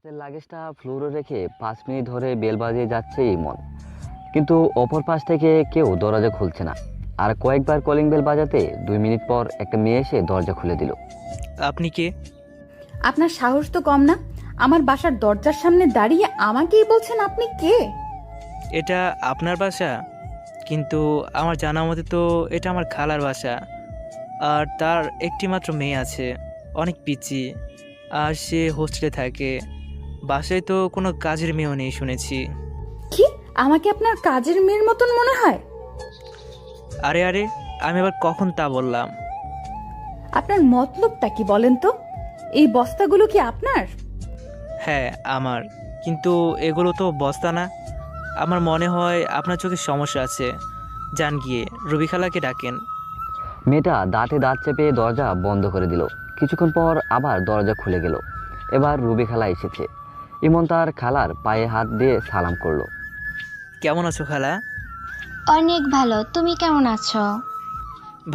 হাতের লাগেজটা ফ্লোরে রেখে 5 মিনিট ধরে বেল বাজিয়ে যাচ্ছে ইমন, কিন্তু অপর পাশ থেকে কেউ দরজা খুলছে না। আর কয়েকবার কলিং বেল বাজাতে 2 মিনিট পর একটা মেয়ে এসে দরজা খুলে দিল। আপনি কে? আপনার সাহস তো কম না। আমার বাসার দরজার সামনে দাঁড়িয়ে আমাকেই বলছেন আপনি কে? এটা আপনার বাসা? কিন্তু আমার জানা মতে তো এটা আমার খালার বাসা। আর তার একটি মাত্র মেয়ে আছে, অনেক পিচ্চি। আর সে হোস্টেলে থাকে। বাসায় তো কোনো কাজের মেয়েও নেই শুনেছি। কি আমাকে আপনার কাজের মেয়ের মতন মনে হয়? আরে আরে, আমি আবার কখন তা বললাম? আপনার মতলবটা কি বলেন তো? এই বস্তাগুলো কি আপনার? হ্যাঁ আমার, কিন্তু এগুলো তো বস্তা না। আমার মনে হয় আপনার চোখে সমস্যা আছে। যান গিয়ে রবি খালাকে ডাকেন। মেয়েটা দাঁতে দাঁত চেপে দরজা বন্ধ করে দিল। কিছুক্ষণ পর আবার দরজা খুলে গেল। এবার রুবি খালা এসেছে। ইমন তার খালার পায়ে হাত দিয়ে সালাম করলো। কেমন আছো খালা? অনেক ভালো। তুমি কেমন আছো?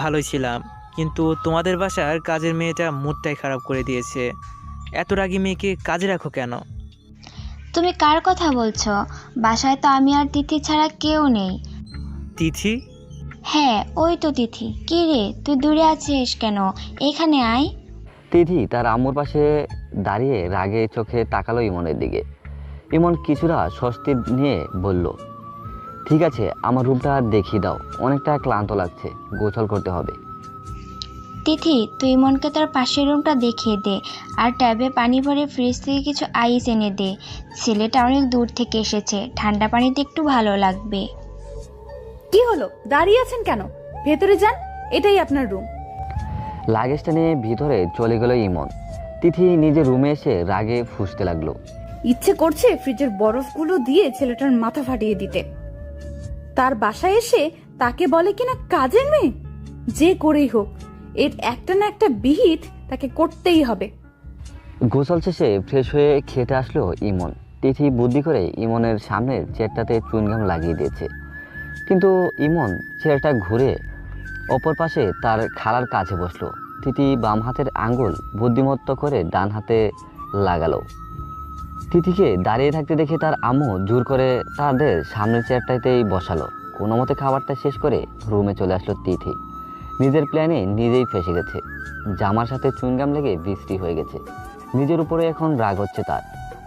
ভালোই ছিলাম, কিন্তু তোমাদের বাসার কাজের মেয়েটা মুডটাই খারাপ করে দিয়েছে। এত রাগী মেয়েকে কাজে রাখো কেন? তুমি কার কথা বলছো? বাসায় তো আমি আর তিথি ছাড়া কেউ নেই। তিথি? হ্যাঁ, ওই তো তিথি। কি রে, তুই দূরে আছিস কেন? এখানে আয়। তিথি তার আম্মুর পাশে দাঁড়িয়ে রাগে চোখে তাকালো ইমনের দিকে। ইমন কিছুটা স্বস্তি নিয়ে বলল, ঠিক আছে, আমার রুমটা দেখিয়ে দাও, অনেকটা ক্লান্ত লাগছে, গোসল করতে হবে। তিথি, তুই মনকে তোর পাশের রুমটা দেখিয়ে দে। আর ট্যাবে পানি ভরে ফ্রিজ থেকে কিছু আইস এনে দে। ছেলেটা অনেক দূর থেকে এসেছে, ঠান্ডা পানিতে একটু ভালো লাগবে। কি হলো, দাঁড়িয়ে আছেন কেন? ভেতরে যান, এটাই আপনার রুম। লাগেজটা নিয়ে ভিতরে চলে গেল ইমন। তিথি নিজের রুমে এসে রাগে ফুঁসতে লাগলো। ইচ্ছে করছে ফ্রিজের বরফগুলো দিয়ে ছেলেটার মাথা ফাটিয়ে দিতে। তার বাসায় এসে তাকে বলে কিনা কাজের মেয়ে। যে করেই হোক, এর একটা না একটা বিহিত তাকে করতেই হবে। গোসল শেষে ফ্রেশ হয়ে খেতে আসলো ইমন। তিথি বুদ্ধি করে ইমনের সামনের চেয়ারটাতে চুইংগাম লাগিয়ে দিয়েছে, কিন্তু ইমন চেয়ারটা ঘুরে অপর পাশে তার খালার কাছে বসলো। তিথি বাম হাতের আঙ্গুল বুদ্ধিমত্ত করে ডান হাতে লাগালো। তিথিকে দাঁড়িয়ে থাকতে দেখে তার আম্মু জোর করে তাদের সামনের চেয়ারটাতেই বসালো। কোনো মতে খাবারটা শেষ করে রুমে চলে আসলো তিথি। নিজের প্ল্যানে নিজেই ফেঁসে গেছে। জামার সাথে চুইংগাম লেগে বৃষ্টি হয়ে গেছে। নিজের উপরে এখন রাগ হচ্ছে তার।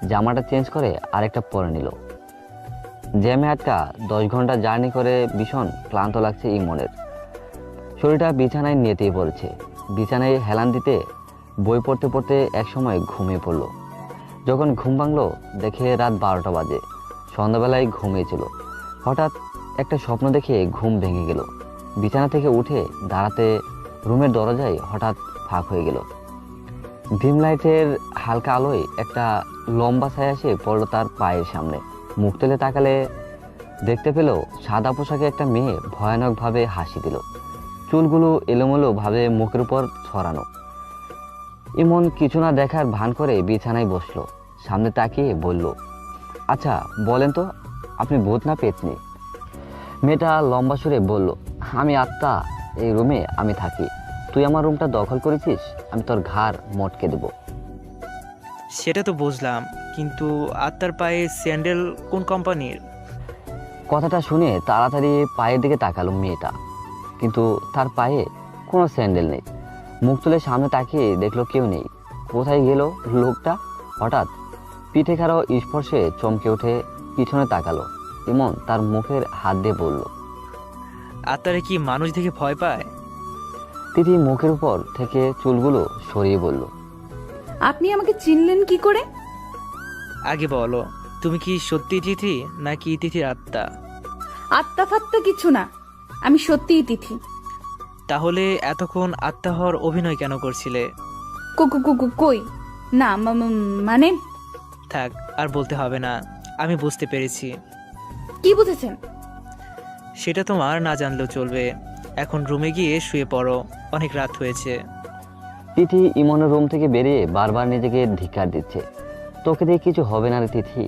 জামাটা চেঞ্জ করে আরেকটা পরে নিল। জ্যামে আটকা 10 ঘন্টা জার্নি করে ভীষণ ক্লান্ত লাগছে ইমনের। শরীরটা বিছানায় নেতিয়ে পড়েছে। বিছানায় হেলান দিতে বই পড়তে পড়তে একসময় ঘুমিয়ে পড়লো। যখন ঘুম ভাঙলো দেখে রাত 12টা বাজে। সন্ধ্যাবেলায় ঘুমিয়েছিল। হঠাৎ একটা স্বপ্ন দেখে ঘুম ভেঙে গেল। বিছানা থেকে উঠে দাঁড়াতে রুমের দরজায় হঠাৎ ফাঁক হয়ে গেল। ডিম লাইটের হালকা আলোয় একটা লম্বা ছায়া এসে পড়লো তার পায়ের সামনে। মুখ তুলে তাকালে দেখতে পেল সাদা পোশাকে একটা মেয়ে ভয়ানকভাবে হাসি দিল। চুলগুলো এলোমেলো ভাবে মুখের উপর ছড়ানো। ইমন কিছু না দেখার ভান করে বিছানায় বসলো। সামনে তাকিয়ে বলল, আচ্ছা বলেন তো, আপনি ভূত না পেতনি? মেয়েটা লম্বা সুরে বলল, আমি আত্মা, এই রুমে আমি থাকি। তুই আমার রুমটা দখল করেছিস, আমি তোর ঘাড় মটকে দেব। সেটা তো বুঝলাম, কিন্তু আত্মার পায়ে স্যান্ডেল কোন কোম্পানির? কথাটা শুনে তাড়াতাড়ি পায়ের দিকে তাকালো মেয়েটা, কিন্তু তার পায়ে কোনো স্যান্ডেল নেই। মুখ তুলে সামনে তাকিয়ে দেখলো কেউ নেই। কোথায় গেল লোকটা? হঠাৎ পিঠে কারো স্পর্শে চমকে উঠে পিছনে তাকালো। ইমন তার মুখের হাত দিয়ে বলল, আত্মারে কি মানুষ দেখে ভয় পায়? তিথি মুখের উপর থেকে চুলগুলো সরিয়ে বলল, আপনি আমাকে চিনলেন কি করে? আগে বলো, তুমি কি সত্যি তিথি নাকি তিথির আত্মা? আত্মা ফাত্তা কিছু না, আমি সত্যিই তিথি। তাহলে এতক্ষণ আত্মা হওয়ার অভিনয় কেন করছিলে? কই না, মানে থাক, আর বলতে হবে না, আমি বুঝতে পেরেছি। কি বুঝেছেন? সেটা তোমার না জানলেও চলবে। এখন রুমে গিয়ে শুয়ে পড়ো, অনেক রাত হয়েছে। তিথি ইমনের রুম থেকে বেরিয়ে বারবার নিজেকে ধিক্কার দিচ্ছে। তোকে দিয়ে কিছু হবে না রে তিথি,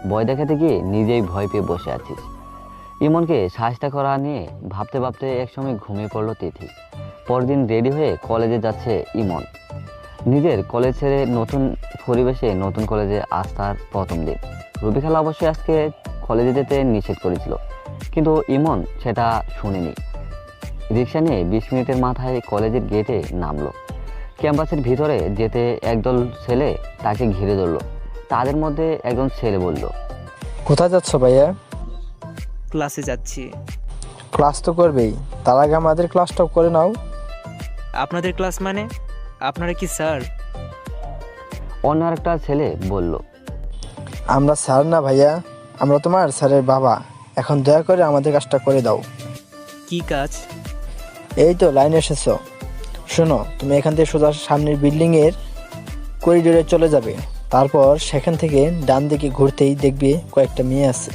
ভয় দেখাতে গিয়ে নিজেই ভয় পেয়ে বসে আছিস। ইমনকে সাহায্য করা নিয়ে ভাবতে ভাবতে একসময় ঘুমিয়ে পড়লো তিথি। পরদিন রেডি হয়ে কলেজে যাচ্ছে ইমন। নিজের কলেজ ছেড়ে নতুন পরিবেশে নতুন কলেজে আসার প্রথম দিন। রুবি খালা অবশ্যই আজকে কলেজে যেতে নিষেধ করেছিল, কিন্তু ইমন সেটা শুনেনি। রিক্সা নিয়ে 20 মিনিটের মাথায় কলেজের গেটে নামলো। ক্যাম্পাসের ভিতরে যেতে একদল ছেলে তাকে ঘিরে ধরলো। তাদের মধ্যে একজন ছেলে বলল, কোথায় যাচ্ছ ভাইয়া? ক্লাসে যাচ্ছি। ক্লাস তো করবেই, তার আগে আমাদের ক্লাসটাও করে নাও। আপনাদের ক্লাস মানে? আপনারা কি স্যার? অন্য আরেকটা ছেলে বলল, আমরা স্যার না ভাইয়া, আমরা তোমার স্যারের বাবা। এখন দয়া করে আমাদের কাজটা করে দাও। কি কাজ? এই তো লাইনে এসেছো। শোনো, তুমি এখান থেকে সোজা সামনের বিল্ডিংয়ের করিডোরে চলে যাবে। তারপর সেখান থেকে ডান দিকে ঘুরতেই দেখবে কয়েকটা মেয়ে আছে।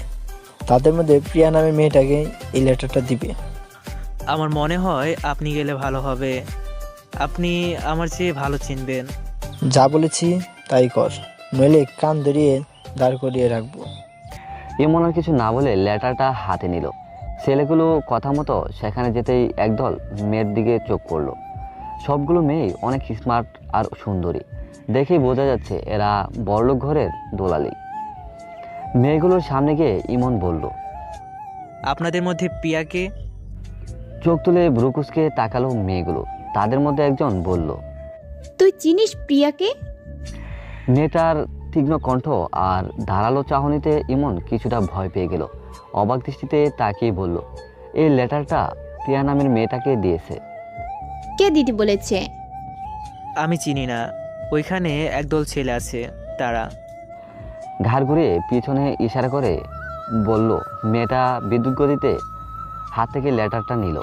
তাদের মধ্যে প্রিয়া নামের মেয়েটাকে এই লেটারটা দিবে। আমার মনে হয় আপনি গেলে ভালো হবে। আপনি আমার চেয়ে ভালো চিনবেন। যা বলেছি তাই কর, নইলে কান ধরিয়ে দাঁড় করিয়ে রাখবো। ইমন আর কিছু না বলে লেটারটা হাতে নিল। ছেলেগুলো কথা মতো সেখানে যেতেই একদল মেয়ের দিকে চোখ পড়লো। সবগুলো মেয়েই অনেক স্মার্ট আর সুন্দরী, দেখেই বোঝা যাচ্ছে এরা বড়লোক ঘরের দোলালি। মেয়েগুলোর সামনে গিয়ে ইমন বলল, আপনাদের মধ্যে প্রিয়াকে? চোখ তুলে ব্রুকুসকে তাকালো মেয়েগুলো। তাদের মধ্যে একজন বলল, তুই চিনিস প্রিয়াকে? মেয়েটার তীক্ষ্ণ কণ্ঠ আর ধারালো চাহনিতে ইমন কিছুটা ভয় পেয়ে গেল। অবাক দৃষ্টিতে তাকিয়ে বলল, এই লেটারটা প্রিয়া নামের মেয়েটাকে দিয়েছে। কে দিদি বলেছে? আমি চিনি না, ওইখানে একদল ছেলে আছে, তারা। ঘাড় ঘুরিয়ে পিছনে ইশারা করে বলল। মেয়েটা বিদ্যুৎ গতিতে হাত থেকে লেটারটা নিল।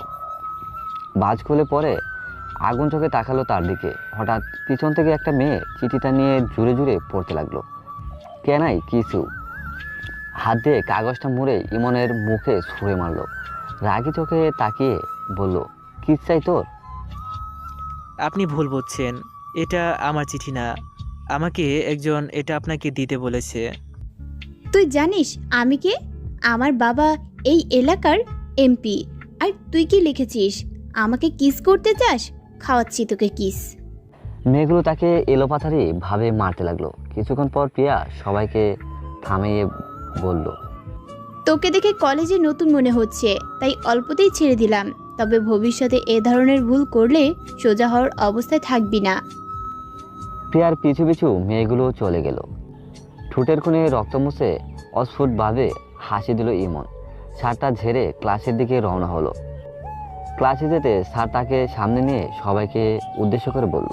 বাজ খুলে পরে আগুন চোখে তাকালো তার দিকে। হঠাৎ পিছন থেকে একটা মেয়ে চিঠিটা নিয়ে জুড়ে জুড়ে পড়তে লাগলো, কেনাই কিছু। হাত দিয়ে কাগজটা মুড়ে ইমনের মুখে ছুঁড়ে মারলো। রাগি চোখে তাকিয়ে বলল, কি চাই তোর? আপনি ভুল বুঝছেন, এটা আমার চিঠি না। আমাকে একজন এটা আপনাকে দিতে বলেছে। তুই জানিস আমি কে? আমার বাবা এই এলাকার এমপি। আর তুই কি লিখেছিস? আমাকে কিস করতে চাস? খাওয়াচ্ছি তোকে কিস। মেয়েগুলো তাকে এলোপাথারি ভাবে মারতে লাগলো। কিছুক্ষণ পর প্রিয়া সবাইকে থামিয়ে বলল, তোকে দেখে কলেজে নতুন মনে হচ্ছে, তাই অল্পতেই ছেড়ে দিলাম। তবে ভবিষ্যতে এ ধরনের ভুল করলে সোজা হওয়ার অবস্থায় থাকবি না। প্রিয়ার পিছু পিছু মেয়েগুলো চলে গেল। ঠোঁটের কোণে রক্ত মুছে অস্ফুটভাবে হাসি দিল ইমন। স্যারটা ঝেড়ে ক্লাসের দিকে রওনা হলো। ক্লাসে যেতে স্যার তাকে সামনে নিয়ে সবাইকে উদ্দেশ্য করে বলল,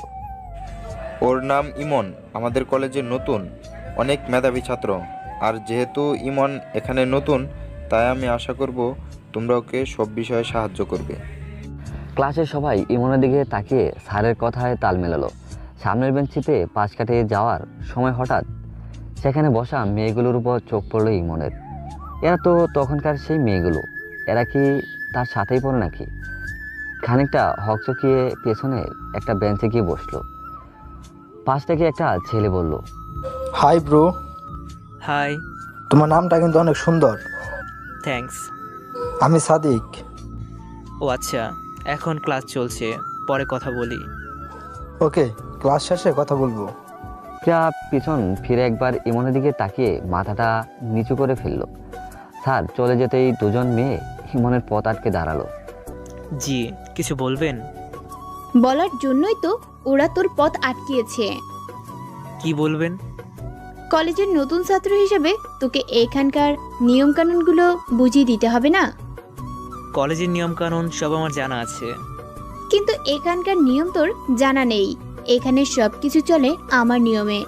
ওর নাম ইমন, আমাদের কলেজের নতুন, অনেক মেধাবী ছাত্র। আর যেহেতু ইমন এখানে নতুন, তাই আমি আশা করব তোমরা ওকে সব বিষয়ে সাহায্য করবে। ক্লাসের সবাই ইমনের দিকে তাকিয়ে স্যারের কথায় তাল মেলালো। সামনের বেঞ্চিতে পাশ কাটিয়ে যাওয়ার সময় হঠাৎ সেখানে বসা মেয়েগুলোর উপর চোখ পড়ল ইমনের। এরা তো তখনকার সেই মেয়েগুলো। এরা কি তার সাথেই পড়ে নাকি? খানিকটা হকচকিয়ে পেছনে একটা বেঞ্চে গিয়ে বসলো। পাশ থেকে একটা ছেলে বলল, হাই ব্রো। হাই। তোমার নামটা কিন্তু অনেক সুন্দর। থ্যাঙ্কস। আমি সাদিক। ও আচ্ছা, এখন ক্লাস চলছে, পরে কথা বলি। ওকে, ক্লাস শেষে কথা বলবো। প্রিয়া পিছন ফিরে একবার ইমনের দিকে তাকিয়ে মাথাটা নিচু করে ফেলল। স্যার চলে যেতেই দুজন মেয়ে ইমনের পথ আটকে দাঁড়ালো। জি, কিছু বলবেন? বলার জন্যই তো ওরা তোর পথ আটকিয়েছে। কি বলবেন? কলেজের নতুন ছাত্র হিসেবে তোকে এখানকার নিয়মকানুনগুলো বুঝিয়ে দিতে হবে না? কলেজের নিয়মকানুন সব আমার জানা আছে। কিন্তু এখানকার নিয়ম তোর জানা নেই। এখানে সব কিছু চলে আমার নিয়মে।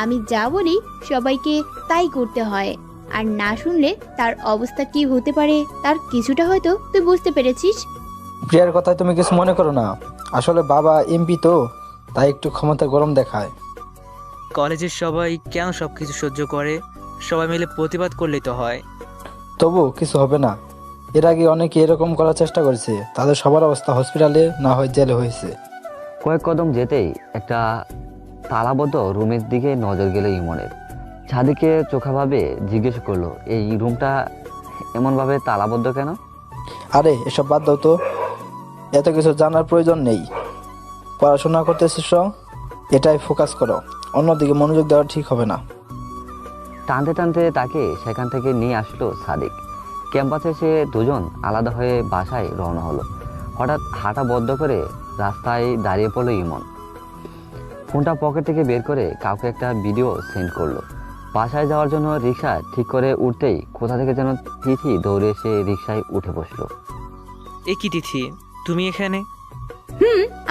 আমি যা বলি সবাইকে তাই করতে হয়। আর না শুনলে তার অবস্থা কি হতে পারে তার কিছুটা হয়তো তুই বুঝতে পেরেছিস। প্রিয়ার কথায় তুমি কিছু মনে করো না, আসলে বাবা এমপি তো, তাই একটু ক্ষমতা গরম দেখায়। কলেজের সবাই কেন সব কিছু সহ্য করে? সবাই মিলে প্রতিবাদ করলেই তো হয়। তবু কিছু হবে না। এর আগে অনেকে এরকম করার চেষ্টা করেছে, তাদের সবার অবস্থা হসপিটালে না হয় জেলে হয়েছে। কয়েক কদম যেতেই একটা তালাবদ্ধ রুমের দিকে নজর গেল ইমনের। ছাদিকে চোখাভাবে জিজ্ঞেস করলো, এই রুমটা এমনভাবে তালাবদ্ধ কেন? আরে এসব বাদ দাও তো, এত কিছু জানার প্রয়োজন নেই। পড়াশোনা করতেছিস? এটাই ফোকাস করো, অন্যদিকে মনোযোগ দেওয়া ঠিক হবে না। টানতে টানতে তাকে সেখান থেকে নিয়ে আসলো সাদিক। ক্যাম্পাসে সে দুজন আলাদা হয়ে বাসায় রওনা হলো। হঠাৎ হাঁটা বন্ধ করে রাস্তায় দাঁড়িয়ে পড়লো ইমন। ফোনটা পকেট থেকে বের করে কাউকে একটা ভিডিও সেন্ড করলো। বাসায় যাওয়ার জন্য রিক্সা ঠিক করে উঠতেই কোথা থেকে যেন তিথি দৌড়ে এসে রিক্সায় উঠে বসলো। এ কি তিথি, তুমি এখানে?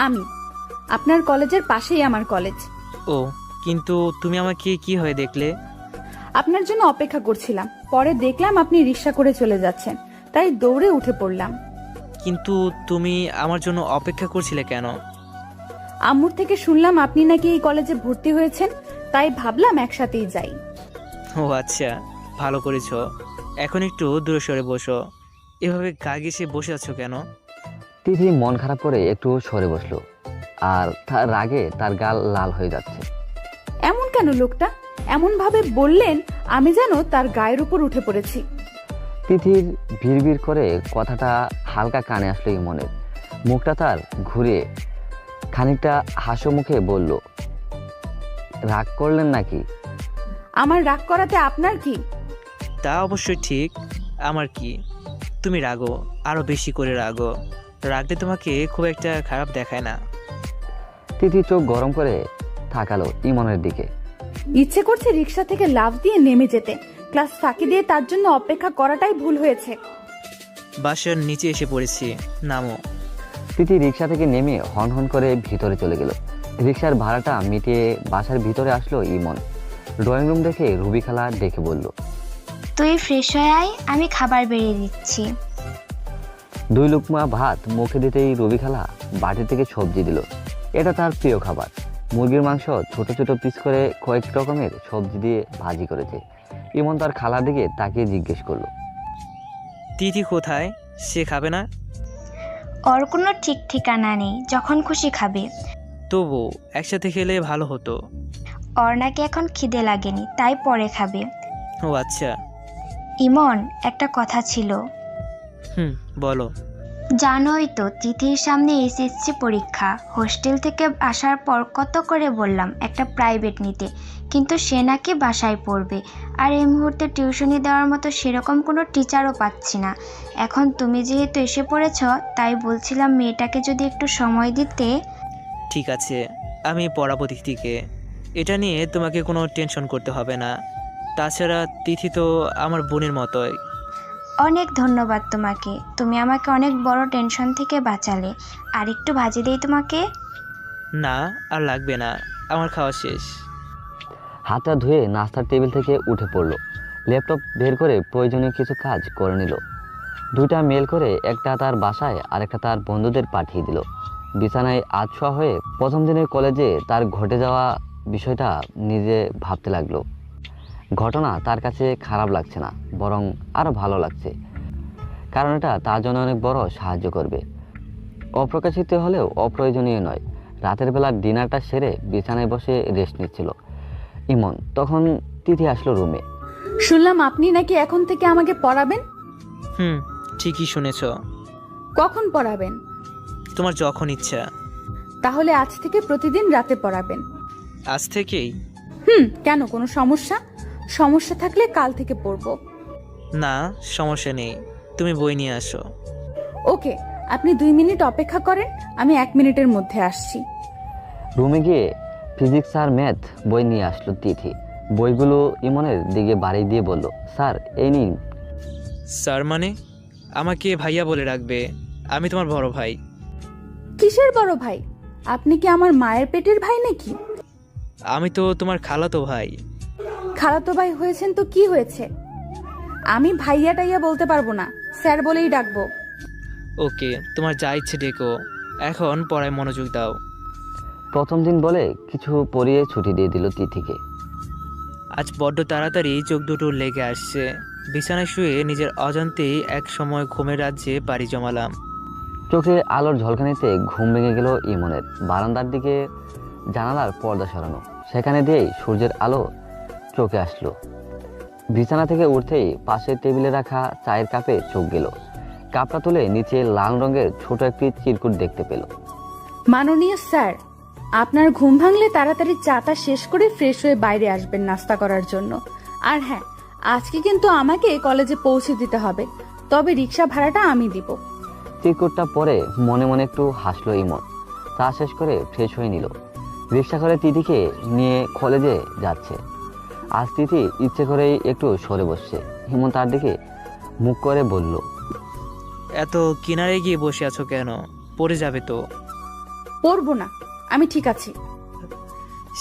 আমি আপনার কলেজের পাশেই আমার কলেজ। ও, কিন্তু তুমি আমাকে কি হয়ে দেখলে? আপনার জন্য অপেক্ষা করছিলাম, পরে দেখলাম আপনি রিক্সা করে চলে যাচ্ছেন, তাই দৌড়ে উঠে পড়লাম। কিন্তু তুমি আমার জন্য অপেক্ষা করছিলে কেন? আম্মুর থেকে শুনলাম আপনি নাকি এই কলেজে ভর্তি হয়েছেন, তাই ভাবলাম একসাথেই যাই। ও আচ্ছা, ভালো করেছো। এখন একটু দূরে সরে বসো। এভাবে গা ঘেঁষে বসে আছো কেন? তিথি মন খারাপ করে একটু সরে বসলো, আর তার রাগে তার গাল লাল হয়ে যাচ্ছে। এমন কেন লোকটা? এমন ভাবে বললেন আমি যেন তার গায়ের উপর উঠে পড়েছি। তিথির ভিড় করে কথাটা হালকা কানে আসলো ইমনের। মুখটা তার ঘুরিয়ে খানিকটা হাসো মুখে বলল, রাগ করলেন নাকি? আমার রাগ করাতে আপনার কি? তা অবশ্যই ঠিক, আমার কি। তুমি রাগো, আরো বেশি করে রাগো। রাগলে তোমাকে খুব একটা খারাপ দেখায় না। তিথি চোখ গরম করে তাকালো ইমনের দিকে। ইচ্ছে করছে রিক্সা থেকে লাফ দিয়ে নেমে যেতে, ক্লাস ফাঁকি দিয়ে তার জন্য অপেক্ষা করাটাই ভুল হয়েছে। বাসার নিচে এসে পড়েছি, নামো। তিথি রিক্সা থেকে নেমে হন হন করে ভিতরে চলে গেল। রিক্সার ভাড়াটা মিটিয়ে বাসার ভিতরে আসলো ইমন। ড্রয়িং রুম দেখে রুবি খালা ডেকে বলল, তুই ফ্রেশ হয়ে আয়, আমি খাবার বেড়ে দিচ্ছি। 2 লুকমা ভাত মুখে দিতেই রুবি খালা বাটি থেকে সবজি দিল। এটা তার প্রিয় খাবার। মুরগির মাংস ছোট ছোট পিস করে কয়েক রকমের সবজি দিয়ে ভাজি করেছে। ইমন তার খালার দিকে তাকিয়ে জিজ্ঞেস করলো, তিথি কোথায়? সে খাবে না? ওর কোনো ঠিক ঠিকানা নেই, যখন খুশি খাবে। তবু একসাথে খেলে ভালো হতো। ওর নাকি এখন খিদে লাগেনি, তাই পরে খাবে। ও আচ্ছা। ইমন, একটা কথা ছিল। বলো। জানোই তো তিথির সামনে এসএসসি পরীক্ষা। হোস্টেল থেকে আসার পর কত করে বললাম একটা প্রাইভেট নিতে, কিন্তু সে নাকি বাসায় পড়বে। আর এই মুহূর্তে টিউশনি দেওয়ার মতো সেরকম কোনো টিচারও পাচ্ছি না। এখন তুমি যেহেতু এসে পড়েছ, তাই বলছিলাম মেয়েটাকে যদি একটু সময় দিতে। ঠিক আছে, আমি পড়াবো তিথিকে। এটা নিয়ে তোমাকে কোনো টেনশন করতে হবে না। তাছাড়া তিথি তো আমার বোনের মতোই। অনেক ধন্যবাদ তোমাকে, তুমি আমাকে অনেক বড় টেনশন থেকে বাঁচালে। আর একটু ভাজি দেই তোমাকে? না, আর লাগবে না, আমার খাওয়া শেষ। হাতটা ধুয়ে নাস্তার টেবিল থেকে উঠে পড়লো। ল্যাপটপ বের করে প্রয়োজনীয় কিছু কাজ করে নিল। 2টা মেল করে, একটা তার বাসায় আর একটা তার বন্ধুদের পাঠিয়ে দিল। বিছানায় আধশোয়া হয়ে প্রথম দিনের কলেজে তার ঘটে যাওয়া বিষয়টা নিজে ভাবতে লাগলো। ঘটনা তার কাছে খারাপ লাগছে না, বরং আরও ভালো লাগছে, কারণ এটা তার জন্য অনেক বড় সাহায্য করবে। অপ্রকাশিত হলেও অপ্রয়োজনীয় নয়। রাতের বেলা ডিনারটা সেরে বিছানায় বসে রেস্ট নিচ্ছিল ইমন। তখন তিথি আসলো রুমে। শুনলাম আপনি নাকি এখন থেকে আমাকে পড়াবেন। ঠিকই শুনেছ। কখন পড়াবেন? তোমার যখন ইচ্ছা। তাহলে আজ থেকে প্রতিদিন রাতে পড়াবেন। আজ থেকেই? কেন, কোনো সমস্যা? সমস্যা থাকলে কাল থেকে পড়বো। না, সমস্যা নেই, তুমি বই নিয়ে আসো। ওকে, আপনি 2 মিনিট অপেক্ষা করেন, আমি 1 মিনিটের মধ্যে আসছি। রুমে গিয়ে ফিজিক্স আর ম্যাথ বই নিয়ে আসলো তিথি। বইগুলো ইমনের দিকে বাড়ি দিয়ে বলল, স্যার এই নিন। স্যার মানে? আমাকে ভাইয়া বলে রাখবে, আমি তোমার বড় ভাই। কিসের বড় ভাই? আপনি কি আমার মায়ের পেটের ভাই নাকি? আমি তো তোমার খালাতো ভাই। খালাতো ভাই হয়েছেন তো কি হয়েছে? আমি ভাইয়া টাইয়া বলতে পারবো না, স্যার বলেই ডাকবো। ওকে, তোমার যা ইচ্ছে ডেকো, এখন পড়ায় মনোযোগ দাও। প্রথম দিন বলে কিছু পড়িয়ে ছুটি দিয়ে দিল তিথিকে। আজ বড্ড তাড়াতাড়ি চোখ দুটো লেগে আসছে। বিছানায় শুয়ে নিজের অজান্তেই এক সময় ঘুমের রাজ্যে পাড়ি জমালাম। চোখে আলোর ঝলকানিতে ঘুম ভেঙে গেল ইমনের। বারান্দার দিকে জানালার পর্দা সরানো, সেখানে দিয়েই সূর্যের আলো চোখে আসলো। বিছানা থেকে উঠতেই পাশের টেবিলে রাখা চায়ের কাপে চোখ গেল। কাপটা তুলে নিচে লাল রঙের ছোট একটি চিরকুট দেখতে পেল। মাননীয় স্যার, আপনার ঘুম ভাঙলে তাড়াতাড়ি চাটা শেষ করে ফ্রেশ হয়ে বাইরে আসবেন নাস্তা করার জন্য। আর হ্যাঁ, আজকে কিন্তু আমাকে কলেজে পৌঁছে দিতে হবে, তবে রিক্সা ভাড়াটা আমি দিব। চিরকুটটা পরে মনে মনে একটু হাসলো ইমন। চা শেষ করে ফ্রেশ হয়ে নিল। রিক্সা করে তিথিকে নিয়ে কলেজে যাচ্ছে। আজ তিথি ইচ্ছে করেই একটু সরে বসছে। ইমন তার দিকে মুখ করে বলল, এত কিনারে গিয়ে বসে আছো কেন? পড়ে যাবে তো। পড়বো না, আমি ঠিক আছি।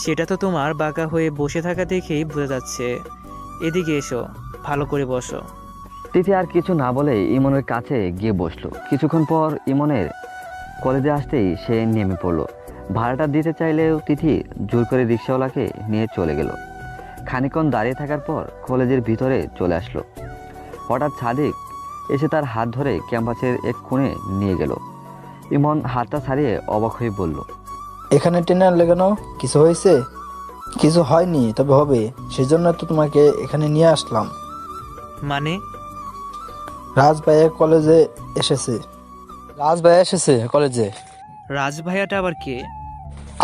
সেটা তো তোমার বাঁকা হয়ে বসে থাকা দেখেই বোঝা যাচ্ছে। এদিকে এসো, ভালো করে বসো। তিথি আর কিছু না বলে ইমনের কাছে গিয়ে বসলো। কিছুক্ষণ পর ইমনের কলেজে আসতেই সে নেমে পড়লো। ভাড়াটা দিতে চাইলেও তিথি জোর করে রিক্সাওয়ালাকে নিয়ে চলে গেল। খানিকক্ষণ দাঁড়িয়ে থাকার পর কলেজের ভিতরে চলে আসলো। হঠাৎ সাদিক এসে তার হাত ধরে ক্যাম্পাসের এক কোণে নিয়ে গেল। ইমন হাতটা ছাড়িয়ে অবাক হয়ে বলল, এখানে টেনে আনলে কেন? কিছু হয়েছে? কিছু হয়নি, তবে হবে, সেজন্য তো তোমাকে এখানে নিয়ে আসলাম। মানে? রাজ ভাইয়া কলেজে এসেছে। রাজ ভাইয়া এসেছে কলেজে। রাজ ভাইয়াটা আবার কে?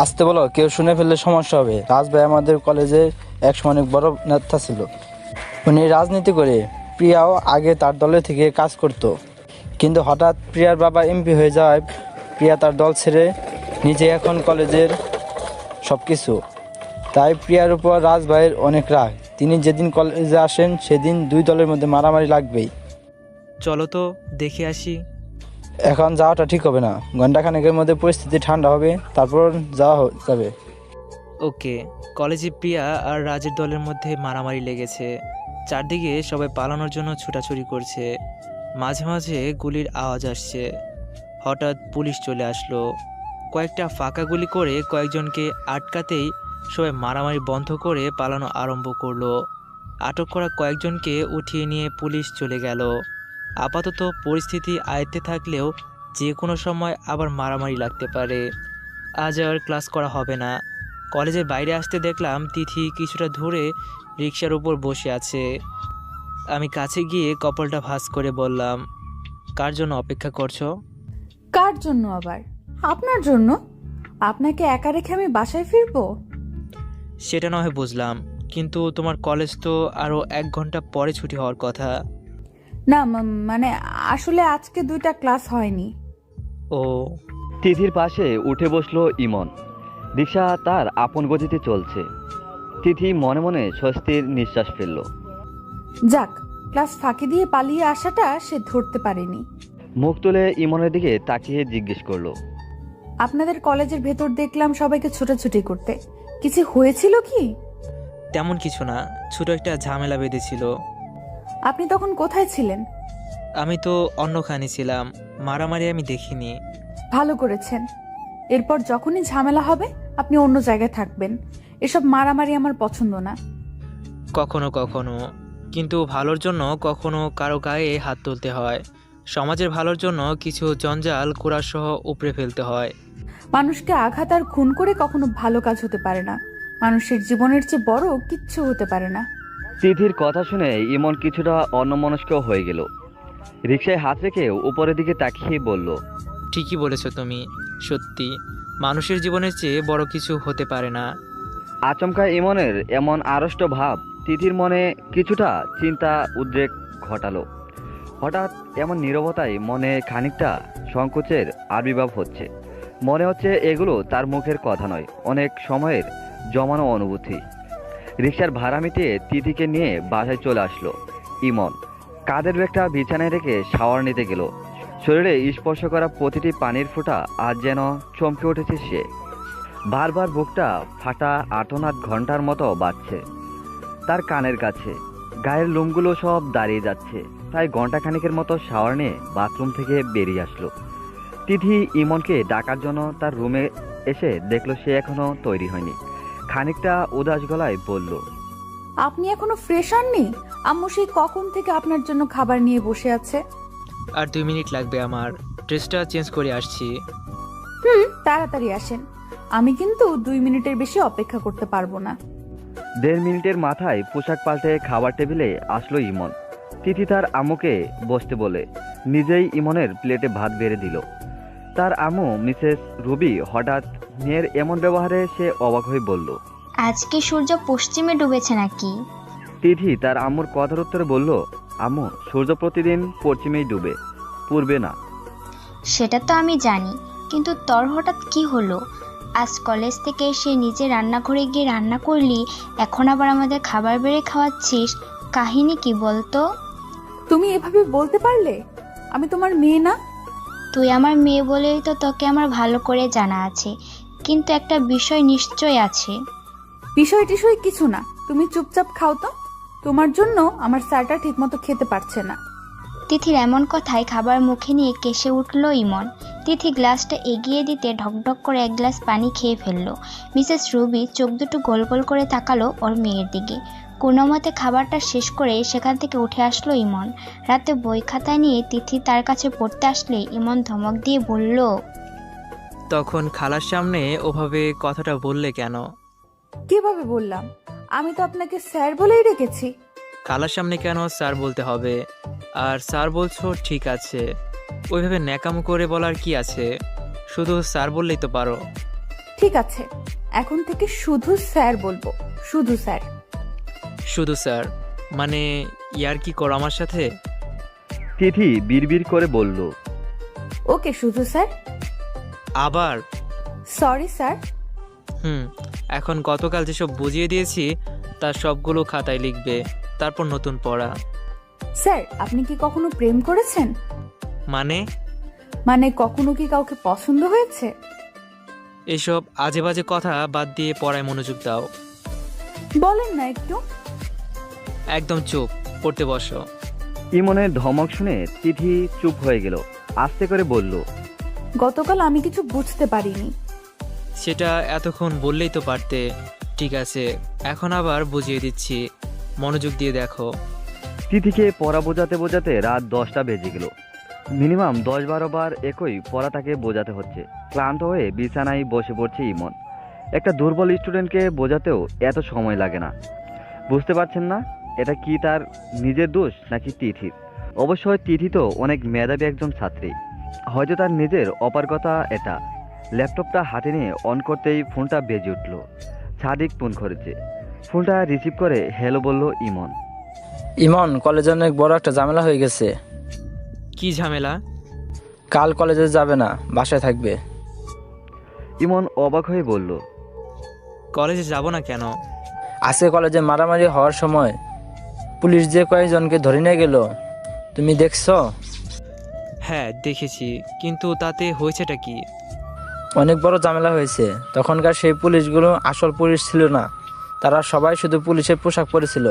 আসতে বলো, কেউ শুনে ফেললে সমস্যা হবে। রাজ ভাই আমাদের কলেজে একসময় অনেক বড় নেতা ছিল। উনি রাজনীতি করে। প্রিয়াও আগে তার দলে থেকে কাজ করত, কিন্তু হঠাৎ প্রিয়ার বাবা এমপি হয়ে যাওয়ায় প্রিয়া তার দল ছেড়ে নিজে এখন কলেজের সব কিছু। তাই প্রিয়ার উপর রাজ ভাইয়ের অনেক রাগ। তিনি যেদিন কলেজে আসেন সেদিন দুই দলের মধ্যে মারামারি লাগবেই। চলো তো দেখে আসি। এখন যাওয়াটা ঠিক হবে না, ঘন্টাখানেকের মধ্যে পরিস্থিতি ঠান্ডা হবে, তারপর যাওয়া যাবে। ওকে। কলেজে প্রিয়া আর রাজের দলের মধ্যে মারামারি লেগেছে। চারদিকে সবাই পালানোর জন্য ছুটাছুটি করছে। মাঝে মাঝে গুলির আওয়াজ আসছে। হঠাৎ পুলিশ চলে আসলো। কয়েকটা ফাঁকা গুলি করে কয়েকজনকে আটকাতেই সবাই মারামারি বন্ধ করে পালানো আরম্ভ করলো। আটক করা কয়েকজনকে উঠিয়ে নিয়ে পুলিশ চলে গেল। আপাতত পরিস্থিতি আয়ত্তে থাকলেও যে কোনো সময় আবার মারামারি লাগতে পারে। আজ আর ক্লাস করা হবে না। কলেজের বাইরে আসতে দেখলাম তিথি কিছুটা দূরে রিকশার উপর বসে আছে। আমি কাছে গিয়ে কপালটা ভাঁজ করে বললাম, কার জন্য অপেক্ষা করছো? কার জন্য আবার? আপনার জন্য। আপনাকে একা রেখে আমি বাসায় ফিরবো? সেটা নয় বুঝলাম, কিন্তু তোমার কলেজ তো আরও 1 ঘন্টা পরে ছুটি হওয়ার কথা। না, মানে আসলে আজকে 2টা ক্লাস হয়নি। ও। তিথির পাশে উঠে বসলো ইমন। রিক্সা তার আপন গতিতে চলছে। তিথি মনে মনে স্বস্তির নিঃশ্বাস ফেলল। যাক, ক্লাস ফাঁকি দিয়ে পালিয়ে আসাটা সে ধরতে পারেনি। মুখ তুলে ইমনের দিকে তাকিয়ে জিজ্ঞেস করলো, আপনাদের কলেজের ভেতর দেখলাম সবাইকে ছোটাছুটি করতে, কিছু হয়েছিল কি? তেমন কিছু না, ছোট একটা ঝামেলা বেঁধেছিল। আপনি তখন কোথায় ছিলেন? আমি তো অন্যখানে ছিলাম, মারামারি আমি দেখিনি। ভালো করেছেন। এরপর যখনই ঝামেলা হবে আপনি অন্য জায়গায় থাকবেন। এসব মারামারি আমার পছন্দ না। কখনো কখনো, কিন্তু ভালোর জন্য কখনো কারো গায়ে হাত তুলতে হয়। সমাজের ভালোর জন্য কিছু জঞ্জাল কুড়াসহ উপড়ে ফেলতে হয়। মানুষকে আঘাত আর খুন করে কখনো ভালো কাজ হতে পারে না। মানুষের জীবনের চেয়ে বড় কিচ্ছু হতে পারে না। তিথির কথা শুনে ইমন কিছুটা অন্যমনস্ক হয়ে গেল। রিকশায় হাত রেখে উপরের দিকে তাকিয়ে বলল, ঠিকই বলেছো তুমি, সত্যি মানুষের জীবনের চেয়ে বড় কিছু হতে পারে না। আচমকা ইমনের এমন আড়ষ্ট ভাব তিথির মনে কিছুটা চিন্তা উদ্রেক ঘটালো। হঠাৎ এমন নীরবতায় মনে খানিকটা সংকোচের আবির্ভাব হচ্ছে। মনে হচ্ছে এগুলো তার মুখের কথা নয়, অনেক সময়ের জমানো অনুভূতি। রিকশার ভাড়া মিটিয়ে তিথিকে নিয়ে বাসায় চলে আসলো ইমন। কাঁধের ব্যাগটা বিছানায় রেখে শাওয়ার নিতে গেল। শরীরে স্পর্শ করা প্রতিটি পানির ফোঁটা আজ যেন চমকে উঠেছে সে। বারবার বুকটা ফাটা আর্তনাদ ঘন্টার মতো বাজছে তার কানের কাছে। গায়ের লোমগুলো সব দাঁড়িয়ে যাচ্ছে। তাই ঘন্টাখানেকের মতো শাওয়ার নিয়ে বাথরুম থেকে বেরিয়ে আসলো। তিথি ইমনকে ডাকার জন্য তার রুমে এসে দেখলো সে এখনো তৈরি হয়নি। খানিকটা উদাস গলায় বলল, আপনি এখনো ফ্রেশ হননি? আম্মু সেই কখন থেকে আপনার জন্য খাবার নিয়ে বসে আছে। আর 2 মিনিট লাগবে, আমার ড্রেসটা চেঞ্জ করে আসছি। তাড়াতাড়ি আসেন, আমি কিন্তু 2 মিনিটের বেশি অপেক্ষা করতে পারবো না। 1.5 মিনিটের মাথায় পোশাক পাল্টে খাবার টেবিলে আসলো ইমন। তিথি তার আম্মুকে বসতে বলে নিজেই ইমনের প্লেটে ভাত বেড়ে দিল। তার আম্মু মিসেস রুবি হঠাৎ মেয়ের এমন ব্যবহারে সে অবাক হয়ে বলল। আজকে সূর্য পশ্চিমে ডুবেছে নাকি? তিথি তার আম্মুর কথার উত্তরে বলল, আম্মু, সূর্য প্রতিদিন পশ্চিমেই ডুবে, পূর্বে না। সেটা তো আমি জানি, কিন্তু তোর হঠাৎ কি হলো? আজ কলেজ থেকে এসে নিজে রান্নাঘরে গিয়ে রান্না করলি, এখন আবার আমাদের খাবার বেড়ে খাওয়াচ্ছিস, কাহিনী কি বলতো? তুমি এভাবে বলতে পারলে? আমি তোমার মেয়ে না? তুই আমার মেয়ে বলেই তো তোকে আমার ভালো করে জানা আছে, কিন্তু একটা বিষয় নিশ্চয় আছে। বিষয় টিষয় কিছু না, তুমি চুপচাপ খাও তো। তোমার জন্য আমার স্যারটা ঠিকমতো খেতে পারছে না। তিথির এমন কথায় খাবার মুখে নিয়ে কেসে উঠল ইমন। তিথি গ্লাসটা এগিয়ে দিতে ঢকঢক করে এক গ্লাস পানি খেয়ে ফেলল। মিসেস রুবি চোখ দুটো গোল গোল করে তাকালো ওর মেয়ের দিকে। কোনো মতে খাবারটা শেষ করে সেখান থেকে উঠে আসলো ইমন। রাতে বই খাতা নিয়ে তিথি তার কাছে পড়তে আসলে ইমন ধমক দিয়ে বলল, তখন খালার সামনে ওভাবে কথাটা বললে কেন? কিভাবে বললাম? আমি তো আপনাকে স্যার বলেই রেখেছি। খালার সামনে কেন স্যার বলতে হবে? আর স্যার বলছো ঠিক আছে, ওইভাবে ন্যাকামো করে বলার কি আছে? শুধু স্যার বললেই তো পারো। ঠিক আছে, এখন থেকে শুধু স্যার বলবো, শুধু স্যার। শুধু স্যার মানে ইয়ার কি করো আমার সাথে? তিথি বিড়বিড় করে বলল, ওকে, শুধু স্যার। আবার? Sorry sir. এখন গতকাল যেসব বুঝিয়ে দিয়েছি তার সবগুলো খাতায় লিখবে, তারপর নতুন পড়া। স্যার, আপনি কি কখনো প্রেম করেছেন? মানে কখনো কি কাউকে পছন্দ হয়েছে? এসব আজে বাজে কথা বাদ দিয়ে পড়ায় মনোযোগ দাও। বলেন না একটু। একদম চুপ, পড়তে বসো। ইমনের ধমক শুনে তিথি চুপ হয়ে গেল। আস্তে করে বলল, গতকাল আমি কিছু বুঝতে পারিনি। সেটা এতক্ষণ বললেই তো পারতে। ঠিক আছে, এখন আবার বুঝিয়ে দিচ্ছি, মনোযোগ দিয়ে দেখো। তিথিকে পড়া বোঝাতে বোঝাতে রাত 10টা বেজে গেল। মিনিমাম 10-12 বার একই পড়া তাকে বোঝাতে হচ্ছে। ক্লান্ত হয়ে বিছানায় বসে পড়ছে ইমন। একটা দুর্বল স্টুডেন্টকে বোঝাতেও এত সময় লাগে না। বুঝতে পারছেন না এটা কি তার নিজের দোষ নাকি তিথির? অবশ্যই তিথি তো অনেক মেধাবী একজন ছাত্রী, হয়তো তার নিজের অপারগতা এটা। ল্যাপটপটা হাতে নিয়ে অন করতেই ফোনটা বেজে উঠল। সাদিক ফোন করেছে। ফোনটা রিসিভ করে হ্যালো বলল ইমন। ইমন, কলেজে অনেক বড় একটা ঝামেলা হয়ে গেছে। কি ঝামেলা? কাল কলেজে যাবে না, বাসায় থাকবে। ইমন অবাক হয়ে বলল, কলেজে যাব না কেন? আজকে কলেজে মারামারি হওয়ার সময় পুলিশ যে কয়েকজনকে ধরে নিয়ে গেল, তুমি দেখছো? হ্যাঁ দেখেছি, কিন্তু তাতে হয়েছেটা কি? অনেক বড় ঝামেলা হয়েছে। তখনকার সেই পুলিশগুলো আসল পুলিশ ছিল না, তারা সবাই শুধু পুলিশের পোশাক পরেছিল।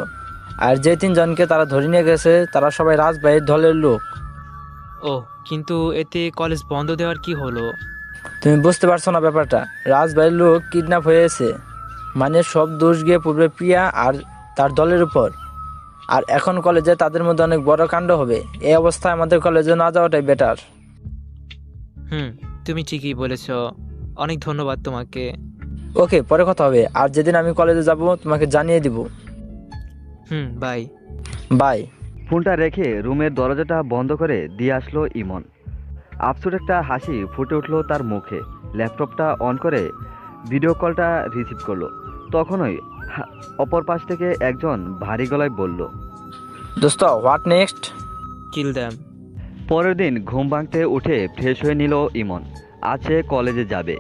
আর যে 3 জনকে তারা ধরে নিয়ে গেছে তারা সবাই রাজবাড়ির দলের লোক। ও, কিন্তু এতে কলেজ বন্ধ দেওয়ার কি হলো? তুমি বুঝতে পারছো না ব্যাপারটা? রাজবাড়ির লোক কিডন্যাপ হয়েছে, মানে সব দোষ গিয়ে পূর্বে প্রিয়া আর তার দলের উপর। আর এখন কলেজে তাদের মধ্যে অনেক বড় কাণ্ড হবে। এই অবস্থায় আমাদের কলেজে না যাওয়াটাই বেটার। তুমি ঠিকই বলেছ, অনেক ধন্যবাদ তোমাকে। ওকে, পরে কথা হবে। আর যেদিন আমি কলেজে যাব তোমাকে জানিয়ে দিব। বাই। বাই। ফোনটা রেখে রুমের দরজাটা বন্ধ করে দিয়ে আসলো ইমন। আফসোস একটা হাসি ফুটে উঠলো তার মুখে। ল্যাপটপটা অন করে ভিডিও কলটা রিসিভ করলো। তখনই অপর পাশ থেকে একজন ভারী গলায় বলল, দোস্ত, হোয়াট নেক্সট? Kill them. পরের দিন ঘুম ভাঙতে উঠে ফ্রেশ হয়ে নিল ইমন। আজ সে কলেজে যাবে।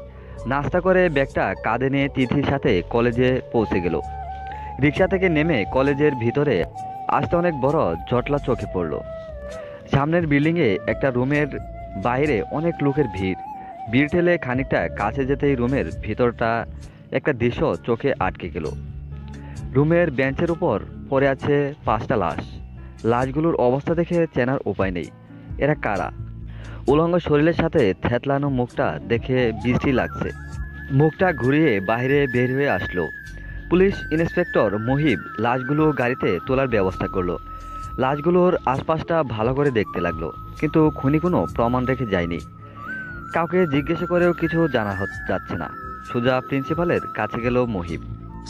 নাস্তা করে ব্যাগটা কাঁধে নিয়ে তিথির সাথে কলেজে পৌঁছে গেল। রিক্সা থেকে নেমে কলেজের ভিতরে আসতে অনেক বড় জটলা চোখে পড়ল। সামনের বিল্ডিংয়ে একটা রুমের বাইরে অনেক লোকের ভিড়। ভিড় ঠেলে খানিকটা কাছে যেতেই রুমের ভিতরটা একটা দৃশ্য চোখে আটকে গেল। রুমের বেঞ্চের উপর পড়ে আছে 5টা লাশ। লাশগুলোর অবস্থা দেখে চেনার উপায় নেই। এরা কারা? উলঙ্গ শরীরের সাথে থেতলানো মুখটা দেখে বিশ্রী লাগছে। মুখটা ঘুরিয়ে বাইরে বের হয়ে আসলো। পুলিশ ইন্সপেক্টর মুহিব লাশগুলো গাড়িতে তোলার ব্যবস্থা করলো। লাশগুলোর আশপাশটা ভালো করে দেখতে লাগলো, কিন্তু খুনি কোনো প্রমাণ রেখে যায়নি। কাউকে জিজ্ঞাসা করেও কিছু জানা যাচ্ছে না। সোজা প্রিন্সিপালের কাছে গেল মুহিব।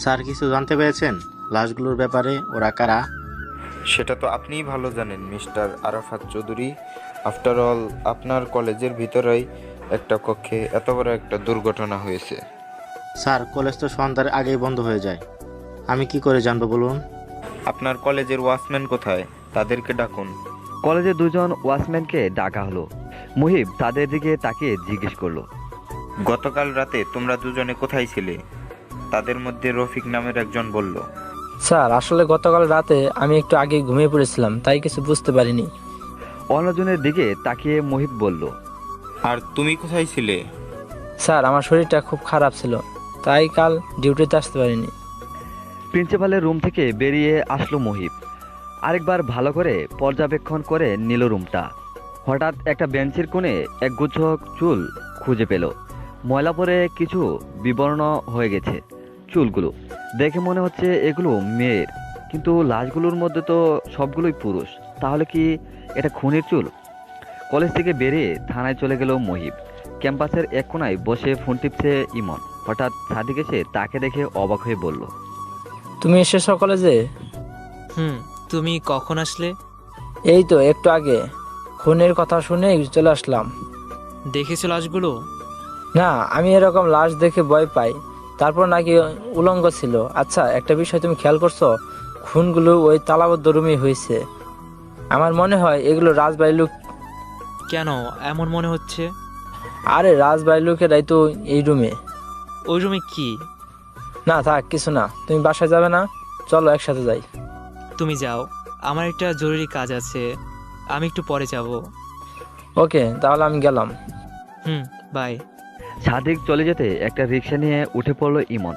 স্যার, কিছু জানতে পেরেছেন লাশগুলোর ব্যাপারে? ওরা কারা? সেটা তো আপনিই ভালো জানেন mister Arafat Chowdhury. After all আপনার কলেজের ভিতরেই একটা কক্ষে এত বড় একটা দুর্ঘটনা হয়েছে? স্যার, কলেজ তো সন্ধ্যার আগেই বন্ধ হয়ে যায়। আমি কি করে জানবো বলুন? আপনার কলেজের ওয়াচম্যান কোথায়? তাদেরকে ডাকুন। কলেজে দুজন ওয়াচম্যানকে ডাকা হলো। মুহিব তাদের দিকে তাকিয়ে জিজ্ঞেস করলো, গতকাল রাতে তোমরা দুজনে কোথায় ছিলে? তাদের মধ্যে রফিক নামের একজন বলল। স্যার, আসলে গতকাল রাতে আমি একটু আগে ঘুমিয়ে পড়েছিলাম, তাই কিছু বুঝতে পারিনি। অন্যজনের দিকে তাকিয়ে মুহিব বলল, আর তুমি কোথায় ছিলে? স্যার, আমার শরীরটা খুব খারাপ ছিল, তাই কাল ডিউটিতে আসতে পারিনি। প্রিন্সিপালের রুম থেকে বেরিয়ে আসলো মুহিব। আরেকবার ভালো করে পর্যবেক্ষণ করে নিল রুমটা। হঠাৎ একটা বেঞ্চের কোণে একগুচ্ছ চুল খুঁজে পেল। ময়লা পরে কিছু বিবর্ণ হয়ে গেছে চুলগুলো। দেখে মনে হচ্ছে এগুলো মেয়ের, কিন্তু লাশগুলোর মধ্যে তো সবগুলোই পুরুষ। তাহলে কি এটা খুনির চুল? কলেজ থেকে বেরিয়ে থানায় চলে গেল মুহিব। ক্যাম্পাসের এক কোণায় বসে ফোন টিপছে ইমন। হঠাৎ সাদিক এসে তাকে দেখে অবাক হয়ে বলল, তুমি এসেছো কলেজে? তুমি কখন আসলে? এই তো একটু আগে। খুনের কথা শুনে চলে আসলাম। দেখেছো লাশগুলো? না, আমি এরকম লাশ দেখে ভয় পাই। তারপর নাকি উলঙ্গ ছিল। আচ্ছা, একটা বিষয় তুমি খেয়াল করছো? খুনগুলো ওই তালাবদ্ধ রুমে হয়েছে। আমার মনে হয় এগুলো রাজবাড়ির লোক। কেন এমন মনে হচ্ছে? আরে, রাজবাড়ির লোকেরাই তো এই রুমে। ওই রুমে কি? না থাক, কিছু না। তুমি বাসায় যাবে না? চলো একসাথে যাই। তুমি যাও, আমার একটা জরুরি কাজ আছে, আমি একটু পরে যাব। ওকে, তাহলে আমি গেলাম। বাই। সাদিক চলে যেতে একটা রিক্সা নিয়ে উঠে পড়লো ইমন।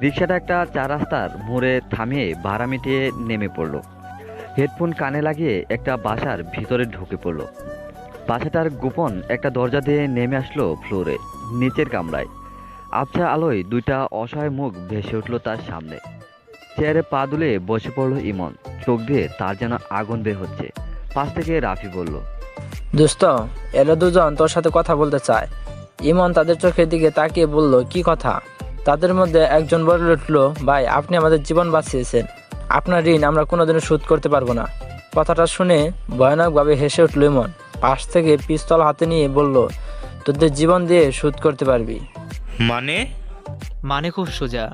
রিক্সাটা একটা চার রাস্তার মোড়ে থামিয়ে ভাড়া মিটিয়ে নেমে পড়লো। হেডফোন কানে লাগিয়ে একটা বাসার ভিতরে ঢুকে পড়লো। বাসাটার গোপন একটা দরজা দিয়ে নেমে আসলো ফ্লোরে, নিচের কামরায়। আবছা আলোয় দুইটা অসহায় মুখ ভেসে উঠলো তার সামনে। চেয়ারে পা দুলে বসে পড়লো ইমন। চোখ দিয়ে তার যেন আগুন বের হচ্ছে। পাশ থেকে রাফি বলল, দোস্ত, এরা দুজন তোর সাথে কথা বলতে চায়। ইমন তাদের চোখের দিকে তাকিয়ে বলল, কি কথা? তাদের মধ্যে একজন বলে উঠল, ভাই, আপনি আমাদের জীবন বাঁচিয়েছেন। আপনার ঋণ আমরা কোনোদিনও শোধ করতে পারবো না। কথাটা শুনে ভয়ানকভাবে হেসে উঠল ইমন। পাশ থেকে পিস্তল হাতে নিয়ে বলল, তোদের জীবন দিয়ে শোধ করতে পারবি? মানে খুব সোজা,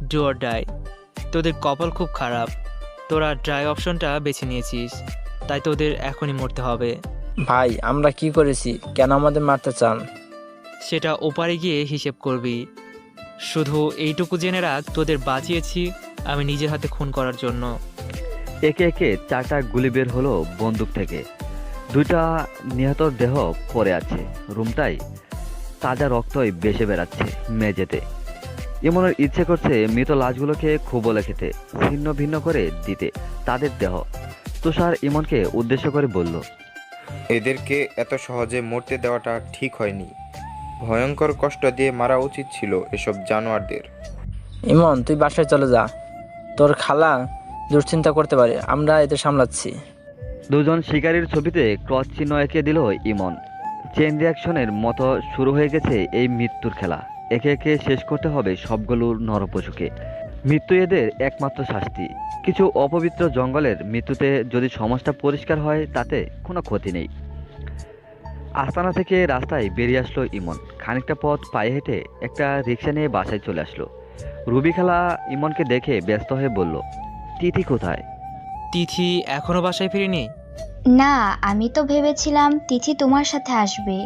ডু অর ডাই। তোদের কপাল খুব খারাপ, তোরা ড্রাই অপশনটা বেছে নিয়েছিস, তাই তোদের এখনই মরতে হবে। ভাই, আমরা কি করেছি? কেন আমাদের মারতে চান? সেটা ওপারে গিয়ে হিসেব করবি। শুধু এইটুকু জেনে রাখ, তোদের বাঁচিয়েছি আমি নিজের হাতে খুন করার জন্য। একে একে চারটা গুলি বের হলো বন্দুক থেকে। দুইটা নিহত দেহ পড়ে আছে রুমটাই। তাজা রক্তই বেশে বেড়াচ্ছে মেঝেতে। ইমনের ইচ্ছে করছে মৃত লাশগুলোকে খুবলে খেতে, ছিন্ন ভিন্ন করে দিতে তাদের দেহ। তুষার ইমনকে উদ্দেশ্য করে বলল, এদেরকে এত সহজে মরতে দেওয়াটা ঠিক হয়নি। ভয়ঙ্কর কষ্ট দিয়ে মারা উচিত ছিল এসব জানোয়ারদের। ইমন, তুই বাসায় চলে যা। তোর খালা দুশ্চিন্তা করতে পারে, আমরা এদের সামলাচ্ছি। দুজন শিকারীর ছবিতে ক্রস চিহ্ন এঁকে দিল ইমন। চেইন রিয়াকশনের মতো শুরু হয়ে গেছে এই মৃত্যুর খেলা। একে একে শেষ করতে হবে সবগুলো নরপশুকে। মৃত্যু এদের একমাত্র শাস্তি। কিছু অপবিত্র জঙ্গলের মৃত্যুতে যদি সমাজটা পরিষ্কার হয় তাতে কোনো ক্ষতি নেই। আস্তানা থেকে রাস্তায় বেরিয়ে আসলো ইমন। খানিকটা পথ পায়ে হেঁটে একটা রিক্সা নিয়ে বাসায় চলে আসলো। রুবি খালা ইমনকে দেখে ব্যস্ত হয়ে বলল, তিথি কোথায়? তিথি এখনো বাসায় ফিরেনি? না, আমি তো ভেবেছিলাম তিথি তোমার সাথে আসবে।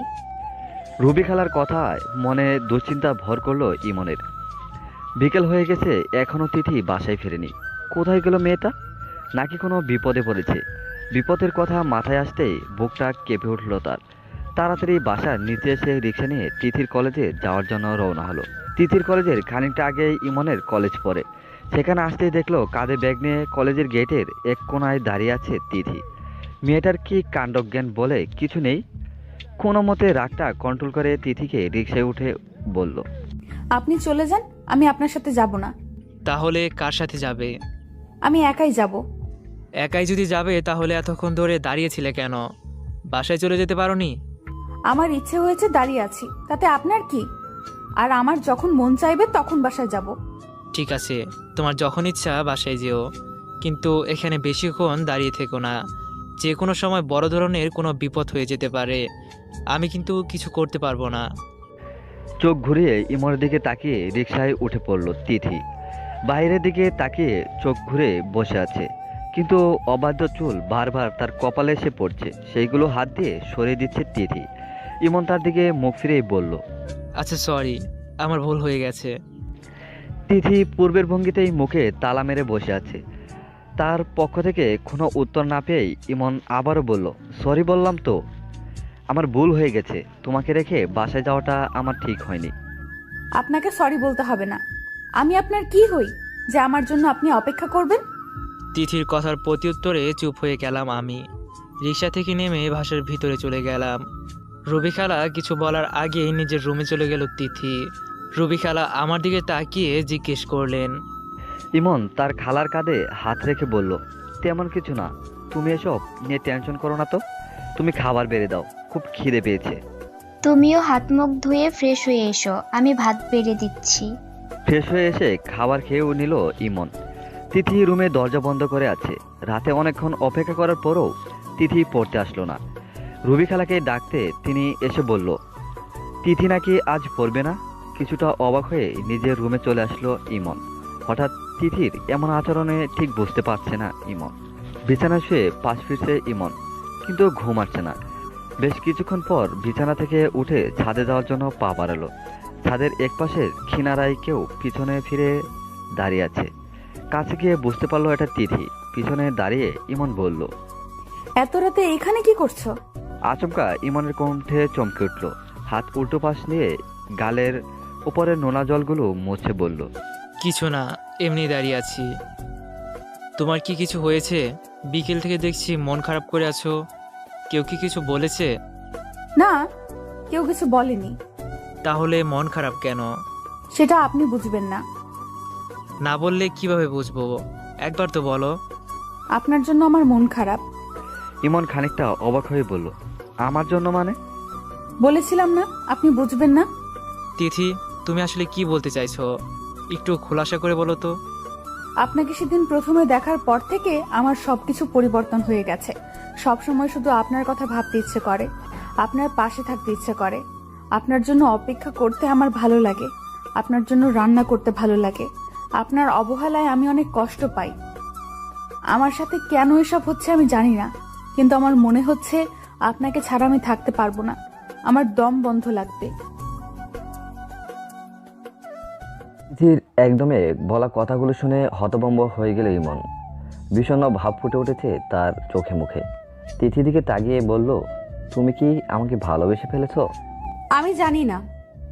রুবি খালার কথায় মনে দুশ্চিন্তা ভর করলো ইমনের। বিকেল হয়ে গেছে, এখনো তিথি বাসায় ফেরেনি। কোথায় গেল মেয়েটা? নাকি কোনো বিপদে পড়েছে? বিপদের কথা মাথায় আসতেই বুকটা কেঁপে উঠল তার। তাড়াতাড়ি বাসার নিচে এসে রিক্সা নিয়ে তিথির কলেজে যাওয়ার জন্য রওনা হলো। তিথির কলেজের খানিকটা আগেই ইমনের কলেজ পড়ে। সেখানে আসতেই দেখলো কাঁধে ব্যাগ নিয়ে কলেজের গেটের এক কোণায় দাঁড়িয়ে আছে তিথি। মেয়েটার কি কাণ্ডজ্ঞান বলে কিছু নেই। কোনো মতে রাগটা কন্ট্রোল করে তিথিকে রিক্সায় উঠে বলল, আপনি চলে যান, আমি আপনার সাথে যাব না। তাহলে কার সাথে যাবে? আমি একাই যাব। একাই যদি যাবে তাহলে এতক্ষণ ধরে দাঁড়িয়েছিলে কেন? বাসায় চলে যেতে পারোনি? আমার ইচ্ছে হয়েছে, দাঁড়িয়ে আছি, তাতে আপনার কি? আর আমার যখন মন চাইবে তখন বাসায় যাব। ঠিক আছে, তোমার যখন ইচ্ছা বাসায় যেও, কিন্তু এখানে বেশিক্ষণ দাঁড়িয়ে থেকো না। যে কোনো সময় বড় ধরনের কোনো বিপদ হয়ে যেতে পারে। আমি কিন্তু কিছু করতে পারবো না। চোখ ঘুরিয়ে ইমনের দিকে তাকিয়ে রিকশায় উঠে পড়ল তিথি। বাইরের দিকে তাকিয়ে চোখ ঘুরে বসে আছে, কিন্তু অবাধ্য চুল বারবার তার কপালে এসে পড়ছে। সেইগুলো হাত দিয়ে সরিয়ে দিচ্ছে তিথি। ইমন তার দিকে মুখ ফিরেই বলল, আচ্ছা সরি, আমার ভুল হয়ে গেছে। তিথি পূর্বের ভঙ্গিতেই মুখে তালা মেরে বসে আছে। তার পক্ষ থেকে কোনো উত্তর না পেয়েই ইমন আবারও বলল, সরি বললাম তো, আমার ভুল হয়ে গেছে। তোমাকে রেখে বাসায় যাওয়াটা আমার ঠিক হয়নি। আপনাকে সরি বলতে হবে না। আমি আপনার কি হই যে আমার জন্য আপনি অপেক্ষা করবেন? তিথির কথার প্রত্যুত্তরে চুপ হয়ে গেলাম আমি। রিক্সা থেকে নেমে বাসার ভিতরে চলে গেলাম। রবি খালা কিছু বলার আগেই নিজের রুমে চলে গেল তিথি। রবি খালা আমার দিকে তাকিয়ে জিজ্ঞেস করলেন, ইমন তার খালার কাঁধে হাত রেখে বলল, তেমন কিছু না, তুমি এসব নিয়ে টেনশন করো না তো। তুমি খাবার বেড়ে দাও, খুব খিদে পেয়েছে। তুমিও হাত মুখ ধুয়ে ফ্রেশ হয়ে এসো, আমি ভাত বেড়ে দিচ্ছি। ফ্রেশ হয়ে এসে খাবার খেয়েও নিল ইমন। তিথি রুমে দরজা বন্ধ করে আছে। রাতে অনেকক্ষণ অপেক্ষা করার পরও তিথি পড়তে আসলো না। রবি খালাকে ডাকতে তিনি এসে বলল, তিথি নাকি আজ পড়বে না। কিছুটা অবাক হয়ে নিজের রুমে চলে আসলো ইমন। হঠাৎ তিথির এমন আচরণে ঠিক বুঝতে পারছে না ইমন। বিছানা শুয়ে পাশ ফিরছে ইমন, কিন্তু ঘুম আসছে না। বেশ কিছুক্ষণ পর বিছানা থেকে উঠে ছাদে যাওয়ার জন্য পা বাড়ালো। ছাদের একপাশের কিনারায় কেউ পিছনে ফিরে দাঁড়িয়ে আছে। কাছে গিয়ে বুঝতে পারলো এটা তিথি। পিছনে দাঁড়িয়ে ইমন বলল, এত রাতে এখানে কি করছো? আচমকা ইমনের কণ্ঠে চমকে উঠল। হাত উল্টো পাশ নিয়ে গালের উপরে নোনা জলগুলো মুছে বলল, কিছু না, এমনি দাঁড়িয়ে আছি। তোমার কি কিছু হয়েছে? বিকেল থেকে দেখছি মন খারাপ করে আছো। কেউ কি কিছু বলেছে? না, কেউ কিছু বলেনি। তাহলে মন খারাপ কেন? সেটা আপনি বুঝবেন না। না বললে কিভাবে বুঝবো? একবার তো বলো। আপনার জন্য আমার মন খারাপ। ইমন খানিকটা অবাক হয়ে বলল, আমার জন্য মানে? বলেছিলাম না আপনি বুঝবেন না। তিথি, তুমি আসলে কি বলতে চাইছো? একটু খোলাসা করে বলো তো। আপনাকে সেদিন প্রথমে দেখার পর থেকে আমার সবকিছু পরিবর্তন হয়ে গেছে। সব সময় শুধু আপনার কথা ভাবতে ইচ্ছে করে, আপনার পাশে থাকতে ইচ্ছে করে। আপনার জন্য অপেক্ষা করতে আমার ভালো লাগে, আপনার জন্য রান্না করতে ভালো লাগে। আপনার অবহেলায় আমি অনেক কষ্ট পাই। আমার সাথে কেন এসব হচ্ছে আমি জানি না, কিন্তু আমার মনে হচ্ছে আপনাকে ছাড়া আমি থাকতে পারবো না। আমার দম বন্ধ লাগবে। তিথির একদমে বলা কথাগুলো শুনে হতভম্ব হয়ে গেল ইমন। বিষণ্ণ ভাব ফুটে উঠেছে তার চোখে মুখে। তিথি দিকে তাকিয়ে বলল, তুমি কি আমাকে ভালোবেসে ফেলেছো? আমি জানি না,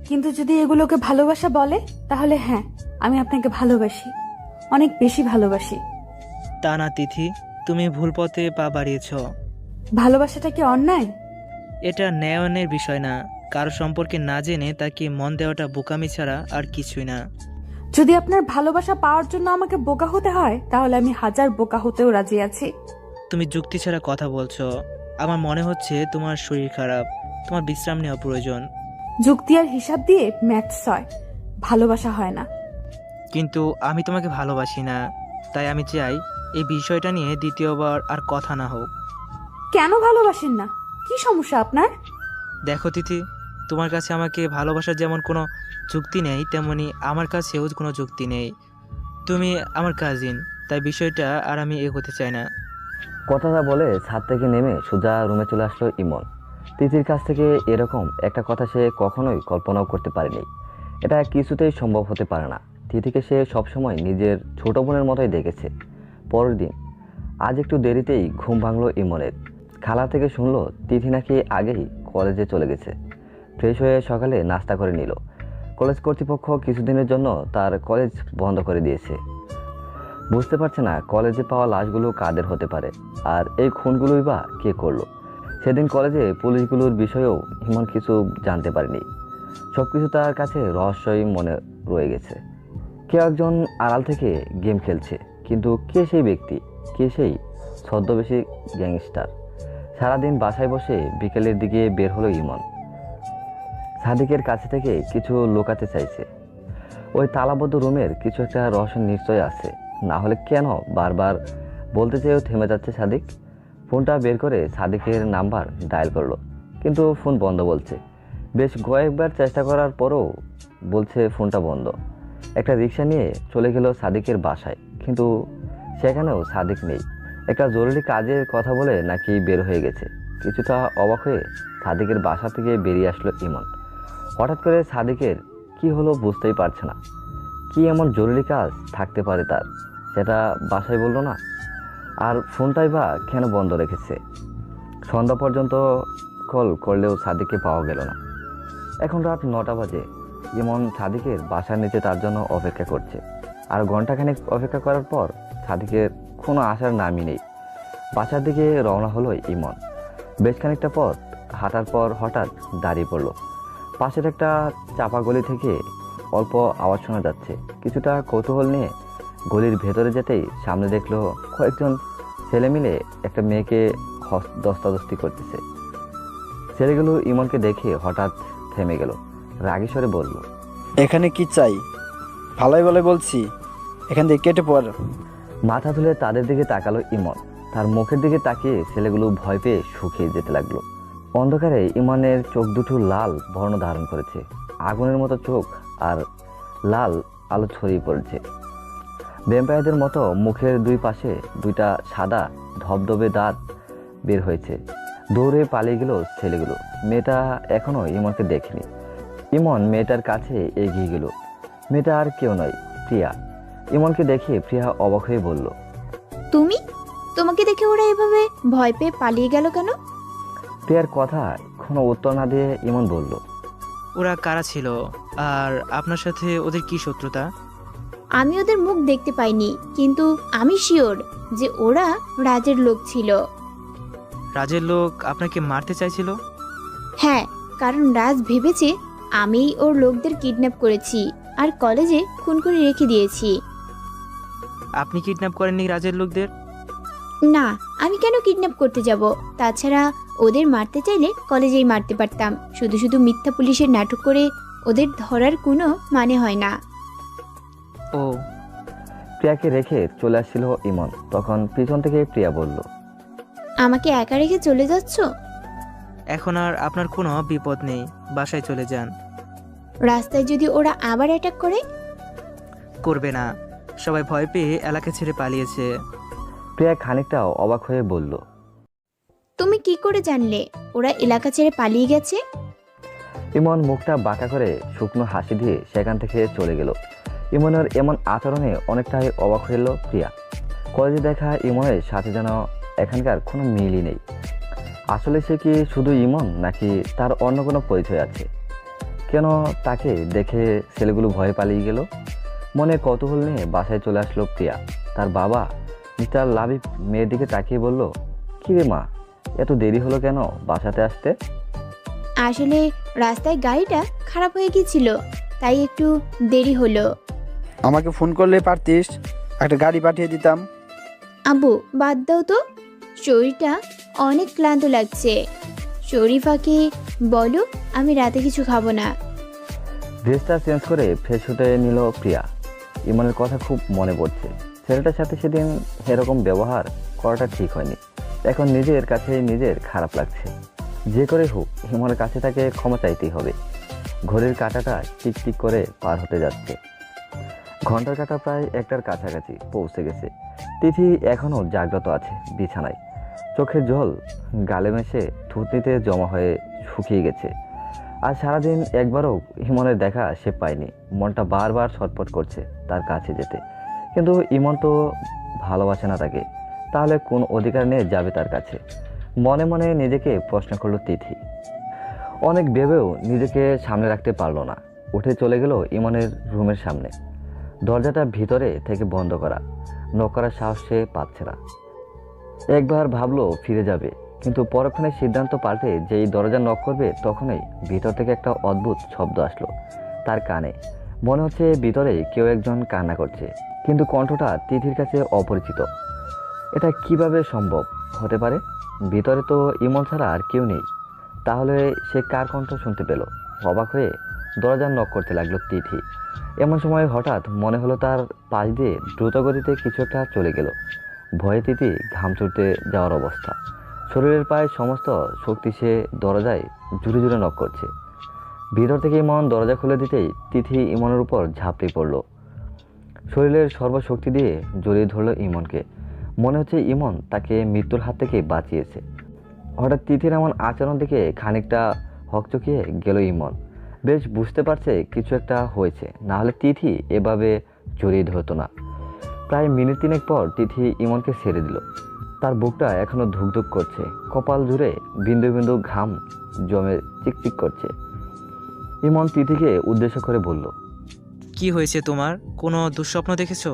কিন্তু যদি এগুলোকে ভালোবাসা বলে তাহলে হ্যাঁ, আমি আপনাকে ভালোবাসি, অনেক বেশি ভালোবাসি। তা না তিথি, তুমি ভুল পথে পা বাড়িয়েছ। ভালোবাসাটা কি অন্যায়? এটা ন্যায়নের বিষয় না। কারো সম্পর্কে না জেনে তাকে মন দেওয়াটা বোকামি ছাড়া আর কিছুই না। যদি আপনার ভালোবাসা পাওয়ার জন্য আমাকে বোকা হতে হয়, তাহলে আমি হাজার বোকা হতেও রাজি আছি। তুমি যুক্তি ছাড়া কথা বলছো। আমার মনে হচ্ছে তোমার শরীর খারাপ, তোমার বিশ্রাম নেওয়া প্রয়োজন। যুক্তি আর হিসাব দিয়ে ম্যাথস হয়, ভালোবাসা হয় না। কিন্তু আমি তোমাকে ভালোবাসি না, তাই আমি চাই এই বিষয়টা নিয়ে দ্বিতীয়বার আর কথা না হোক। কেন ভালোবাসেন না? কি সমস্যা আপনার? দেখো তিথি, তোমার কাছে আমাকে ভালোবাসার যেমন কোনো যুক্তি নেই, তেমনি আমার কাছেও কোনো যুক্তি নেই। তুমি আমার কাজিন, তাই বিষয়টা আর আমি এগোতে চাই না। কথাটা বলে ছাদ থেকে নেমে সোজা রুমে চলে আসলো ইমন। তিথির কাছ থেকে এরকম একটা কথা সে কখনোই কল্পনাও করতে পারেনি। এটা কিছুতেই সম্ভব হতে পারে না। তিথিকে সে সবসময় নিজের ছোট বোনের মতোই দেখেছে। পরের দিন আজ একটু দেরিতেই ঘুম ভাঙলো ইমনের। খালা থেকে শুনলো তিথি নাকি আগেই কলেজে চলে গেছে। ফ্রেশ হয়ে সকালে নাস্তা করে নিল। কলেজ কর্তৃপক্ষ কিছুদিনের জন্য তার কলেজ বন্ধ করে দিয়েছে। বুঝতে পারছে না কলেজে পাওয়া লাশগুলো কাদের হতে পারে, আর এই খুনগুলোই বা কে করলো। সেদিন কলেজে পুলিশগুলোর বিষয়েও ইমন কিছু জানতে পারেনি। সবকিছু তার কাছে রহস্যই মনে রয়ে গেছে। কেউ একজন আড়াল থেকে গেম খেলছে, কিন্তু কে সেই ব্যক্তি, কে সেই ছদ্মবেশী গ্যাংস্টার? সারাদিন বাসায় বসে বিকেলের দিকে বের হলো ইমন। সাদিকের কাছে থেকে কিছু লুকাতে চাইছে। ওই তালাবদ্ধ রুমের কিছু একটা রহস্য নিশ্চয় আছে, না হলে কেন বারবার বলতে চেয়েও থেমে যাচ্ছে সাদিক। ফোনটা বের করে সাদিকের নাম্বার ডায়াল করলো, কিন্তু ফোন বন্ধ বলছে। বেশ কয়েকবার চেষ্টা করার পরও বলছে ফোনটা বন্ধ। একটা রিক্সা নিয়ে চলে গেল সাদিকের বাসায়, কিন্তু সেখানেও সাদিক নেই। একটা জরুরি কাজের কথা বলে নাকি বের হয়ে গেছে। কিছুটা অবাক হয়ে সাদিকের বাসা থেকে বেরিয়ে আসলো ইমন। হঠাৎ করে সাদিকের কি হলো বুঝতেই পারছে না। কি এমন জরুরি কাজ থাকতে পারে তার, সেটা বাসায় বললো না? আর ফোনটাই বা কেন বন্ধ রেখেছে? সন্ধ্যা পর্যন্ত কল করলেও সাদিককে পাওয়া গেল না। এখন রাত 9টা বাজে। ইমন সাদিকের বাসার নিচে তার জন্য অপেক্ষা করছে। আর ঘন্টাখানেক অপেক্ষা করার পর সাদিকের কোনো আসার নামই নেই। বাসার দিকে রওনা হলো ইমন। বেশ খানিকটা পথ হাঁটার পর হঠাৎ দাঁড়িয়ে পড়ল। পাশের একটা চাপা গলি থেকে অল্প আওয়াজ শোনা যাচ্ছে। কিছুটা কৌতূহল নিয়ে গলির ভেতরে যেতেই সামনে দেখলো কয়েকজন ছেলে মিলে একটা মেয়েকে দস্তাদস্তি করতেছে। ছেলেগুলো ইমনকে দেখে হঠাৎ থেমে গেল, রাগী স্বরে বলল, এখানে কি চাই? ভালোই বলে বলছি, এখান থেকে কেটে পড়। মাথা তুলে তাদের দিকে তাকালো ইমন। তার মুখের দিকে তাকিয়ে ছেলেগুলো ভয় পেয়ে শুকিয়ে যেতে লাগলো। অন্ধকারে ইমনের চোখ দুটো লাল বর্ণ ধারণ করেছে। আগুনের মতো চোখ আর লাল আলো ছড়িয়ে পড়েছে। ভ্যাম্পায়ারদের মতো মুখের দুই পাশে দুইটা সাদা ধবধবে দাঁত বের হয়েছে। দৌড়ে পালিয়ে গেল ছেলেগুলো। মেয়েটা এখনো ইমনকে দেখেনি। ইমন মেয়েটার কাছে এগিয়ে গেল। মেয়েটা আর কেউ নয়, প্রিয়া। ইমনকে দেখে প্রিয়া অবাক হয়ে বলল, তুমি? তোমাকে দেখে ওরা এভাবে ভয় পেয়ে পালিয়ে গেল কেন? প্রিয়ার কথা কোনো উত্তর না দিয়ে ইমন বলল, ওরা কারা ছিল আর আপনার সাথে ওদের কি শত্রুতা? আমি ওদের মুখ দেখতে পাইনি, কিন্তু আমি শিওর যে ওরা রাজের লোক ছিল। রাজের লোক আপনাকে মারতে চাইছিল? হ্যাঁ, কারণ রাজ ভেবেছে আমিই ওর লোকদের কিডন্যাপ করেছি আর কলেজে খুন করে রেখে দিয়েছি। আপনি কিডন্যাপ করেননি রাজের লোকদের? না, আমি কেন কিডন্যাপ করতে যাব? তাছাড়া ওদের মারতে চাইলে কলেজেই মারতে পারতাম। শুধু শুধু মিথ্যা পুলিশের নাটক করে ওদের ধরার কোনো মানে হয় না। ও, প্রিয়াকে রেখে চলে আসছিল ইমন। তখন পিছন থেকে প্রিয়া বলল, আমাকে একা রেখে চলে যাচ্ছ? এখন আর আপনার কোনো বিপদ নেই, বাসায় চলে যান। রাস্তায় যদি ওরা আবার অ্যাটাক করে? করবে না, সবাই ভয় পেয়ে এলাকা ছেড়ে পালিয়েছে। প্রিয়া খানিকটাও অবাক হয়ে বলল, তুমি কি করে জানলে ওরা এলাকা ছেড়ে পালিয়ে গেছে? ইমন মুখটা বাঁকা করে শুকনো হাসি দিয়ে সেখান থেকে চলে গেল। ইমনের এমন আচরণে অনেকটাই অবাক হইল প্রিয়া। কলেজে দেখা ইমনের সাথে যেন এখানকার কোনো মিলই নেই। আসলে সে কি শুধু ইমন, নাকি তার অন্য কোনো পরিচয় আছে? কেন তাকে দেখে ছেলেগুলো ভয়ে পালিয়ে গেল? মনে কৌতূহল নিয়ে বাসায় চলে আসলো প্রিয়া। তার বাবা মিস্টার লাবিব মেয়ের দিকে তাকিয়ে বলল, কি রে মা, এত দেরি হলো কেন বাসাতে আসতে? আসলে রাস্তায় গাড়িটা খারাপ হয়ে গিয়েছিল, তাই একটু দেরি হলো। আমাকে ফোন করলে পারতিস, একটা গাড়ি পাঠিয়ে দিতাম। আব্বু, বাদ দাও তো, শরীরটা অনেক ক্লান্ত লাগছে। শরীফাকে বলো আমি রাতে কিছু খাবো না। ড্রেসটা চেঞ্জ করে ফ্রেশ হতে নিল প্রিয়া। ইমনের কথা খুব মনে পড়ছে। ছেলেটার সাথে সেদিন এরকম ব্যবহার করাটা ঠিক হয়নি। এখন নিজের কাছে নিজের খারাপ লাগছে। যে করে হোক ইমনের কাছে তাকে ক্ষমা চাইতেই হবে। ঘড়ির কাঁটাটা টিক টিক করে পার হতে যাচ্ছে। ঘন্টার কাঁটা প্রায় 1টার কাছাকাছি পৌঁছে গেছে। তিথি এখনও জাগ্রত আছে বিছানায়। চোখের জল গালে মেশে থুতনিতে জমা হয়ে শুকিয়ে গেছে। আর সারাদিন একবারও ইমনের দেখা সে পায়নি। মনটা বারবার ছটফট করছে তার কাছে যেতে, কিন্তু ইমন তো ভালোবাসে না তাকে। তাহলে কোন অধিকার নিয়ে যাবে তার কাছে? মনে মনে নিজেকে প্রশ্ন করলো তিথি। অনেক ভেবেও নিজেকে সামনে রাখতে পারলো না। উঠে চলে গেল ইমনের রুমের সামনে। দরজাটা ভিতরে থেকে বন্ধ করা। নক করার সাহস সে পাচ্ছে না। একবার ভাবলো ফিরে যাবে, কিন্তু পরক্ষণে সিদ্ধান্ত পাল্টে যেই দরজা নক করবে তখনই ভিতর থেকে একটা অদ্ভুত শব্দ আসলো তার কানে। মনে হচ্ছে ভিতরে কেউ একজন কান্না করছে, কিন্তু কণ্ঠটা তিথির কাছে অপরিচিত। এটা কিভাবে সম্ভব হতে পারে? ভিতরে তো ইমন ছাড়া আর কেউ নেই। তাহলে সে কার কণ্ঠ শুনতে পেল? অবাক হয়ে দরজা নক করতে লাগলো তিথি। এমন সময় হঠাৎ মনে হলো তার পাশ দিয়ে দ্রুতগতিতে কিছু একটা চলে গেল। ভয়ে তিথি ঘাম ছুটতে যাওয়ার অবস্থা। শরীরের প্রায় সমস্ত শক্তি সে দরজায় জুড়ে জুড়ে নক করছে। ভিতর থেকে ইমন দরজা খুলে দিতেই তিথি ইমনের উপর ঝাঁপড়ে পড়ল। শরীরের সর্বশক্তি দিয়ে জড়িয়ে ধরল ইমনকে। মনে হচ্ছে ইমন তাকে মৃত্যুর হাত থেকে বাঁচিয়েছে। হঠাৎ তিথির এমন আচরণ দেখে খানিকটা হকচকিয়ে গেল ইমন। বেশ বুঝতে পারছে কিছু একটা হয়েছে, না হলে তিথি এভাবে জড়িয়ে ধরতো না। প্রায় মিনিট 3 পর তিথি ইমনকে ছেড়ে দিল। তার বুকটা এখনো ধুকধুক করছে, কপাল জুড়ে বিন্দু বিন্দু ঘাম জমে চিকচিক করছে। ইমন তিথিকে উদ্দেশ্য করে বলল, কি হয়েছে তোমার? কোনো দুঃস্বপ্ন দেখেছো?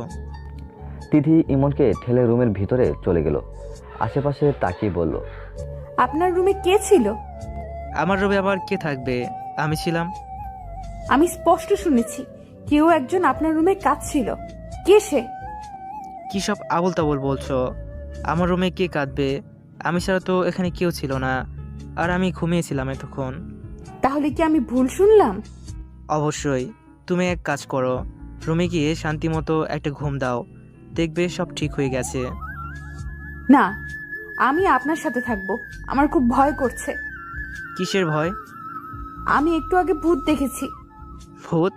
তিথি ইমনকে ঠেলে রুমের ভিতরে চলে গেল। আশেপাশে তাকিয়ে বলল, আপনার রুমে কে ছিল? আমার রুমে আবার কে থাকবে? আমি ছিলাম। আমি স্পষ্ট শুনেছি কেউ একজন আপনার রুমে কাঁদছিল। কে সে? কী সব আবোল তাবোল বলছো? আমার রুমে কে কাঁদবে? আমি ছাড়া তো এখানে কেউ ছিল না, আর আমি ঘুমিয়েছিলাম এতক্ষণ। তাহলে কি আমি ভুল শুনলাম? অবশ্যই। তুমি এক কাজ করো, রুমে গিয়ে শান্তিমতো একটা ঘুম দাও, দেখবে সব ঠিক হয়ে গেছে। না, আমি আপনার সাথে থাকবো। আমার খুব ভয় করছে। কিসের ভয়? আমি একটু আগে ভূত দেখেছি। ভূত?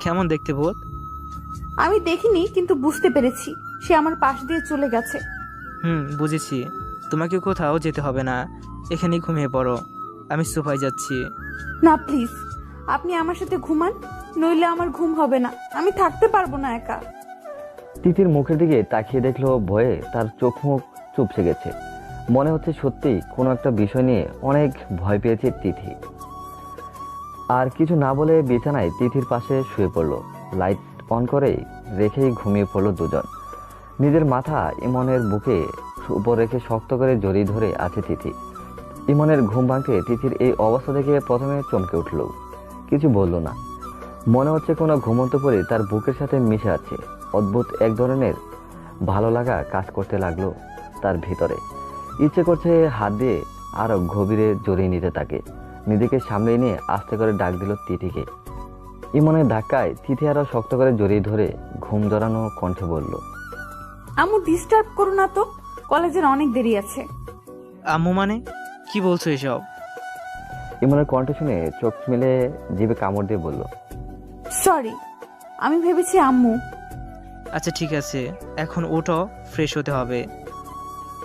কেমন দেখতে ভূত? আমি দেখিনি, কিন্তু বুঝতে পেরেছি সে আমার পাশ দিয়ে চলে গেছে। বুঝেছি। তোমাকে কোথাও যেতে হবে না, এখানেই ঘুমিয়ে পড়ো। আমি সোফায় যাচ্ছি। না প্লিজ, আপনি আমার সাথে ঘুমান, নইলে আমার ঘুম হবে না। আমি থাকতে পারবো না একা। তিথির মুখের দিকে তাকিয়ে দেখলো ভয়ে তার চোখ মুখ চুপসে গেছে। মনে হচ্ছে সত্যি কোনো একটা বিষয় নিয়ে অনেক ভয় পেয়েছে তিথি। আর কিছু না বলে বিছানায় তিথির পাশে শুয়ে পড়ল। লাইট অন করে রেখেই ঘুমিয়ে পড়ল দুজন। নিজের মাথা ইমনের বুকে উপর রেখে শক্ত করে জড়িয়ে ধরে আছে তিথি। ইমনের ঘুম ভাঙতে তিথির এই অবস্থা দেখে প্রথমে চমকে উঠল, কিছু বলল না। মনে হচ্ছে কোনো ঘুমন্ত পরে তার বুকের সাথে মিশে আছে। অদ্ভুত এক ধরনের ভালো লাগা কাজ করতে লাগলো তার ভিতরে। ইচ্ছে করছে হাত দিয়ে আরো গভীরে জড়িয়ে নিতে তাকে। নিজেকে সামনে নিয়ে আস্তে করে ডাক দিল তিথিকে। ইমনের ধাক্কায় তিথি আরো শক্ত করে জড়িয়ে ধরে ঘুম জড়ানো কণ্ঠে বলল, আম্মু ডিস্টার্ব করো না তো, কলেজের অনেক দেরি আছে। আম্মু মানে? কি বলছো এসব? ইমনের কণ্ঠ শুনে চোখ মেলে জিভে কামড় দিয়ে বলল, সরি, আমি ভেবেছি আম্মু। আচ্ছা ঠিক আছে, এখন ওঠো, ফ্রেশ হতে হবে।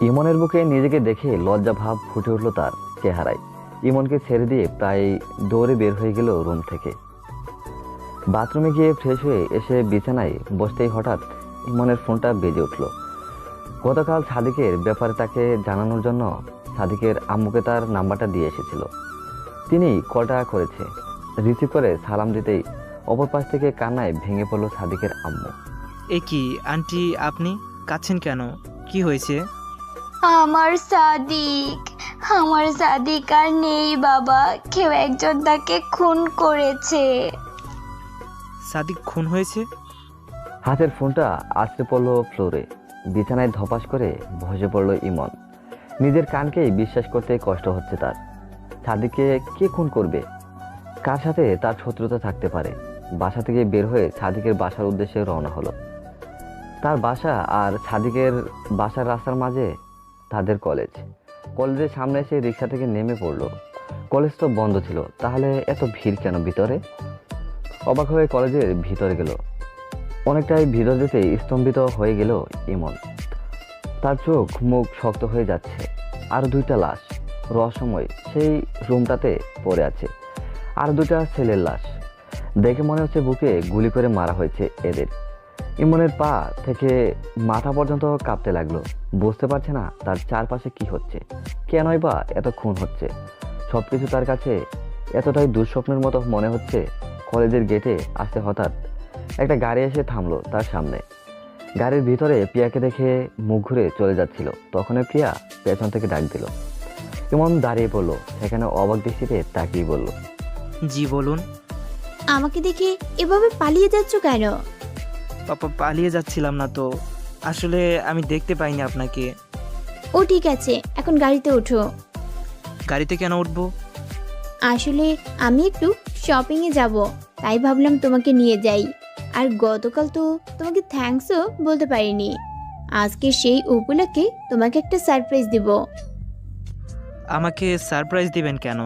ইমনের বুকে নিজেকে দেখে লজ্জা ভাব ফুটে উঠল তার চেহারায়। ইমনকে ছেড়ে দিয়ে প্রায় দৌড়ে বের হয়ে গেল রুম থেকে। বাথরুমে গিয়ে ফ্রেশ হয়ে এসে বিছানায় বসতেই হঠাৎ ইমনের ফোনটা বেজে উঠল। গতকাল সাদিকের ব্যাপারে তাকে জানানোর জন্য সাদিকের আম্মুকে তার নাম্বারটা দিয়ে এসেছিল। তিনি কলটা করেছে। রিসিভ করে সালাম দিতেই অপর পাশ থেকে কান্নায় ভেঙে পড়ল সাদিকের আম্মু। এ কি আন্টি, আপনি কাঁদছেন কেন? কি হয়েছে? আমার সাদিক আর নেই বাবা, কেউ একজন তাকে খুন করেছে। সাদিক খুন হয়েছে? হাতের ফোনটা আছড়ে পড়ল ফ্লোরে। বিছানায় ধপাস করে বসে পড়ল ইমন। নিজের কানকেই বিশ্বাস করতে কষ্ট হচ্ছে তার। সাদিককে কে খুন করবে? কার সাথে তার শত্রুতা থাকতে পারে? বাসা থেকে বের হয়ে সাদিকের বাসার উদ্দেশ্যে রওনা হলো। তার বাসা আর সাদিকের বাসার রাস্তার মাঝে তাদের কলেজ। কলেজের সামনে এসে রিক্সা থেকে নেমে পড়লো। কলেজ তো বন্ধ ছিল, তাহলে এত ভিড় কেন ভিতরে? অবাক হয়ে কলেজের ভিতরে গেল। অনেকটাই ভিতর যেতে স্তম্ভিত হয়ে গেল ইমন। তার চোখ মুখ শক্ত হয়ে যাচ্ছে। আর 2টা লাশ রহস্যময় সেই রুমটাতে পড়ে আছে। আর 2টা ছেলের লাশ। দেখে মনে হচ্ছে বুকে গুলি করে মারা হয়েছে এদের। ইমনের পা থেকে মাথা পর্যন্ত কাঁপতে লাগলো। বুঝতে পারছে না তার চারপাশে কি হচ্ছে, কেনই বা এত খুন হচ্ছে। সবকিছু তার কাছে এতটাই দুঃস্বপ্নের মতো মনে হচ্ছে। কলেজের গেটে আসতে হঠাৎ একটা গাড়ি এসে থামলো তার সামনে। গাড়ির ভিতরে প্রিয়াকে দেখে মুখ ঘুরে চলে যাচ্ছিল। তখনই প্রিয়া পেছন থেকে ডাক দিল। ইমন দাঁড়িয়ে পড়লো। সেখানে অবাক দৃষ্টিতে তাকিয়ে বলল, জি বলুন। আমাকে দেখে এভাবে পালিয়ে যাচ্ছ কেন? পাপা, পালিয়ে যাচ্ছিলাম না তো, আসলে আমি দেখতে পাইনি আপনাকে। ও ঠিক আছে, এখন গাড়িতে ওঠো। গাড়িতে কেন উঠবো? আসলে আমি একটু শপিংয়ে যাব, তাই ভাবলাম তোমাকে নিয়ে যাই। আর গতকাল তো তোমাকে থ্যাঙ্কসও বলতে পারিনি। আজকে সেই উপলক্ষে তোমাকে একটা সারপ্রাইজ দেব। আমাকে সারপ্রাইজ দিবেন কেন?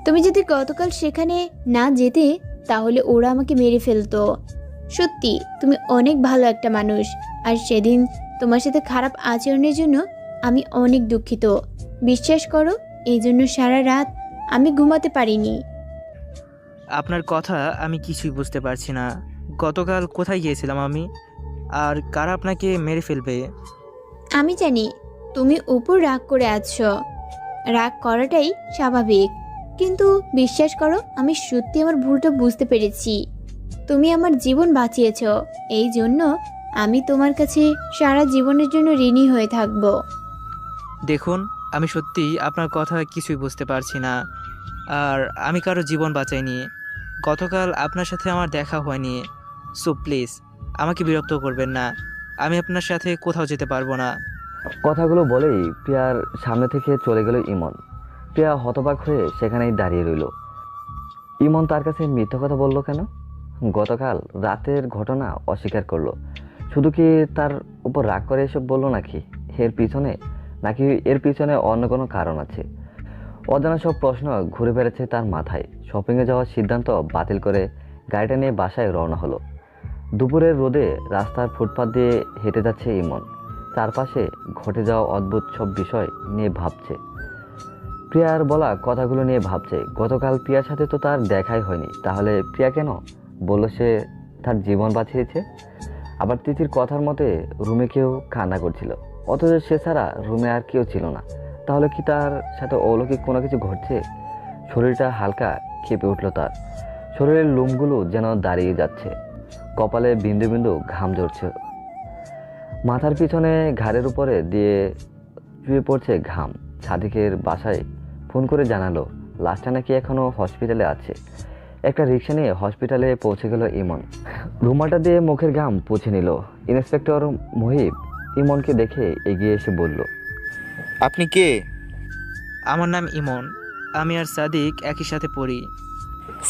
তুমি যদি গতকাল সেখানে না যেতে তাহলে ওরা আমাকে মেরে ফেলতো। সত্যি তুমি অনেক ভালো একটা মানুষ, আর সেদিন তোমার সাথে খারাপ আচরণের জন্য আমি অনেক দুঃখিত। বিশ্বাস করো, এই জন্য সারা রাত আমি ঘুমাতে পারিনি। আপনার কথা আমি কিছুই বুঝতে পারছি না। গতকাল কোথায় গিয়েছিলাম আমি? আর কারা আপনাকে মেরে ফেলবে? আমি জানি তুমি উপর রাগ করে আছো, রাগ করাটাই স্বাভাবিক, কিন্তু বিশ্বাস করো আমি সত্যি আমার ভুলটা বুঝতে পেরেছি। তুমি আমার জীবন বাঁচিয়েছো, এই জন্য আমি তোমার কাছে সারা জীবনের জন্য ঋণী হয়ে থাকবো। দেখুন, আমি সত্যি আপনার কথা কিছুই বুঝতে পারছি না। আর আমি কারো জীবন বাঁচাইনি। গতকাল আপনার সাথে আমার দেখা হয়নি। সো প্লিজ আমাকে বিরক্ত করবেন না। আমি আপনার সাথে কোথাও যেতে পারবো না। কথাগুলো বলেই প্রিয়ার সামনে থেকে চলে গেল ইমন। প্রিয়া হতবাক হয়ে সেখানেই দাঁড়িয়ে রইল। ইমন তার কাছে মিথ্যা কথা বলল কেন? গতকাল রাতের ঘটনা অস্বীকার করলো। শুধু কি তার উপর রাগ করে এসব বললো নাকি এর পিছনে অন্য কোনো কারণ আছে? অজানা সব প্রশ্ন ঘুরে বেড়াচ্ছে তার মাথায়। শপিংয়ে যাওয়ার সিদ্ধান্ত বাতিল করে গাড়িটা নিয়ে বাসায় রওনা হলো। দুপুরের রোদে রাস্তার ফুটপাত দিয়ে হেঁটে যাচ্ছে ইমন। চারপাশে ঘটে যাওয়া অদ্ভুত সব বিষয় নিয়ে ভাবছে। প্রিয়ার বলা কথাগুলো নিয়ে ভাবছে। গতকাল প্রিয়ার সাথে তো তার দেখাই হয়নি, তাহলে প্রিয়া কেন বলল সে তার জীবন বাঁচিয়েছে? আবার তিথির কথার মতে রুমে কেউ কান্না করছিল, অথচ সে ছাড়া রুমে আর কেউ ছিল না। তাহলে কি তার সাথে অলৌকিক কোনো কিছু ঘটছে? শরীরটা হালকা কেঁপে উঠল তার। শরীরের লোমগুলো যেন দাঁড়িয়ে যাচ্ছে, কপালে বিন্দু বিন্দু ঘাম ঝরছে, মাথার পিছনে ঘাড়ের উপরে দিয়ে চুয়ে পড়ছে ঘাম। সাদিকের বাসায় ফোন করে জানালো লাশটা নাকি এখনো হসপিটালে আছে। একটা রিক্সা নিয়ে হসপিটালে পৌঁছে গেল ইমন। রুমালটা দিয়ে মুখের ঘাম পুছে নিল। ইন্সপেক্টর মহিব ইমনকে দেখে এগিয়ে এসে বলল, আপনি কে? আমার নাম ইমন। আমি আর সাদিক একই সাথে পড়ি।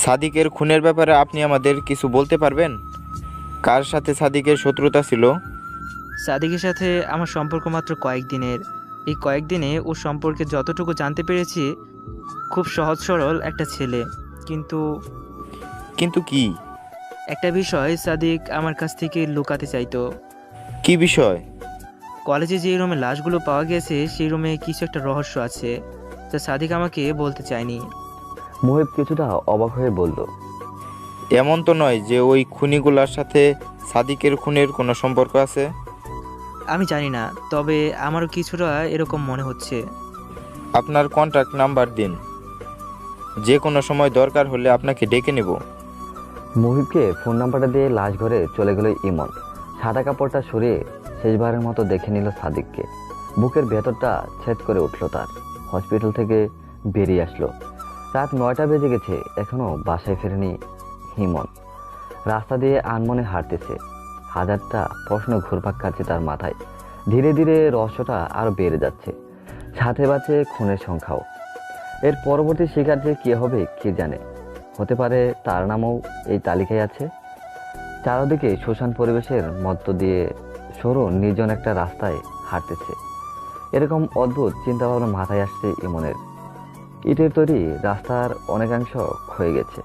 সাদিকের খুনের ব্যাপারে আপনি আমাদের কিছু বলতে পারবেন? কার সাথে সাদিকের শত্রুতা ছিল? সাদিকের সাথে আমার সম্পর্ক মাত্র কয়েকদিনের। এই কয়েকদিনে ওর সম্পর্কে যতটুকু জানতে পেরেছি, খুব সহজ সরল একটা ছেলে। কিন্তু কি? একটা বিষয় সাদিক আমার কাছ থেকে লুকাতে চাইতো। কি বিষয়? কলেজে যে রুমে লাশগুলো পাওয়া গেছে সেই রুমে কিছু একটা রহস্য আছে, যা সাদিক আমাকে বলতে চায়নি। মহিব কিছুটা অবাক হয়ে বলল, এমন তো নয় যে ওই খুনিগুলার সাথে সাদিকের খুনের কোনো সম্পর্ক আছে? আমি জানি না, তবে আমারও কিছুটা এরকম মনে হচ্ছে। আপনার কন্ট্যাক্ট নাম্বার দিন, যে কোনো সময় দরকার হলে আপনাকে ডেকে নেব। মহিবকে ফোন নাম্বারটা দিয়ে লাশ ঘরে চলে গেল ইমন। সাদা কাপড়টা সরিয়ে শেষবারের মতো দেখে নিল সাদিককে। বুকের ভেতরটা ছেদ করে উঠল তার। হসপিটাল থেকে বেরিয়ে আসলো। রাত 9টা বেজে গেছে, এখনো বাসায় ফেরেনি ইমন। রাস্তা দিয়ে আনমনে হাঁটতেছে। হাজারটা প্রশ্ন ঘুরপাক খাচ্ছে তার মাথায়। ধীরে ধীরে রহস্যটা আরো বেড়ে যাচ্ছে, সাথে বাঁচে খুনের সংখ্যাও। এর পরবর্তী শিকার যে কে হবে কে জানে। হতে পারে তার নামও এই তালিকায় আছে। চারদিকে শ্মশান পরিবেশের মধ্য দিয়ে সরু নির্জন একটা রাস্তায় হাঁটতেছে। এরকম অদ্ভুত চিন্তাভাবনা মাথায় আসছে ইমনের। ইটের তৈরি রাস্তার অনেকাংশ ক্ষয়ে গেছে।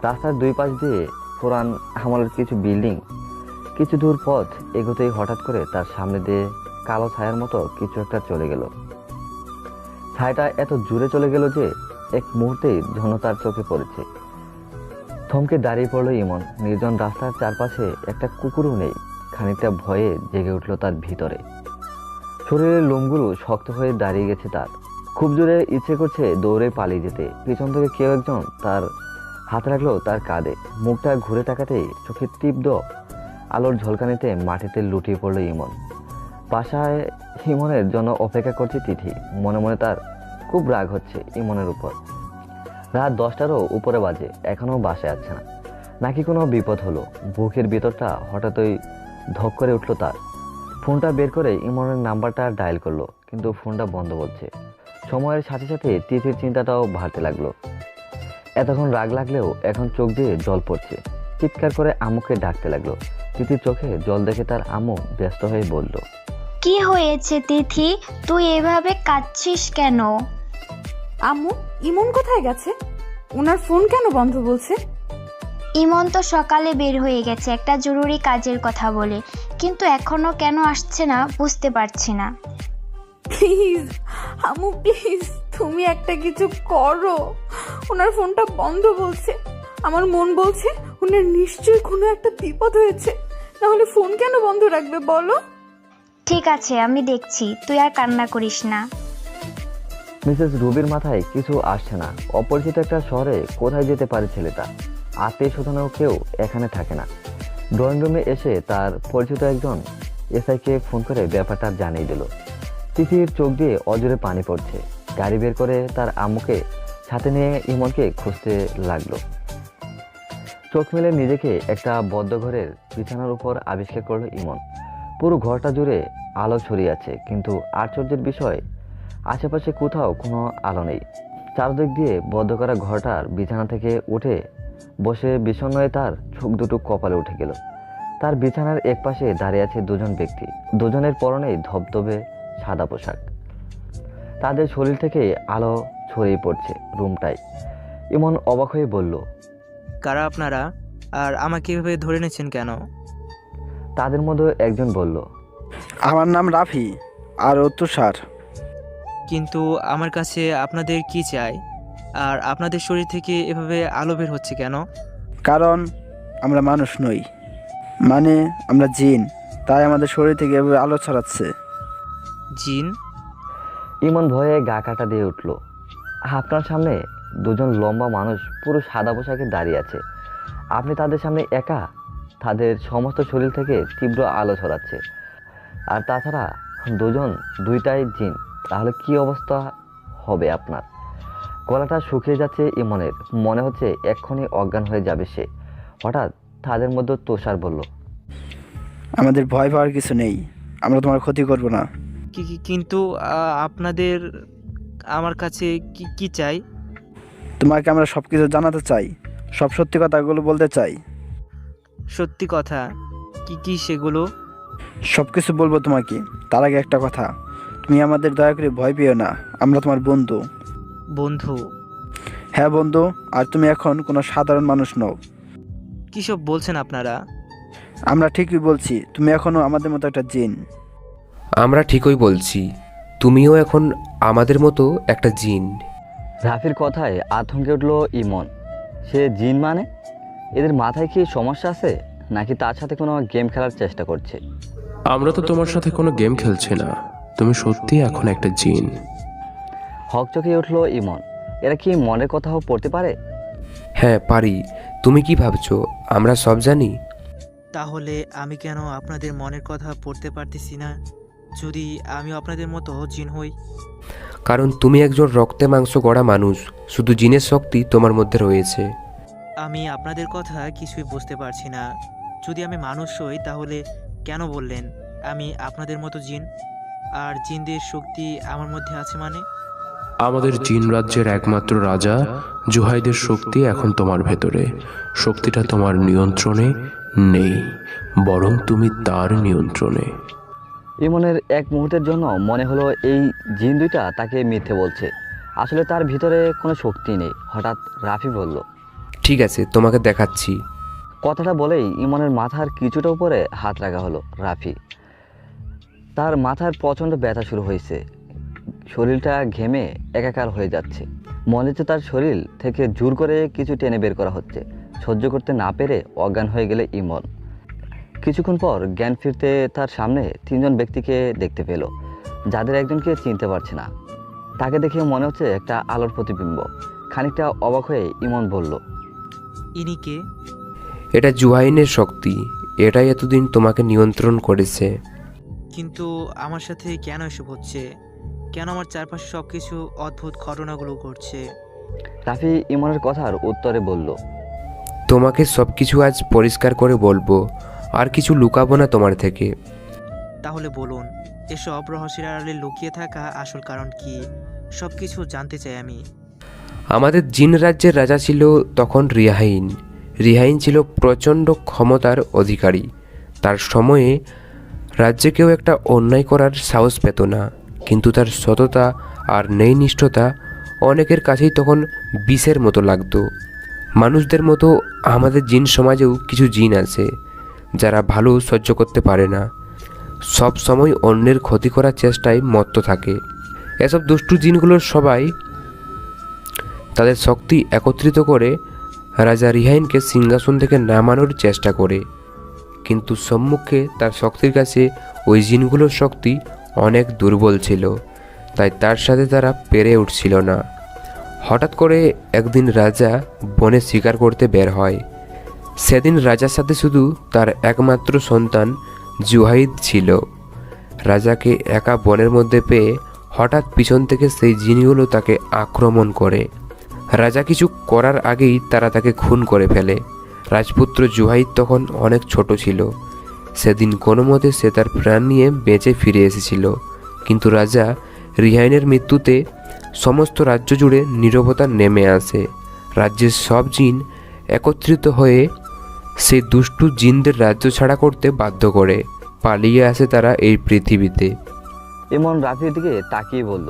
রাস্তার দুই পাশ দিয়ে পুরান আমলের কিছু বিল্ডিং। কিছু দূর পথ এগোতেই হঠাৎ করে তার সামনে দিয়ে কালো ছায়ার মতো কিছু একটা চলে গেল। ছায়াটা এত জোরে চলে গেল যে এক মুহূর্তেই যেন তার চোখে পড়েছে। থমকে দাঁড়িয়ে পড়ল ইমন। নির্জন রাস্তার চারপাশে একটা কুকুরও নেই। খানিকটা ভয়ে জেগে উঠল তার ভিতরে। শরীরের লোমগুলো শক্ত হয়ে দাঁড়িয়ে গেছে তার। খুব জোরে ইচ্ছে করছে দৌড়ে পালিয়ে যেতে। পিছন থেকে কেউ একজন তার হাত রাখলো তার কাঁধে। মুখটা ঘুরে তাকাতেই চোখের তীব্র আলোর ঝলকানিতে মাটিতে লুটিয়ে পড়ল ইমন। বাসায় ইমনের জন্য অপেক্ষা করছে তিথি। মনে মনে তার খুব রাগ হচ্ছে ইমনের উপর। রাত 10টারও উপরে বাজে, এখনও বাসায় আসছে না। নাকি কোনো বিপদ হলো? বুকের ভিতরটা হঠাৎই ধক করে উঠল তার। ফোনটা বের করে ইমনের নাম্বারটা ডায়াল করলো, কিন্তু ফোনটা বন্ধ বলছে। সময়ের সাথে সাথে তিথির চিন্তাটাও বাড়তে লাগলো। এতক্ষণ রাগ লাগলেও এখন চোখ দিয়ে জল পড়ছে। চিৎকার করে আম্মুকে ডাকতে লাগলো। তিথির চোখে জল দেখে তার আম্মু ব্যস্ত হয়ে বলল, কি হয়েছে তিথি, তুই এভাবে কাঁদছিস কেন? আম্মু, ইমন কোথায় গেছে? ওনার ফোন কেন বন্ধ বলছে? ইমন তো সকালে বের হয়ে গেছে একটা জরুরি কাজের কথা বলে, কিন্তু এখনো কেন আসছে না বুঝতে পারছি না। প্লিজ আম্মু, প্লিজ তুমি একটা কিছু করো। ওনার ফোনটা বন্ধ বলছে। আমার মন বলছে ওনার নিশ্চয়ই কোনো একটা বিপদ হয়েছে, নাহলে ফোন কেন বন্ধ রাখবে বলো? ঠিক আছে, আমি দেখছি, তুই আর কান্না করিস না। মিসেস রুবির মাথায় কিছু আসছে না। অপরিচিত একটা শহরে কোথায় যেতে পারে ছেলেটা? আত্মীয় স্বজনও কেউ এখানে থাকে না। ড্রয়িং রুমে এসে তার পরিচিত একজন এসআইকে ফোন করে ব্যাপারটা জানিয়ে দিল। তিথির চোখ দিয়ে অজরে পানি পড়ছে। গাড়ি বের করে তার আম্মুকে সাথে নিয়ে ইমনকে খুঁজতে লাগলো। চোখ মেলে নিজেকে একটা বদ্ধ ঘরের বিছানার উপর আবিষ্কার করলো ইমন। পুরো ঘরটা জুড়ে আলো ছড়িয়ে আছে, কিন্তু আশ্চর্যের বিষয় আশেপাশে কোথাও কোনো আলো নেই। চারদিক দিয়ে বদ্ধ করা ঘরটার বিছানা থেকে উঠে বসে বিষণ্ণ হয়ে তার চোখ দুটো কপালে উঠে গেল। তার বিছানার একপাশে দাঁড়িয়ে আছে দুজন ব্যক্তি। দুজনের পরনেই ধবধবে সাদা পোশাক। তাদের শরীর থেকে আলো ছড়িয়ে পড়ছে রুমটায়। ইমন অবাক হয়ে বলল, কারা আপনারা, আর আমাকে এভাবে ধরে নিয়েছেন কেন? তাদের মধ্যে একজন বলল, আমার নাম রাফি আর ও তুষার। কিন্তু আমার কাছে আপনাদের কি চাই, আর আপনাদের শরীর থেকে এভাবে আলো বের হচ্ছে কেন? কারণ আমরা মানুষ নই, মানে আমরা জিন, তাই আমাদের শরীর থেকে এভাবে আলো ছড়াচ্ছে। জিন? ইমন ভয়ে গা কাটা দিয়ে উঠল। আপনার সামনে দুজন লম্বা মানুষ পুরো সাদা পোশাকে দাঁড়িয়ে আছে। আপনি তাদের সামনে একা। তাদের সমস্ত শরীর থেকে তীব্র আলো ছড়াচ্ছে। আর তাছাড়া দুইটাই জিন। তাহলে কি অবস্থা হবে আপনার? গলাটা শুকিয়ে যাচ্ছে ইমনের। মনে হচ্ছে এক্ষুনি অজ্ঞান হয়ে যাবে সে। হঠাৎ তাদের মধ্যে তুষার বলল, আমাদের ভয় পাওয়ার কিছু নেই, আমরা তোমার ক্ষতি করব না। কিন্তু আপনাদের আমার কাছে কি কি চাই? তোমাকে আমরা সব কিছু জানাতে চাই, সব সত্যি কথাগুলো বলতে চাই। সত্যি কথা? কি কি সেগুলো? সব কিছু বলবো তোমাকে, তার আগে একটা কথা, তুমি আমাদের দয়া করে ভয় পেও না, আমরা তোমার বন্ধু। বন্ধু? হ্যাঁ বন্ধু, আর তুমি এখন কোনো সাধারণ মানুষ নও। কী সব বলছেন আপনারা? আমরা ঠিকই বলছি, তুমি এখনো আমাদের মতো একটা জিন। আমরা ঠিকই বলছি, তুমিও এখন আমাদের মতো একটা জিন। রাফির কথায় আতঙ্কে উঠল ইমন। সে জিন মানে? এদের মাথায় কি সমস্যা আছে, নাকি তার সাথে কোনো গেম খেলার চেষ্টা করছে? আমরা তো তোমার সাথে কোনো গেম খেলছি না, তুমি সত্যি এখন একটা জিন। হকচকে উঠল ইমন। এরা কি মনের কথাও পড়তে পারে? হ্যাঁ পারি। তুমি কি ভাবছো আমরা সব জানি? তাহলে আমি কেন আপনাদের মনের কথা পড়তে পারতেছি না, যদি আমি আপনাদের মতো জিন হই? কারণ তুমি একজন রক্তে মাংস গড়া মানুষ, শুধু জিনের শক্তি তোমার মধ্যে রয়েছে। আমি আপনাদের কথা কিছুই বুঝতে পারছি না। যদি আমি মানুষ হই তাহলে কেন বললেন আমি আপনাদের মতো জিন? আর জিনদের শক্তি আমার মধ্যে আছে মানে? আমাদের জিন রাজ্যের একমাত্র রাজা জুহাইদের শক্তি এখন তোমার ভেতরে। শক্তিটা তোমার নিয়ন্ত্রণে নেই, বরং তুমি তার নিয়ন্ত্রণে। ইমনের এক মুহূর্তের জন্য মনে হলো এই জিন দুইটা তাকে মিথ্যে বলছে। আসলে তার ভিতরে কোনো শক্তি নেই। হঠাৎ রাফি বলল, ঠিক আছে, তোমাকে দেখাচ্ছি। কথাটা বলেই ইমনের মাথার কিছুটা উপরে হাত রাখা হলো। রাফি তার মাথার প্রচণ্ড ব্যথা শুরু হয়েছে। শরীরটা ঘেমে একাকার হয়ে যাচ্ছে। মনে হচ্ছে তার শরীর থেকে জোর করে কিছু টেনে বের করা হচ্ছে। সহ্য করতে না পেরে অজ্ঞান হয়ে গেলে ইমন। কিছুক্ষণ পর জ্ঞান ফিরতে তার সামনে তিনজন ব্যক্তিকে দেখতে পেল, যাদের একজনকে চিনতে পারছে না। তাকে দেখে মনে হচ্ছে একটা আলোর প্রতিবিম্ব। খানিকটা অবাক হয়ে ইমন বলল, ইনি কে? এটা জুহাইনের শক্তি, এটাই এতদিন তোমাকে নিয়ন্ত্রণ করেছে। কিন্তু আমার সাথে কেন এসব হচ্ছে? কেন আমার চারপাশে সব কিছু অদ্ভুত ঘটনাগুলো ঘটছে? রাফি ইমনের কথার উত্তরে বলল, তোমাকে সব কিছু আজ পরিষ্কার করে বলবো, আর কিছু লুকাবো না তোমার থেকে। তাহলে বলুন, এসব রহস্যের আড়ালে লুকিয়ে থাকা আসল কারণ কি? সব কিছু জানতে চাই আমি। আমাদের জিন রাজ্যের রাজা ছিল তখন রিহাইন। রিহাইন ছিল প্রচণ্ড ক্ষমতার অধিকারী। তার সময়ে রাজ্যে কেউ একটা অন্যায় করার সাহস পেত না, কিন্তু তার সততা আর ন্যায়নিষ্ঠতা অনেকের কাছেই তখন বিষের মতো লাগতো। মানুষদের মতো আমাদের জিন সমাজেও কিছু জিন আছে যারা ভালো সহ্য করতে পারে না, সব সময় অন্যের ক্ষতি করার চেষ্টায় মত্ত থাকে। এসব দুষ্টু জিনগুলোর সবাই তাদের শক্তি একত্রিত করে রাজা রিহাইনকে সিংহাসন থেকে নামানোর চেষ্টা করে, কিন্তু সম্মুখে তার শক্তির কাছে ওই জিনগুলোর শক্তি অনেক দুর্বল ছিল, তাই তার সাথে তারা পেরে উঠছিল না। হঠাৎ করে একদিন রাজা বনে শিকার করতে বের হয়। সেদিন রাজার সাথে শুধু তার একমাত্র সন্তান জুহাইদ ছিল। রাজাকে একা বনের মধ্যে পেয়ে হঠাৎ পিছন থেকে সেই জিনগুলো তাকে আক্রমণ করে। রাজা কিছু করার আগেই তারা তাকে খুন করে ফেলে। রাজপুত্র জুহাইদ তখন অনেক ছোট ছিল। সেদিন কোনো মতে সে তার প্রাণ নিয়ে বেঁচে ফিরে এসেছিল, কিন্তু রাজা রিহাইনের মৃত্যুতে সমস্ত রাজ্য জুড়ে নীরবতা নেমে আসে। রাজ্যের সব জিন একত্রিত হয়ে সেই দুষ্টু জিনদের রাজ্য ছাড়া করতে বাধ্য করে। পালিয়ে আসে তারা এই পৃথিবীতে। ইমন রাফির দিকে তাকিয়ে বলল,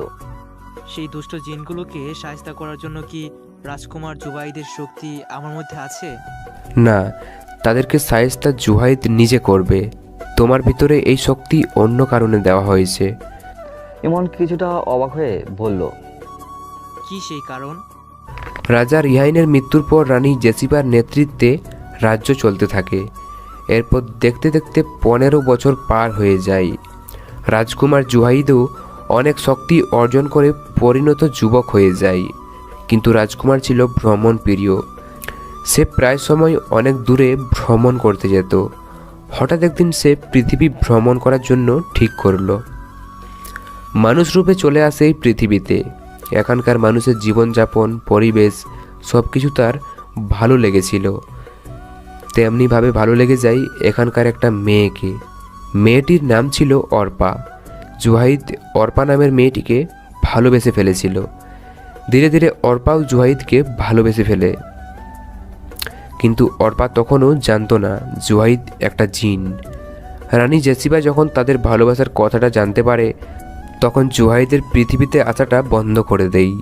সেই দুষ্ট জিনগুলোকে সাহায্য করার জন্য কি রাজকুমার জুবাইদের শক্তি আমার মধ্যে আছে? না, তাদেরকে শায়েস্তা জুহাইদ নিজে করবে। তোমার ভিতরে এই শক্তি অন্য কারণে দেওয়া হয়েছে। ইমন কিছুটা অবাক হয়ে বলল, কি সেই কারণ? রাজা রিহাইনের মৃত্যুর পর রানী জেসিবার নেতৃত্বে রাজ্য চলতে থাকে। এরপর দেখতে দেখতে 15 বছর পার হয়ে যায়। রাজকুমার জুহাইদও অনেক শক্তি অর্জন করে পরিণত যুবক হয়ে যায়, কিন্তু রাজকুমার ছিল ভ্রমণ প্রিয়। সে প্রায় সময় অনেক দূরে ভ্রমণ করতে যেত। হঠাৎ একদিন সে পৃথিবী ভ্রমণ করার জন্য ঠিক করলো। মানুষ রূপে চলে আসে এই পৃথিবীতে। এখানকার মানুষের জীবনযাপন, পরিবেশ সব কিছু তার ভালো লেগেছিল। তেমনিভাবে ভালো লেগে যায় এখানকার একটা মেয়েকে। মেয়েটির নাম ছিল অর্পা। জুহাইদ অর্পা নামের মেয়েটিকে ভালোবেসে ফেলেছিল। ধীরে ধীরে অর্পাও জুহাইদকে ভালোবেসে ফেলে, কিন্তু অর্পা তখনও জানতো না জুহাইদ একটা জিন। রানী জেসিবা যখন তাদের ভালোবাসার কথাটা জানতে পারে, তখন জুহাইদের পৃথিবীতে আসাটা বন্ধ করে দেয়,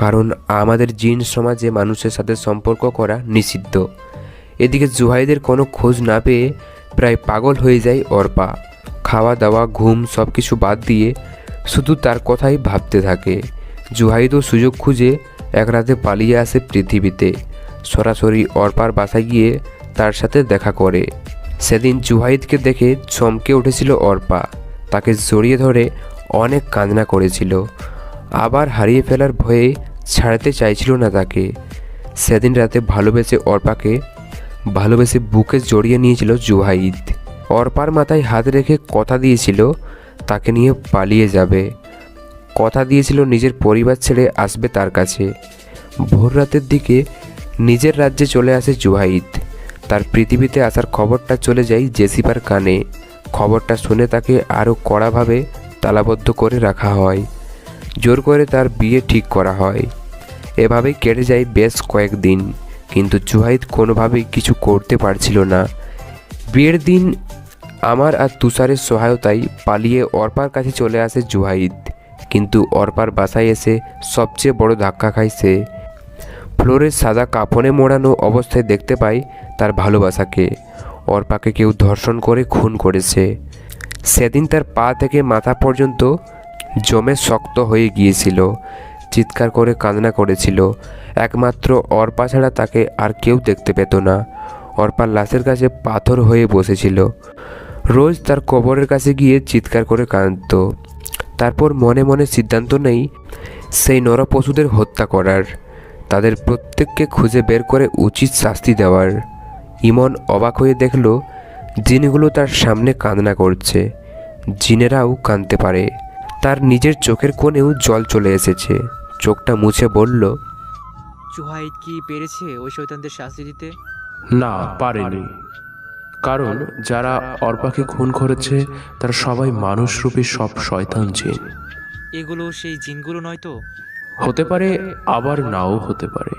কারণ আমাদের জিন সমাজে মানুষের সাথে সম্পর্ক করা নিষিদ্ধ। এদিকে জুহাইদের কোনো খোঁজ না পেয়ে প্রায় পাগল হয়ে যায় অর্পা। খাওয়া দাওয়া, ঘুম সব কিছু বাদ দিয়ে শুধু তার কথাই ভাবতে থাকে। জুহাইদও সুযোগ খুঁজে এক রাতে পালিয়ে আসে পৃথিবীতে। সরাসরি অর্পার বাসায় গিয়ে তার সাথে দেখা করে। সেদিন জুহাইদকে দেখে চমকে উঠেছিল অর্পা। তাকে জড়িয়ে ধরে অনেক কান্না করেছিল। আবার হারিয়ে ফেলার ভয়ে ছাড়তে চাইছিল না তাকে। সেদিন রাতে ভালোবেসে বুকে জড়িয়ে নিয়েছিল জুহাইদ। অর্পার মাথায় হাত রেখে কথা দিয়েছিল তাকে নিয়ে পালিয়ে যাবে। কথা দিয়েছিল নিজের পরিবার ছেড়ে আসবে তার কাছে। ভোর রাতের দিকে নিজের রাজ্যে চলে আসে জুহাইদ। তার পৃথিবীতে আসার খবরটা চলে যায় জেসিবার কানে। খবরটা শুনে তাকে আরও কড়াভাবে তালাবদ্ধ করে রাখা হয়। জোর করে তার বিয়ে ঠিক করা হয়। এভাবেই কেটে যায় বেশ কয়েকদিন, কিন্তু জুহাইদ কোনোভাবেই কিছু করতে পারছিল না। বিয়ের দিন আমার আর তুষারের সহায়তায় পালিয়ে অর্পার কাছে চলে আসে জুহাইদ, কিন্তু অর্পার বাসায় এসে সবচেয়ে বড় ধাক্কা খায় সে। ফ্লোরে সাদা কাফনে মোড়ানো অবস্থায় দেখতে পায় তার ভালোবাসাকে। অর্পাকে কেউ ধর্ষণ করে খুন করেছে। সেদিন তার পা থেকে মাথা পর্যন্ত জমে শক্ত হয়ে গিয়েছিল। চিৎকার করে কান্না করেছিল। একমাত্র অর্পা ছাড়া তাকে আর কেউ দেখতে পেত না। অর্পার লাশের কাছে পাথর হয়ে বসেছিল। রোজ তার কবরের কাছে গিয়ে চিৎকার করে কাঁদত। তারপর মনে মনে সিদ্ধান্ত নেই সেই নরপশুদের হত্যা করার, তাদের প্রত্যেককে খুঁজে বের করে উচিত শাস্তি দেওয়ার। ইমন অবাক হয়ে দেখল জিনগুলো তার সামনে কান্না করছে। জিনেরাও কাঁদতে পারে। তার নিজের চোখের কোণেও জল চলে এসেছে। চোখটা মুছে বলল, জুহাইদ কি পেরেছে ওই শয়তানদের শাস্তি দিতে? না, পারেনি। কারণ যারা অর্পাকে খুন করেছে তারা সবাই মানুষরূপী সব শয়তান জিন। এগুলো সেই জিনগুলো নয় তো? হতে পারে, আবার নাও হতে পারে।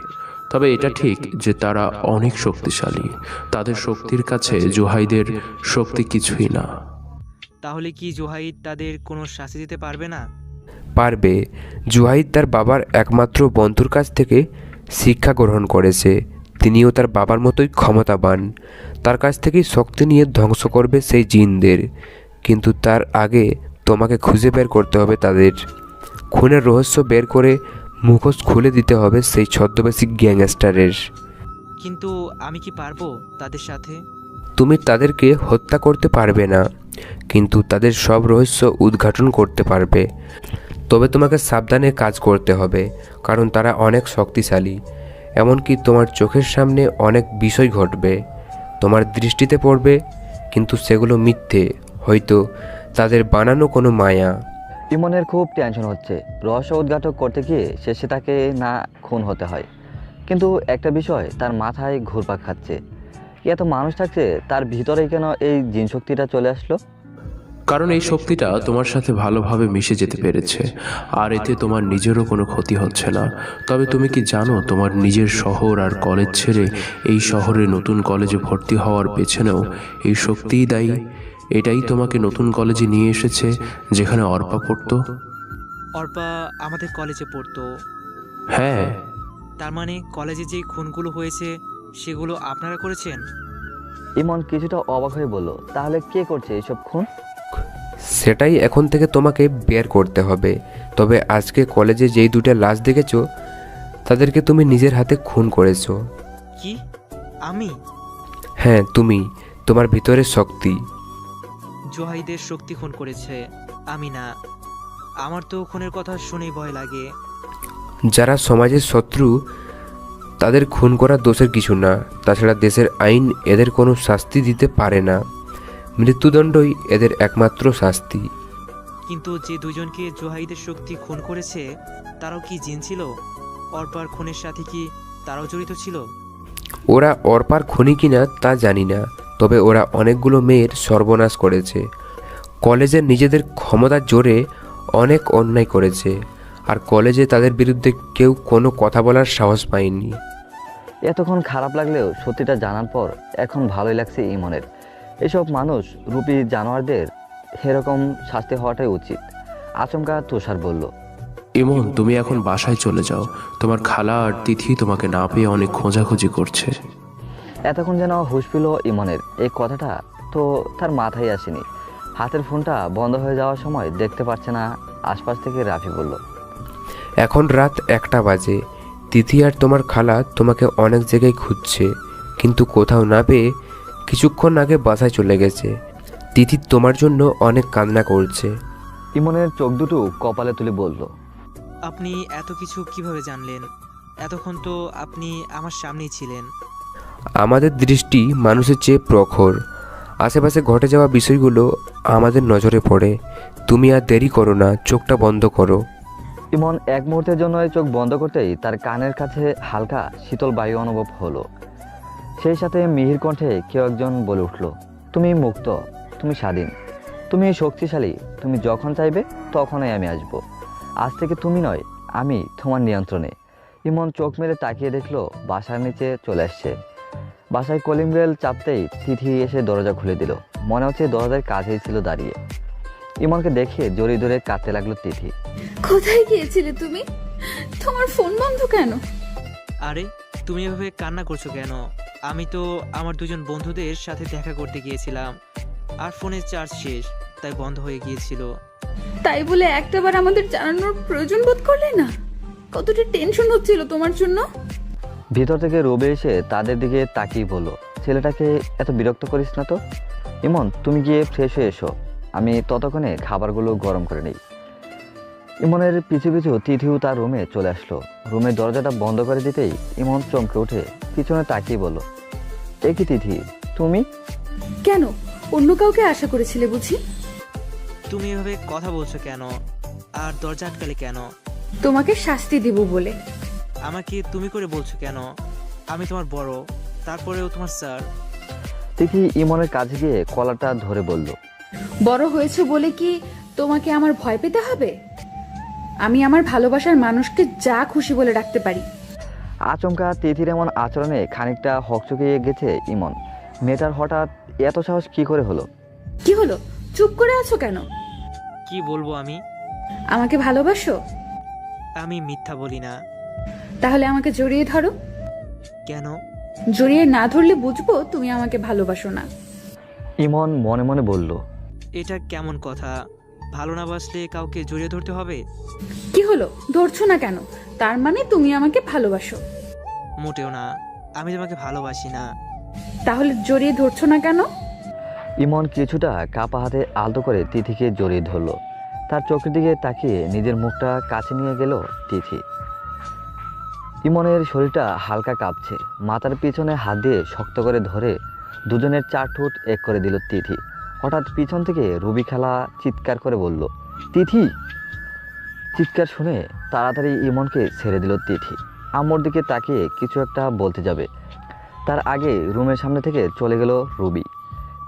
তবে এটা ঠিক যে তারা অনেক শক্তিশালী। তাদের শক্তির কাছে জুহাইদের শক্তি কিছুই না। তাহলে কি জুহাইদ তাদের কোনো শাস্তি দিতে পারবে না? পারবে। জুহাইদ তার বাবার একমাত্র বন্ধুর কাছ থেকে শিক্ষা গ্রহণ করেছে। তিনিও তার বাবার মতোই ক্ষমতাবান। তার কাছ থেকেই শক্তি নিয়ে ধ্বংস করবে সেই জিনদের। কিন্তু তার আগে তোমাকে খুঁজে বের করতে হবে তাদের। খুনের রহস্য বের করে মুখোশ খুলে দিতে হবে সেই ছদ্মবেশী গ্যাংস্টারের। কিন্তু আমি কি পারবো তাদের সাথে? তুমি তাদেরকে হত্যা করতে পারবে না, কিন্তু তাদের সব রহস্য উদ্ঘাটন করতে পারবে। তবে তোমাকে সাবধানে কাজ করতে হবে, কারণ তারা অনেক শক্তিশালী। এমনকি তোমার চোখের সামনে অনেক বিষয় ঘটবে, তোমার দৃষ্টিতে পড়বে, কিন্তু সেগুলো মিথ্যে, হয়তো তাদের বানানো কোনো মায়া। ইমনের খুব টেনশন হচ্ছে। রহস্য উদ্ঘাটন করতে গিয়ে শেষে তাকে না খুন হতে হয়। কিন্তু একটা বিষয় তার মাথায় ঘুরপাক খাচ্ছে, এত মানুষ থাকছে, তার ভিতরেই কেন এই জিন শক্তিটা চলে আসলো? কারণ এই শক্তিটা তোমার সাথে ভালোভাবে মিশে যেতে পেরেছে, আর এতে তোমার নিজেরও কোনো ক্ষতি হচ্ছে না। তবে তুমি কি জানো, তোমার নিজের শহর আর কলেজ ছেড়ে এই শহরে নতুন কলেজে ভর্তি হওয়ার পেছনেও এই শক্তিই দায়ী। এটাই তোমাকে নতুন কলেজে নিয়ে এসেছে, যেখানে অর্পা পড়তো। অর্পা আমাদের কলেজে পড়তো? হ্যাঁ। তার মানে কলেজে যে খুনগুলো হয়েছে সেগুলো আপনারা করেছেন? ইমন কিছুটা অবাক হয়ে বলল, তাহলে কে করছে এইসব খুন? সেটাই এখন থেকে তোমাকে বের করতে হবে। তবে আজকে কলেজে যেই দুটো লাশ দেখেছো, তাদেরকে তুমি নিজের হাতে খুন করেছো। কি? আমি? হ্যাঁ তুমি, তোমার ভিতরের শক্তি। জোহাইদের শক্তি খুন করেছে, আমি না। আমার তো খুনের কথা শুনেই ভয় লাগে। যারা সমাজের শত্রু, তাদের খুন করা দোষের কিছু না। তাছাড়া দেশের আইন এদের কোনো শাস্তি দিতে পারে না। মৃত্যুদণ্ডই এদের একমাত্র শাস্তি। কিন্তু যে দুজনকে জোহাইদের শক্তি খুন করেছে তারাও কি জিন ছিল? অর্পার খুনের সাথে কি তারাও জড়িত ছিল? ওরা অর্পার খুনি কিনা তা জানি না, তবে ওরা অনেকগুলো মেয়ের সর্বনাশ করেছে। কলেজের নিজেদের ক্ষমতার জোরে অনেক অন্যায় করেছে, আর কলেজে তাদের বিরুদ্ধে কেউ কোনো কথা বলার সাহস পায়নি। এতক্ষণ খারাপ লাগলেও সত্যিটা জানার পর এখন ভালোই লাগছে ইমনের। এসব মানুষ রূপী জানোয়ারদের এরকম শাস্তি হওয়াটাই উচিত। আচমকা তুষার বলল, ইমন, তুমি এখন বাসায় চলে যাও। তোমার খালা আর তিথি তোমাকে না পেয়ে অনেক খোঁজাখুঁজি করছে। এতক্ষণ যেন হুঁশ পেল ইমনের। এই কথাটা তো তার মাথায় আসেনি। হাতের ফোনটা বন্ধ হয়ে যাওয়ার সময় দেখতে পাচ্ছে না আশপাশ থেকে রাফি বলল, এখন রাত 1টা বাজে। তিথি আর তোমার খালা তোমাকে অনেক জায়গায় খুঁজছে, কিন্তু কোথাও না পেয়ে কিছুক্ষণ আগে বাসায় চলে গেছে। তিথি তোমার জন্য অনেক কান্না করছে। ইমনের চোখ দুটো কপালে তুলে বলল, আপনি এত কিছু কিভাবে জানলেন? এতক্ষণ তো আপনি আমার সামনেই ছিলেন। আমাদের দৃষ্টি মানুষের চেয়ে প্রখর। আশেপাশে ঘটে যাওয়া বিষয়গুলো আমাদের নজরে পড়ে। তুমি আর দেরি করো না, চোখটা বন্ধ করো। ইমন এক মুহূর্তের জন্য এই চোখ বন্ধ করতেই তার কানের কাছে হালকা শীতল বায়ু অনুভব হলো। সেই সাথে মিহির কণ্ঠে কেউ একজন বলে উঠল, তুমি মুক্ত, তুমি স্বাধীন, তুমি শক্তিশালী, তুমি যখন চাইবে তখনই আমি আসব। আজ থেকে তুমি নয়, আমি তোমার নিয়ন্ত্রণে। ইমন চোখ মেলে তাকিয়ে দেখলো বাসার নিচে চলে আসছে। বাসায় কলিং বেল চাপতেই তিথি এসে দরজা খুলে দিল। মনে হচ্ছে দরজার কাছেই ছিল দাঁড়িয়ে। ইমনকে দেখে জড়িয়ে ধরে কাঁদতে লাগলো তিথি। কোথায় গিয়েছিলে তুমি? তোমার ফোন বন্ধ কেন? আরে তুমি এভাবে কান্না করছো কেন? আমি তো আমার দুজন বন্ধুদের সাথে দেখা করতে গিয়েছিলাম, আর ফোনের চার্জ শেষ, তাই বন্ধ হয়ে গিয়েছিল। তাই বলে একটাবার আমাদের জানানোর প্রয়োজন বোধ করলে না? কতটা টেনশন হচ্ছিল তোমার জন্য। ভিতর থেকে রবে এসে তাদের দিকে তাকিয়ে বলল, ছেলেটাকে এত বিরক্ত করিস না তো। ইমন, তুমি গিয়ে ফ্রেশ হয়ে এসো, আমি ততক্ষণে খাবারগুলো গরম করে নিই। ইমনের পিছু পিছু তিথিও তার রুমে চলে আসলো। রুমের দরজাটা বন্ধ করে দিতেই ইমন চমকে উঠে পিছনে তাকিয়ে বলল, এ কি তিথি, তুমি? কেন, অন্য কাউকে আশা করেছিলে বুঝি? তুমি এভাবে কথা বলছো কেন? আর দরজা আটকালে কেন? তোমাকে শাস্তি দিব বলে। আমাকে তুমি করে বলছো কেন? আমি তোমার বড়, তারপরেও তোমার স্যার। তিথি ইমনের কাছে গিয়ে কলারটা ধরে বলল, বড় হয়েছে বলে কি তোমাকে আমার ভয় পেতে হবে? আমি আমার ভালোবাসার মানুষকে যা খুশি বলে ডাকতে পারি। আচমকা তিথির এমন আচরণে খানিকটা হকচকিয়ে গেছে ইমন। মেয়েটার হঠাৎ এত সাহস কি করে হলো? কি হলো, চুপ করে আছো কেন? কি বলবো আমি? আমাকে ভালোবাসো? আমি মিথ্যা বলি না। তাহলে আমাকে জড়িয়ে ধরো। কেন? জড়িয়ে না ধরলে বুঝবো তুমি আমাকে ভালোবাসো না। ইমন মনে মনে বলল, এটা কেমন কথা? ভালো না বাসলে কাউকে জড়িয়ে ধরতে হবে? কি হলো, ধরছো না কেন? তার মানে তুমি আমাকে ভালোবাসো। মোটেও না, আমি তোমাকে ভালোবাসি না। তাহলে জড়িয়ে ধরছো না কেন? ইমন কিছুটা কাপা হাতে আলতো করে তিথিকে জড়িয়ে ধরল। তার চোখের দিকে তাকিয়ে নিজের মুখটা কাছে নিয়ে গেল তিথি। ইমনের শরীরটা হালকা কাঁপছে। মাথার পিছনে হাত দিয়ে শক্ত করে ধরে দুজনের 4 ঠোঁট এক করে দিল তিথি। হঠাৎ পিছন থেকে রুবি খালা চিৎকার করে বলল, তিথি! চিৎকার শুনে তাড়াতাড়ি ইমনকে ছেড়ে দিল তিথি। আম্মুর দিকে তাকিয়ে কিছু একটা বলতে যাবে, তার আগে রুমের সামনে থেকে চলে গেল রুবি।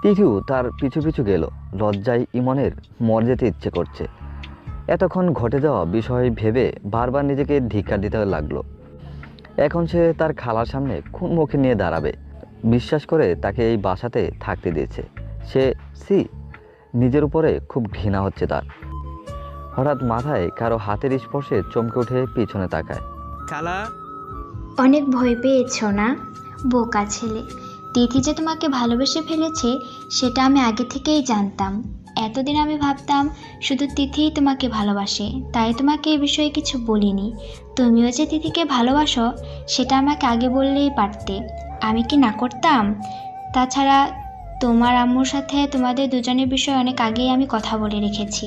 তিথিও তার পিছু পিছু গেল। লজ্জায় ইমনের মরে যেতে ইচ্ছে করছে। এতক্ষণ ঘটে যাওয়া বিষয় ভেবে বারবার নিজেকে ধিক্কার দিতে লাগলো। এখন সে তার খালার সামনে কোন মুখে নিয়ে দাঁড়াবে? বিশ্বাস করে তাকে এই বাসাতে থাকতে দিয়েছে সে নিজের উপরে খুব ঘৃণা হচ্ছে তার। হঠাৎ মাথায় কারো হাতের স্পর্শে চমকে উঠে পিছনে তাকায়। খালা! অনেক ভয় পেয়েছো না? বোকা ছেলে। তিথি যে তোমাকে ভালোবেসে ফেলেছে সেটা আমি আগে থেকেই জানতাম। এতদিন আমি ভাবতাম শুধু তিথিই তোমাকে ভালোবাসে, তাই তোমাকে এই বিষয়ে কিছু বলিনি। তুমিও যে তিথিকে ভালোবাসো সেটা আমাকে আগে বললেই পারতে। আমি কি না করতাম? তাছাড়া তোমার আম্মুর সাথে তোমাদের দুজনের বিষয়ে অনেক আগেই আমি কথা বলে রেখেছি।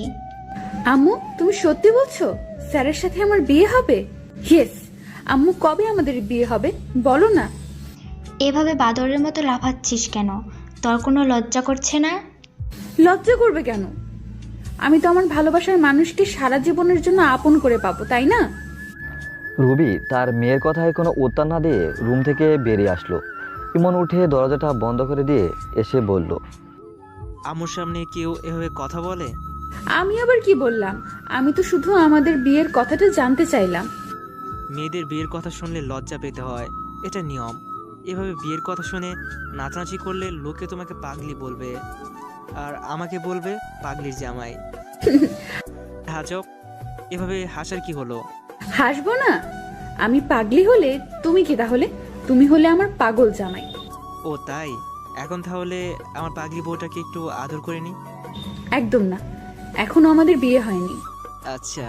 আম্মু, তুমি সত্যি বলছো স্যারের সাথে আমার বিয়ে হবে? ইয়েস। আম্মু, কবে আমাদের বিয়ে হবে বলো না? এভাবে বাদরের মতো লাফাচ্ছিস কেন? তোর কোনো লজ্জা করছে না? লজ্জা করবে কেন? আমি তো আমার ভালোবাসার মানুষকে সারা জীবনের জন্য আপন করে পাবো, তাই না? রুবি তার মেয়ের কথায় কোনো উত্তর না দিয়ে রুম থেকে বেরিয়ে আসলো। ইমন উঠে দরজাটা বন্ধ করে দিয়ে এসে বলল, আম্মুর সামনে কেউ এভাবে কথা বলে? আমি আবার কি বললাম? আমি তো শুধু আমাদের বিয়ের কথাটা জানতে চাইলাম। মেয়েদের বিয়ের কথা শুনলে লজ্জা পেতে হয়, এটা নিয়ম। এভাবে বিয়ের কথা শুনে নাচানাচি করলে লোকে তোমাকে পাগলি বলবে, আর আমাকে বলবে পাগলির জামাই। হাজব, এভাবে হাসার কি হলো? হাসবো না? আমি পাগলি হলে তুমি কি তাহলে? তুমি হলে আমার পাগল জামাই। ও তাই? এখন তাহলে আমার পাগলি বউটাকে একটু আদর করে নি। একদম না, এখনো আমাদের বিয়ে হয়নি। আচ্ছা,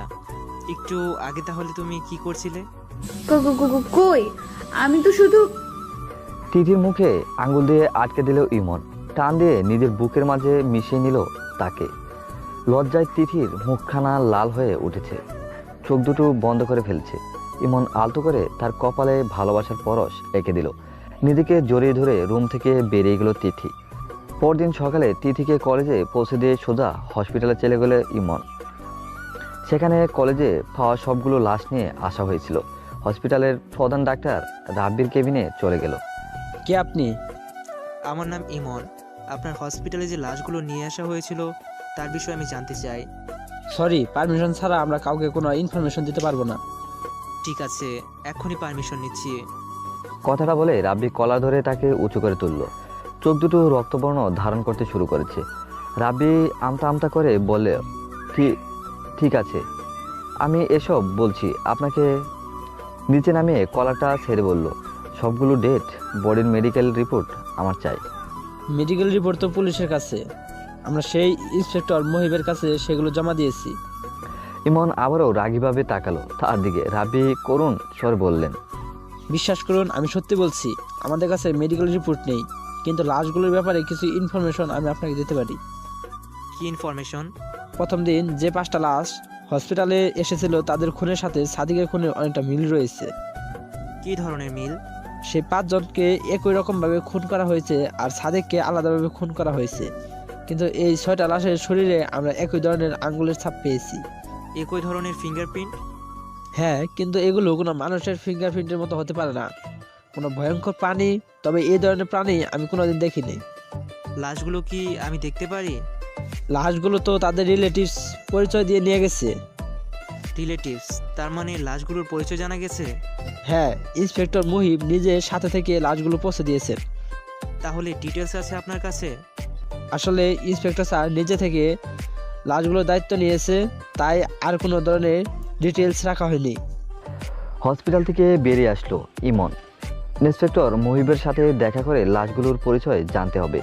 একটু আগে তাহলে তুমি কি করছিলে? কই, আমি তো শুধু... তিথির মুখে আঙ্গুল দিয়ে আটকে দিল ইমন। টান দিয়ে নিজের বুকের মাঝে মিশিয়ে নিল তাকে। লজ্জায় তিথির মুখখানা লাল হয়ে উঠেছে, চোখ দুটো বন্ধ করে ফেলছে। ইমন আলতো করে তার কপালে ভালোবাসার পরশ এঁকে দিল। নিজেকে জড়িয়ে ধরে রুম থেকে বেরিয়ে গেল তিথি। পরদিন সকালে তিথিকে কলেজে পৌঁছে দিয়ে সোজা হসপিটালে চলে গেল ইমন। সেখানে কলেজে পাওয়া সবগুলো লাশ নিয়ে আসা হয়েছিল। হসপিটালের প্রধান ডাক্তার রাব্বির কেবিনে চলে গেল। কে আপনি? আমার নাম ইমন। আপনার হসপিটালে যে লাশগুলো নিয়ে আসা হয়েছিল তার বিষয়ে আমি জানতে চাই। সরি, পারমিশন ছাড়া আমরা কাউকে কোনো ইনফরমেশন দিতে পারবো না। ঠিক আছে, এক্ষুনি পারমিশন নিচ্ছি। কথাটা বলে রাব্বি কলার ধরে তাকে উঁচু করে তুলল। চোখ দুটো রক্তবর্ণ ধারণ করতে শুরু করেছে। রাব্বি আমতা আমতা করে বললে, ঠিক আছে, আমি এসব বলছি আপনাকে। নিচে নামিয়ে কলারটা ছেড়ে বলল, সবগুলো ডেট, বডির মেডিকেল রিপোর্ট আমার চাই। মেডিকেল রিপোর্ট তো পুলিশের কাছে, আমরা সেই ইন্সপেক্টর মহিবের কাছে সেগুলো জমা দিয়েছি। ইমন আবারও রাগীভাবে তাকালো তার দিকে। রাব্বি করুণ স্বরে বললেন, বিশ্বাস করুন, আমি সত্যি বলছি, আমাদের কাছে মেডিকেল রিপোর্ট নেই, কিন্তু লাশগুলোর ব্যাপারে কিছু ইনফরমেশন আমি আপনাকে দিতে পারি। কি ইনফরমেশন? প্রথম দিন যে 5টা লাশ হসপিটালে এসেছিল তাদের খুনের সাথে সাদিকের খুনের অনেকটা মিল রয়েছে। কি ধরনের মিল? সেই 5 জনকে একই রকমভাবে খুন করা হয়েছে, আর সাদিককে আলাদাভাবে খুন করা হয়েছে। কিন্তু এই 6টা লাশের শরীরে আমরা একই ধরনের আঙ্গুলের ছাপ পেয়েছি। একই ধরনের ফিঙ্গারপ্রিন্ট? হ্যাঁ, কিন্তু এগুলো কোনো মানুষের ফিঙ্গারপ্রিন্টের মতো হতে পারে না, কোনো ভয়ঙ্কর প্রাণী। তবে এই ধরনের প্রাণী আমি কোনোদিন দেখিনি। লাশগুলো কি আমি দেখতে পারি? লাশগুলো তো তাদের রিলেটিভস পরিচয় দিয়ে নিয়ে গেছে। রিলেটিভস? তার মানে লাশগুলোর পরিচয় জানা গেছে? হ্যাঁ, ইন্সপেক্টর মুহিব নিজে সাথে থেকে লাশগুলো পৌঁছে দিয়েছেন। তাহলে ডিটেলস আছে আপনার কাছে? আসলে ইন্সপেক্টর স্যার নিজে থেকে লাশগুলোর দায়িত্ব নিয়েছে, তাই আর কোনো ধরনের ডিটেলস রাখা হয়নি। হসপিটাল থেকে বেরিয়ে আসলো ইমন। ইন্সপেক্টর মুহিবের সাথে দেখা করে লাশগুলোর পরিচয় জানতে হবে।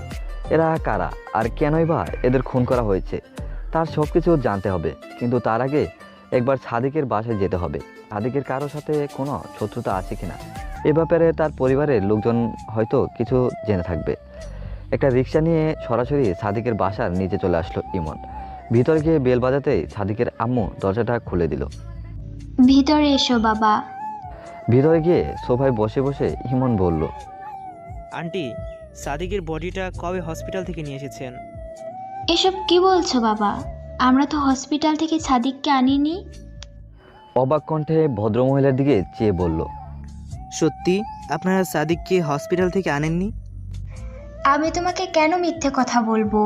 এরা কারা আর কেনই বা এদের খুন করা হয়েছে তার সব কিছু জানতে হবে। কিন্তু তার আগে একবার সাদিকের বাসায় যেতে হবে। সাদিকের কারোর সাথে কোনো শত্রুতা আছে কিনা এ ব্যাপারে তার পরিবারের লোকজন হয়তো কিছু জেনে থাকবে। একটা রিক্সা নিয়ে সরাসরি সাদিকের বাসার নিচে চলে আসলো ইমন। ভিতরে গিয়ে বেল বাজাতেই সাদিকের আম্মু দরজাটা খুলে দিল। ভিতরে এসো বাবা। ভিতরে গিয়ে সোফায় বসে বসে ইমন বলল, আন্টি, সাদিকের বডিটা কবে হসপিটাল থেকে নিয়ে এসেছেন? এসব কি বলছো বাবা? আমরা তো হসপিটাল থেকে সাদিককে আনিনি। অবাক কণ্ঠে ভদ্রমহিলার দিকে চেয়ে বলল, সত্যি আপনারা সাদিককে হসপিটাল থেকে আনেননি? আমি তোমাকে কেন মিথ্যে কথা বলবো?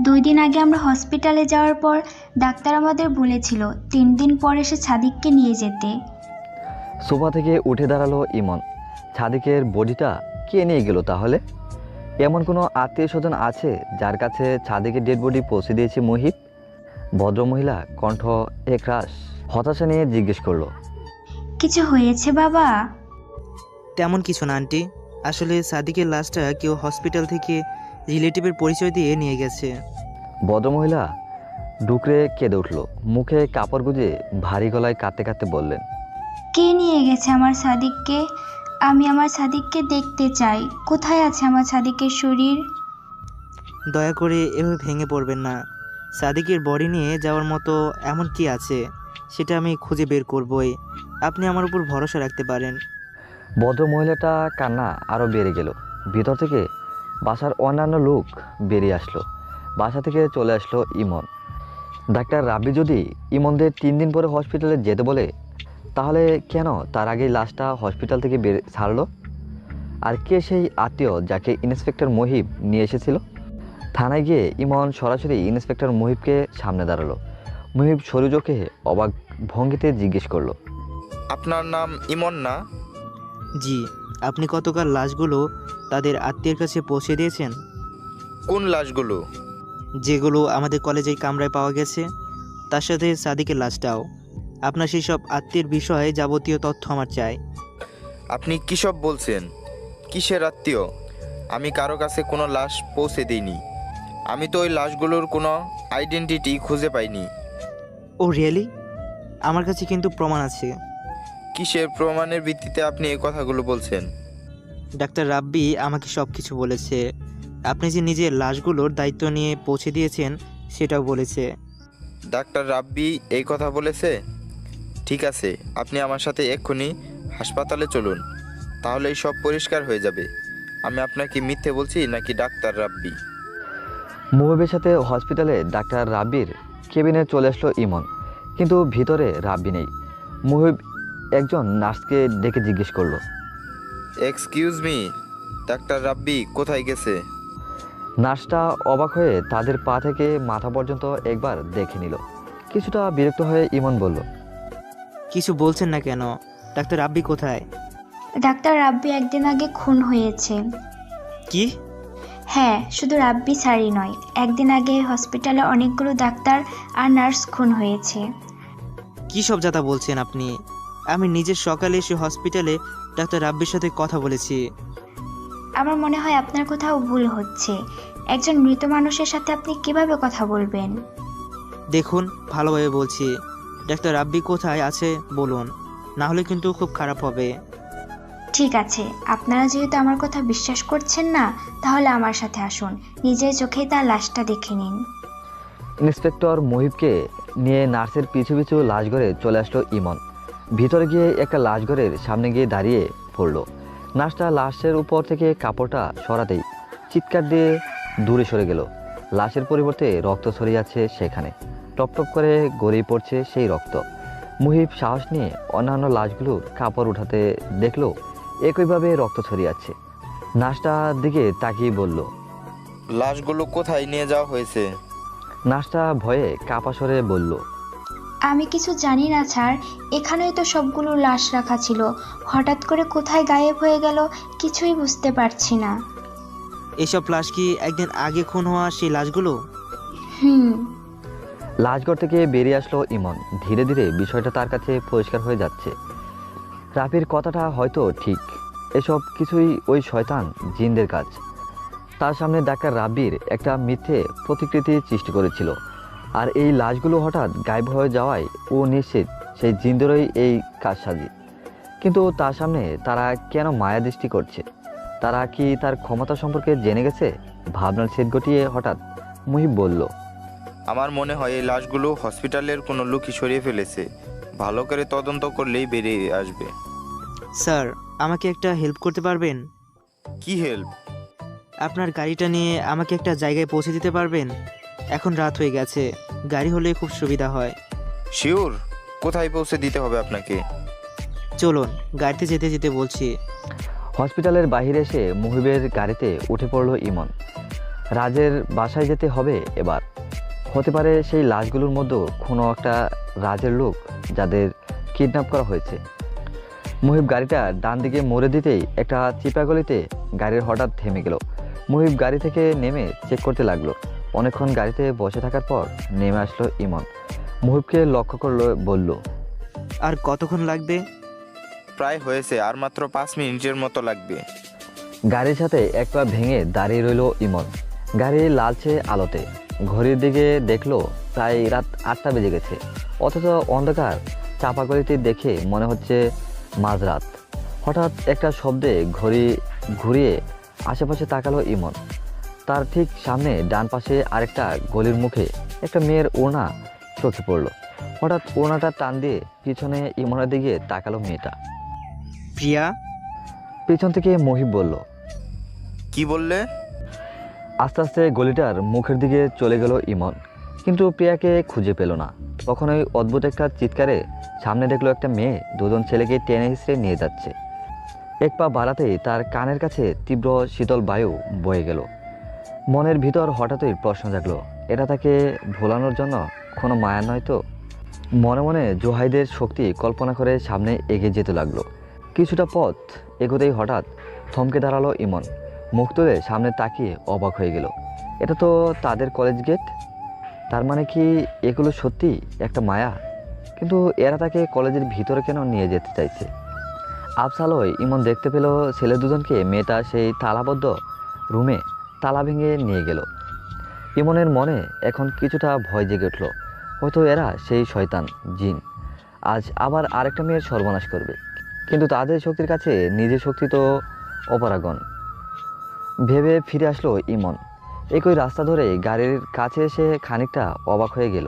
2 দিন আগে আমরা হসপিটালে যাওয়ার পর ডাক্তার আমাদের বলেছিল 3 দিন পর এসে সাদিককে নিয়ে যেতে। সোফা থেকে উঠে দাঁড়ালো ইমন। সাদিকের বডিটা কে নিয়ে গেল তাহলে? এমন কোনো আত্মীয় স্বজন আছে যার কাছে সাদিকের ডেড বডি পৌঁছে দিয়েছে মুহিব? ভদ্রমহিলা কণ্ঠ একরাশ হতাশা নিয়ে জিজ্ঞেস করলো, কিছু হয়েছে বাবা? তেমন কিছু না আন্টি, আসলে সাদিকের লাশটা কেউ হসপিটাল থেকে রিলেটিভের পরিচয় দিয়ে নিয়ে গেছে। ভদ্রমহিলা ডুকরে কেঁদে উঠল। মুখে কাপড় গুজে ভারী গলায় কাঁদতে কাঁদতে বললেন, কে নিয়ে গেছে আমার সাদিককে? আমি আমার সাদিককে দেখতে চাই। কোথায় আছে আমার সাদিকের শরীর? দয়া করে এভাবে ভেঙে পড়বেন না। সাদিকের বডি নিয়ে যাওয়ার মতো এমন কি আছে সেটা আমি খুঁজে বের করবই। আপনি আমার উপর ভরসা রাখতে পারেন। ভদ্রমহিলাটা কান্না আরও বেড়ে গেল। ভিতর থেকে বাসার অন্যান্য লোক বেরিয়ে আসলো। বাসা থেকে চলে আসলো ইমন। ডাক্তার রাব্বি যদি ইমনদের 3 দিন পরে হসপিটালে যেতে বলে, তাহলে কেন তার আগেই লাশটা হসপিটাল থেকে ছাড়লো? আর কে সেই আত্মীয় যাকে ইন্সপেক্টর মুহিব নিয়ে এসেছিল? থানায় গিয়ে ইমন সরাসরি ইন্সপেক্টর মুহিবকে সামনে দাঁড়ালো। মুহিব সরু চোখে অবাক ভঙ্গিতে জিজ্ঞেস করলো, আপনার নাম ইমন না? জি। আপনি গতকাল লাশগুলো তাদের আত্মীয়ের কাছে পৌঁছে দিয়েছেন? কোন লাশগুলো? যেগুলো আমাদের কলেজের কামরায় পাওয়া গেছে, তার সাথে সাদিকের লাশটাও। আপনার সেই সব আত্মীয়ের বিষয়ে যাবতীয় তথ্য আমার চাই। আপনি কী সব বলছেন? কিসের আত্মীয়? আমি কারো কাছে কোনো লাশ পৌঁছে দিইনি। আমি তো ওই লাশগুলোর কোনো আইডেন্টিটি খুঁজে পাইনি। ও রিয়েলি? আমার কাছে কিন্তু প্রমাণ আছে। কিসের প্রমাণের ভিত্তিতে আপনি এই কথাগুলো বলছেন? ডাক্তার রাব্বি আমাকে সব কিছু বলেছে। আপনি যে নিজের লাশগুলোর দায়িত্ব নিয়ে পৌঁছে দিয়েছেন সেটাও বলেছে। ডাক্তার রাব্বি এই কথা বলেছে? ঠিক আছে, আপনি আমার সাথে এক্ষুনি হাসপাতালে চলুন, তাহলেই সব পরিষ্কার হয়ে যাবে। আমি আপনাকে মিথ্যে বলছি নাকি ডাক্তার রাব্বি? মুহিবের সাথে হসপিটালে ডাক্তার রাব্বির কেবিনে চলে আসলো ইমন। কিন্তু ভিতরে রাব্বি নেই। মুহিব একজন নার্সকে ডেকে জিজ্ঞেস করলো, এক্সকিউজ মি, ডাক্তার রাব্বি কোথায় গেছে? নার্সটা অবাক হয়ে তাদের পা থেকে মাথা পর্যন্ত একবার দেখে নিল। কিছুটা বিরক্ত হয়ে ইমন বলল, কিছু বলছেন না কেন? ডাক্তার রাব্বি কোথায়? ডাক্তার রাব্বি একদিন আগে খুন হয়েছে। কি? হ্যাঁ, শুধু রাব্বি স্যারই নয়, একদিন আগে হসপিটালে অনেকগুলো ডাক্তার আর নার্স খুন হয়েছে। কি সব যাতা বলছেন আপনি? আমি নিজের সকালে এসে হসপিটালে ডাক্তার রাব্বির সাথে কথা বলেছি। আমার মনে হয় আপনার কোথাও ভুল হচ্ছে। একজন মৃত মানুষের সাথে আপনি কিভাবে কথা বলবেন? দেখুন, ভালোভাবে বলছি, ডাক্তার রাব্বি কোথায় আছে বলুন, না হলে কিন্তু খুব খারাপ হবে। ঠিক আছে, আপনারা যেহেতু আমার কথা বিশ্বাস করছেন না, তাহলে আমার সাথে আসুন, নিজের চোখেই তার লাশটা দেখে নিন। ইন্সপেক্টর মুহিবকে নিয়ে নার্সের পিছু পিছু লাশঘরে চলে আসলো ইমন। ভিতরে গিয়ে একটা লাশঘরের সামনে গিয়ে দাঁড়িয়ে পড়লো। নার্সটা লাশের উপর থেকে কাপড়টা সরাতেই চিৎকার দিয়ে দূরে সরে গেল। লাশের পরিবর্তে রক্ত ছড়িয়ে আছে সেখানে। টপটপ করে গড়িয়ে পড়ছে সেই রক্ত। মুহিব সাহস নিয়ে অন্যান্য লাশগুলোর কাপড় উঠাতে দেখলো একইভাবে রক্ত ছড়িয়ে আছে। নার্সটার দিকে তাকিয়ে বলল, লাশগুলো কোথায় নিয়ে যাওয়া হয়েছে? নার্সটা ভয়ে কাপা স্বরে বলল, আমি কিছু জানি না স্যার, এখানেই তো সবগুলো লাশ রাখা ছিল, হঠাৎ করে কোথায় গায়েব হয়ে গেল কিছুই বুঝতে পারছি না। এসব লাশ কি একদিন আগে খুন হওয়া সেই লাশগুলো? হুম। লাশঘর থেকে বেরিয়ে আসলো ইমন। ধীরে ধীরে বিষয়টা তার কাছে পরিষ্কার হয়ে যাচ্ছে। রাফির কথাটা হয়তো ঠিক, এসব কিছুই ওই শয়তান জিনদের কাজ। তার সামনে ডাক্তার রাব্বির একটা মিথ্যে প্রতিকৃতি সৃষ্টি করেছিল, আর এই লাশগুলো হঠাৎ গায়েব হয়ে যাওয়ায় ও নিশ্চিত সেই জিনদেরই এই কাজ সাজি। কিন্তু তার সামনে তারা কেন মায়া দৃষ্টি করছে? তারা কি তার ক্ষমতা সম্পর্কে জেনে গেছে? ভাবনার ছেদ ঘটিয়ে হঠাৎ মুহিব বলল, আমার মনে হয় এই লাশগুলো হসপিটালের কোনো লোকই সরিয়ে ফেলেছে। ভালো করে তদন্ত করলেই বেরিয়ে আসবে। স্যার, আমাকে একটা হেল্প করতে পারবেন? কি হেল্প? আপনার গাড়িটা নিয়ে আমাকে একটা জায়গায় পৌঁছে দিতে পারবেন? এখন রাত হয়ে গেছে, গাড়ি হলে খুব সুবিধা হয়। শিওর? কোথায় পৌঁছে দিতে হবে আপনাকে? চলুন, গাড়িতে যেতে যেতে বলছি। হসপিটালের বাইরে এসে মুহিবের গাড়িতে উঠে পড়ল ইমন। রাজের বাসায় যেতে হবে এবার। হতে পারে সেই লাশগুলোর মধ্যে কোনো একটা রাজের লোক যাদের কিডন্যাপ করা হয়েছে। মুহিব গাড়িটা ডান দিকে মোড়ে দিতেই একটা চিপা গলিতে গাড়ির হঠাৎ থেমে গেল। মুহিব গাড়ি থেকে নেমে চেক করতে লাগলো। অনেকক্ষণ গাড়িতে বসে থাকার পর নেমে আসলো ইমন। মুহিবকে লক্ষ্য করলো, বলল, আর কতক্ষণ লাগবে? প্রায় হয়েছে, আর মাত্র 5 মিনিটের মতো লাগবে। গাড়ির সাথে এক পা ভেঙে দাঁড়িয়ে রইল ইমন। গাড়ি লালচে আলোতে। ঘড়ির দিকে দেখলো প্রায় রাত 8টা বেজে গেছে, অথচ অন্ধকার চাপা গলিতে দেখে মনে হচ্ছে মাঝরাত। হঠাৎ একটা শব্দে ঘড়ি ঘুরিয়ে আশেপাশে তাকালো ইমন। তার ঠিক সামনে ডান পাশে আরেকটা গলির মুখে একটা মেয়ের ওড়না চোখে পড়ল। হঠাৎ ওড়নাটা টান দিয়ে পিছনে ইমনের দিকে তাকালো মেয়েটা। প্রিয়া? পিছন থেকে মহিব বলল, কি বললে? আস্তে আস্তে গলিটার মুখের দিকে চলে গেল ইমন, কিন্তু প্রিয়াকে খুঁজে পেল না। তখনই অদ্ভুত একটা চিৎকারে সামনে দেখলো একটা মেয়ে দুজন ছেলেকে টেনে হিঁচড়ে নিয়ে যাচ্ছে। এক পা বাড়াতেই তার কানের কাছে তীব্র শীতল বায়ু বয়ে গেল। মনের ভিতর হঠাৎই প্রশ্ন জাগলো, এটা তাকে ভোলানোর জন্য কোনো মায়া নয় তো? মনে মনে জোহাইদের শক্তি কল্পনা করে সামনে এগিয়ে যেতে লাগলো। কিছুটা পথ এগোতেই হঠাৎ থমকে দাঁড়ালো ইমন। মুখ তুলে সামনে তাকিয়ে অবাক হয়ে গেল। এটা তো তাদের কলেজ গেট। তার মানে কি এগুলো সত্যি একটা মায়া? কিন্তু এরা তাকে কলেজের ভিতরে কেন নিয়ে যেতে চাইছে? আফসালয় ইমন দেখতে পেল ছেলে দুজনকে মেয়েটা সেই তালাবদ্ধ রুমে তালা ভেঙে নিয়ে গেল। ইমনের মনে এখন কিছুটা ভয় জেগে উঠল। হয়তো এরা সেই শয়তান জিন আজ আবার আরেকটা মেয়ের সর্বনাশ করবে। কিন্তু তাদের শক্তির কাছে নিজের শক্তি তো অপরাগণ ভেবে ফিরে আসলো ইমন। একই রাস্তা ধরে গাড়ির কাছে এসে খানিকটা অবাক হয়ে গেল।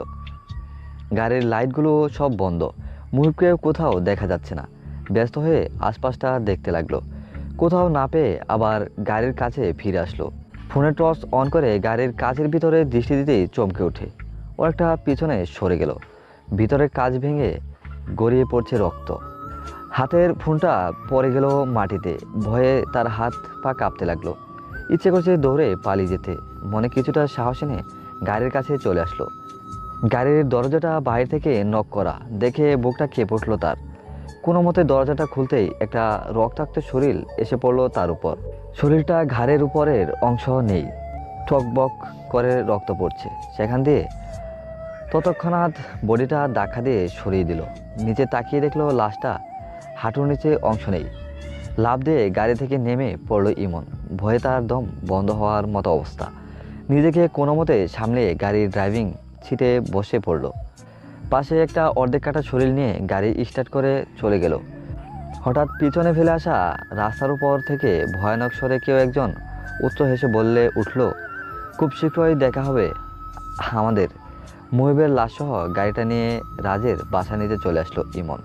গাড়ির লাইটগুলো সব বন্ধ। মুহিবকে কোথাও দেখা যাচ্ছে না। ব্যস্ত হয়ে আশপাশটা দেখতে লাগলো। কোথাও না পেয়ে আবার গাড়ির কাছে ফিরে আসলো। ফোনের টর্চ অন করে গাড়ির কাচের ভিতরে দৃষ্টি দিতেই চমকে ওঠে। ও একটা পিছনে সরে গেল। ভিতরের কাচ ভেঙে গড়িয়ে পড়ছে রক্ত। হাতের ফোনটা পড়ে গেল মাটিতে। ভয়ে তার হাত পা কাঁপতে লাগলো। ইচ্ছে করছে দৌড়ে পালিয়ে যেতে। মনে কিছুটা সাহস এনে গাড়ির কাছে চলে আসলো। গাড়ির দরজাটা বাইরে থেকে নক করা দেখে বুকটা কেঁপে উঠল তার। কোনো মতে দরজাটা খুলতেই একটা রক্তাক্ত শরীর এসে পড়লো তার উপর। শরীরটা ঘাড়ের উপরের অংশ নেই, টকবক করে রক্ত পড়ছে সেখান দিয়ে। ততক্ষণাৎ বডিটা ধাক্কা দিয়ে সরিয়ে দিল। নিচে তাকিয়ে দেখলো লাশটা হাঁটুর নিচে অংশ নেই। লাফ দিয়ে গাড়ি থেকে নেমে পড়লো ইমন। ভয়ে তার দম বন্ধ হওয়ার মতো অবস্থা। নিজেকে কোনো মতে সামলে গাড়ির ড্রাইভিং সিটে বসে পড়লো। পাশে একটা অর্ধেক কাটা শরীর নিয়ে গাড়ি স্টার্ট করে চলে গেল। হঠাৎ পিছনে ফেলে আসা রাস্তার উপর থেকে ভয়ানক স্বরে কেউ একজন উচ্চ হেসে বললে উঠল, খুব শীঘ্রই দেখা হবে আমাদের। মুহিবের লাশসহ গাড়িটা নিয়ে রাজের বাসা নিতে চলে আসলো ইমন।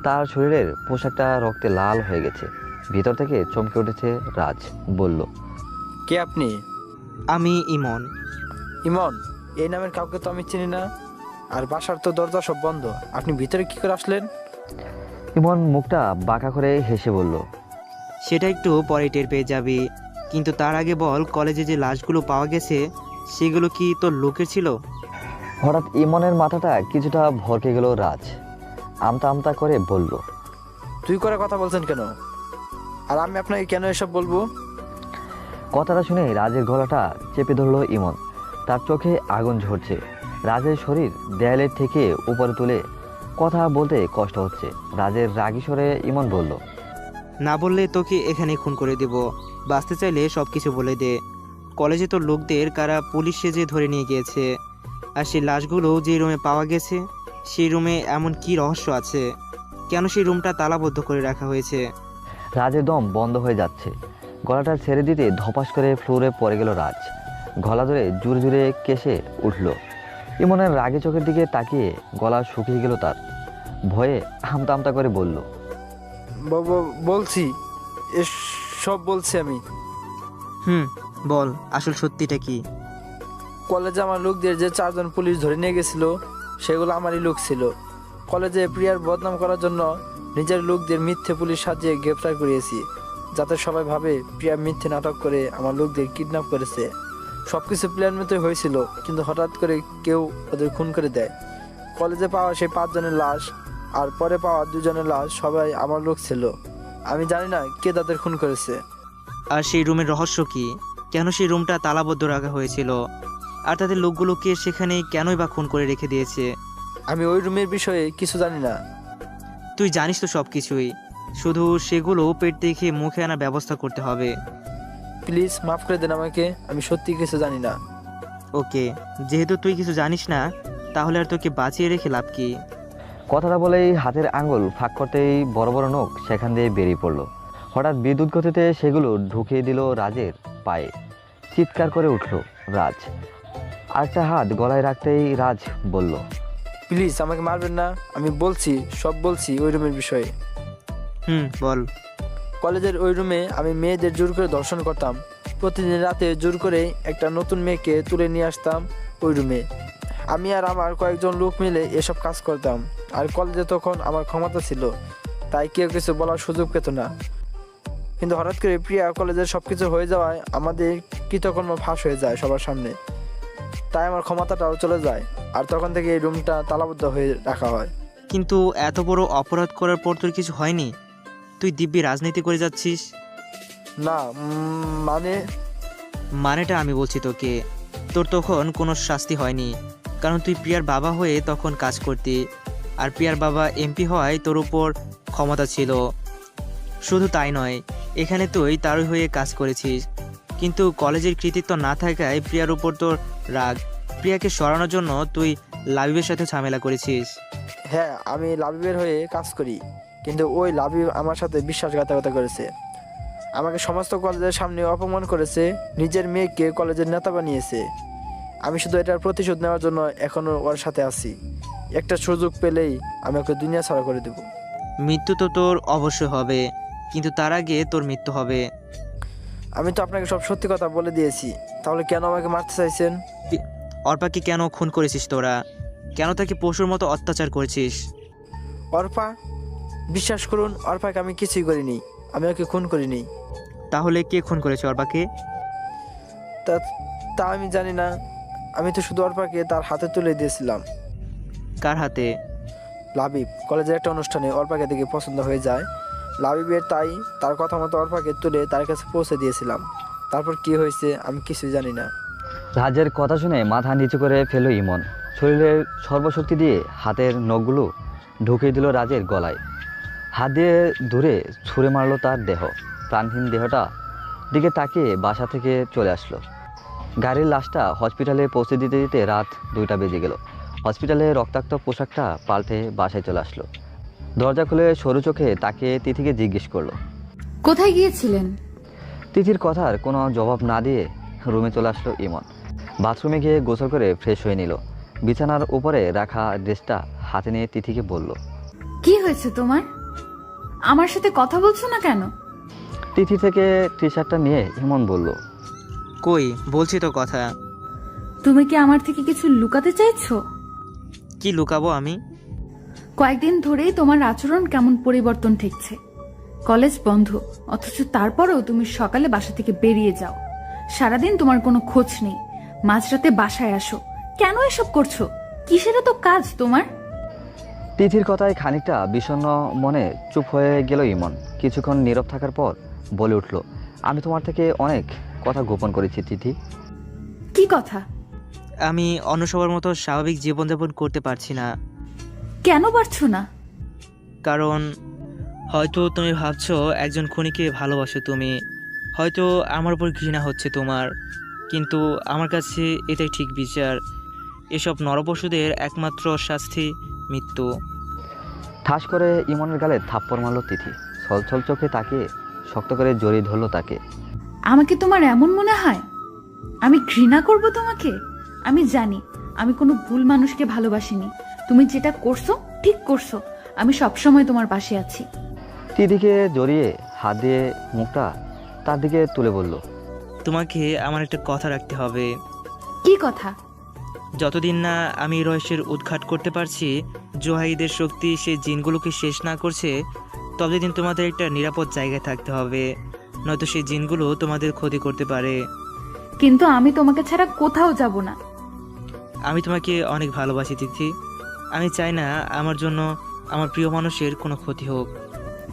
তার শরীরের পোশাকটা রক্তে লাল হয়ে গেছে। ভিতর থেকে চমকে উঠেছে রাজ। বলল, কে আপনি? আমি ইমন। ইমন? এই নামের কাউকে তো আমি চিনি না। আর বাসার তো দরজা সব বন্ধ, আপনি ভিতরে কি করে আসলেন? ইমন মুখটা বাঁকা করে হেসে বলল, সেটা একটু পরে টের পেয়ে যাবি, কিন্তু তার আগে বল, কলেজে যে লাশগুলো পাওয়া গেছে সেগুলো কি তোর লোকের ছিল? হঠাৎ ইমনের মাথাটা কিছুটা ভরকে গেল রাজ। আমতা আমতা করে বলল, তুই করে কথা বলছেন কেন? আর আমি আপনাকে কেন এসব বলবো? কথাটা শুনে রাজের গলাটা চেপে ধরলো ইমন। তার চোখে আগুন ঝরছে। রাজের শরীর দেয়ালের থেকে উপরে তুলে কথা বলতে কষ্ট হচ্ছে। রাজের রাগী স্বরে ইমন বলল, না বললে তোকে এখানে খুন করে দেব। বাঁচতে চাইলে সব কিছু বলে দে। কলেজে তোর লোকদের কারা পুলিশ সেজে ধরে নিয়ে গিয়েছে, আর সেই লাশগুলো যে রুমে পাওয়া গেছে সেই রুমে এমন কি রহস্য আছে? কেন সেই রুমটা তালাবদ্ধ করে রাখা হয়েছে? রাজের দম বন্ধ হয়ে যাচ্ছে। গলাটা ছেড়ে দিতে ধপাস করে ফ্লোরে পড়ে গেল রাজ। গলা ধরে জোরে জোরে কেসে উঠল। ইমনের রাগে চোখের দিকে তাকিয়ে গলা শুকিয়ে গেল তার। ভয়ে আমতা আমতা করে বলল, বলছি, সব বলছি আমি। বল, আসল সত্যিটা কি? কলেজে আমার লোকদের যে 4 জন পুলিশ ধরে নিয়ে গেছিল সেগুলো আমারই লোক ছিল। কলেজে প্রিয়ার বদনাম করার জন্য নিজের লোকদের মিথ্যে পুলিশ সাজিয়ে গ্রেফতার করিয়েছি, যাতে সবাই ভাবে প্রিয়া মিথ্যে নাটক করে আমার লোকদের কিডন্যাপ করেছে। সব কিছু প্ল্যান মতোই হয়েছিল, কিন্তু হঠাৎ করে কেউ ওদের খুন করে দেয়। কলেজে পাওয়া সেই 5 জনের লাশ আর পরে পাওয়া 2 জনের লাশ সবাই আমার লোক ছিল। আমি জানি না কে তাদের খুন করেছে। আর সেই রুমের রহস্য কি? কেন সেই রুমটা তালাবদ্ধ রাখা হয়েছিল? আর তাদের লোকগুলোকে সেখানে কেনই বা খুন করে রেখে দিয়েছে? আমি ওই রুমের বিষয়ে কিছু জানি না। তুই জানিস তো সব কিছুই, শুধু সেগুলো পেট দেখে মুখে আনার ব্যবস্থা করতে হবে। প্লিজ মাফ করে দেন আমাকে, আমি সত্যি কিছু জানি না। ওকে, যেহেতু তুই কিছু জানিস না, তাহলে আর তোকে বাঁচিয়ে রেখে লাভ কি? কথাটা বলেই হাতের আঙ্গুল ফাঁক করতেই বড় বড় নখ সেখান দিয়ে বেরিয়ে পড়ল। হঠাৎ বিদ্যুৎ গতিতে সেগুলো ঢুকিয়ে দিল রাজের পায়ে। চিৎকার করে উঠল রাজ। আরেকটা হাত গলায় রাখতেই রাজ বলল, প্লিজ আমাকে মারবেন না, আমি বলছি, সব বলছি ওই রুমের বিষয়ে। বল। কলেজের ওই রুমে আমি মেয়েদের জোর করে ধর্ষণ করতাম। প্রতিদিন রাতে জোর করে একটা নতুন মেয়েকে তুলে নিয়ে আসতাম ওই রুমে। আমি আর আমার কয়েকজন লোক মিলে এসব কাজ করতাম। আর কলেজে তখন আমার ক্ষমতা ছিল, তাই কেউ কিছু বলার সুযোগ পেত না। কিন্তু হঠাৎ করে প্রিয়া কলেজের সব কিছু হয়ে যাওয়ায় আমাদের কৃতকর্ম ফাঁস হয়ে যায় সবার সামনে, তাই আমার ক্ষমতাটাও চলে যায়। আর তখন থেকে এই রুমটা তালাবদ্ধ হয়ে রাখা হয়। কিন্তু এত বড় অপরাধ করার পর তোর কিছু হয়নি? তুই দিব্যি রাজনীতি করে যাচ্ছিস। না মানেটা আমি বলছি তোকে, তোর তখন কোনো শাস্তি হয়নি, কারণ তুই প্রিয়ার বাবা হয়ে তখন কাজ করতি। আর প্রিয়ার বাবা এমপি হওয়ায় তোর উপর ক্ষমতা ছিল। শুধু তাই নয়, এখানে তুই তারই হয়ে কাজ করেছিস। কিন্তু কলেজের কৃতিত্ব না থাকায় প্রিয়ার উপর তোর রাগ। প্রিয়াকে সরানোর জন্য তুই লাবিবের সাথে ঝামেলা করেছিস। হ্যাঁ, আমি লাবিবের হয়ে কাজ করি, কিন্তু ওই লাবিব আমার সাথে বিশ্বাসঘাতকতা করেছে। আমাকে সমস্ত কলেজের সামনে অপমান করেছে, নিজের মেয়েকে কলেজের নেতা বানিয়েছে। আমি শুধু এটার প্রতিশোধ নেওয়ার জন্য এখনও ওর সাথে আছি। একটা সুযোগ পেলেই আমি ওকে দুনিয়া ছাড়া করে দেব। মৃত্যু তো তোর অবশ্যই হবে, কিন্তু তার আগে তোর মৃত্যু হবে। আমি তো আপনাকে সব সত্যি কথা বলে দিয়েছি, তাহলে কেন আমাকে মারতে চাইছেন? অর্পাকে কেন খুন করেছিস তোরা? কেন তাকে পশুর মতো অত্যাচার করেছিস? অর্পা? বিশ্বাস করুন, অর্পাকে আমি কিছুই করিনি, আমি ওকে খুন করিনি। তাহলে কে খুন করেছে অর্পাকে? তা আমি জানি না। আমি তো শুধু অর্পাকে তার হাতে তুলে দিয়েছিলাম। কার হাতে? লাবিব কলেজের একটা অনুষ্ঠানে অর্পাকে দেখে পছন্দ হয়ে যায় লাবিবের, তাই তার কথা মতো অর্পাকে তুলে তার কাছে পৌঁছে দিয়েছিলাম। তারপর কি হয়েছে আমি কিছুই জানি না। রাজের কথা শুনে মাথা নিচু করে ফেলল ইমন। শরীরের সর্বশক্তি দিয়ে হাতের নখগুলো ঢুকিয়ে দিল রাজের গলায়। হাত দিয়ে দূরে ছুঁড়ে মারলো তার দেহ। প্রাণহীন দেহটা দিকে তাকিয়ে বাসা থেকে চলে আসলো। গাড়ির লাশটা হসপিটালে পৌঁছে দিতে দিতে রাত 2টা বেজে গেল। হসপিটালে রক্তাক্ত পোশাকটা পাল্টে বাসায় চলে আসলো। দরজা খুলে সরু চোখে তাকিয়ে তিথিকে জিজ্ঞেস করলো, কোথায় গিয়েছিলেন? তিথির কথার কোনো জবাব না দিয়ে রুমে চলে আসলো ইমন। বাথরুমে গিয়ে গোসল করে ফ্রেশ হয়ে নিল। বিছানার উপরে রাখা ড্রেসটা হাতে নিয়ে তিথিকে বলল, কি হয়েছে তোমার? আমার সাথে কথা বলছো না কেন? তিথি থেকে টি শার্টটা নিয়ে ইমন বলল, কই, বলছি তো কথা। তুমি কি আমার থেকে কিছু লুকাতে চাইছো? কি লুকাবো আমি? কয়েকদিন ধরেই তোমার আচরণ কেমন পরিবর্তন ঠেকছে। কলেজ বন্ধ, অথচ তারপরেও তুমি সকালে বাসা থেকে বেরিয়ে যাও। সারাদিন তোমার কোনো খোঁজ নেই, মাঝরাতে বাসায় আসো। কেন এসব করছো? কিসের তো কাজ তোমার? তিথির কথায় খানিকটা বিষণ্ণ মনে চুপ হয়ে গেল ইমন। কিছুক্ষণ নীরব থাকার পর বলে উঠল, আমি তোমার থেকে অনেক কথা গোপন করেছি তিথি। কি কথা? আমি অন্য সবার মতো স্বাভাবিক জীবনযাপন করতে পারছি না। কেন পারছো না? কারণ হয়তো তুমি ভাবছো একজন খুনিকে ভালোবাসো তুমি, হয়তো আমার উপর ঘৃণা হচ্ছে তোমার, কিন্তু আমার কাছে এটাই ঠিক বিচার। এসব নরপশুদের একমাত্র শাস্তি মৃত্যু। ঠাস করে ইমনের গালে থাপ্পড় মারল তিথি। ছলছল চোখে তাকিয়ে শক্ত করে জড়িয়ে ধরল তাকে। আমাকে তোমার এমন মনে হয় আমি ঘৃণা করব তোমাকে? আমি জানি আমি কোনো ভুল মানুষকে ভালোবাসিনি। তুমি যেটা করছো ঠিক করছো। আমি সবসময় তোমার পাশে আছি। তিথিকে জড়িয়ে হাত দিয়ে মুখটা তার দিকে তুলে বলল, তোমাকে আমার একটা কথা রাখতে হবে। কি কথা? যতদিন না আমি এই রহস্যের উদ্ঘাট করতে পারছি, জোহাইদের শক্তি সেই জিনগুলোকে শেষ না করছে, ততদিন তোমাদের একটা নিরাপদ জায়গায় থাকতে হবে, নয়তো সেই জিনগুলো তোমাদের ক্ষতি করতে পারে। কিন্তু আমি তোমাকে ছাড়া কোথাও যাব না। আমি তোমাকে অনেক ভালোবাসি তিথি। আমি চাই না আমার জন্য আমার প্রিয় মানুষের কোনো ক্ষতি হোক।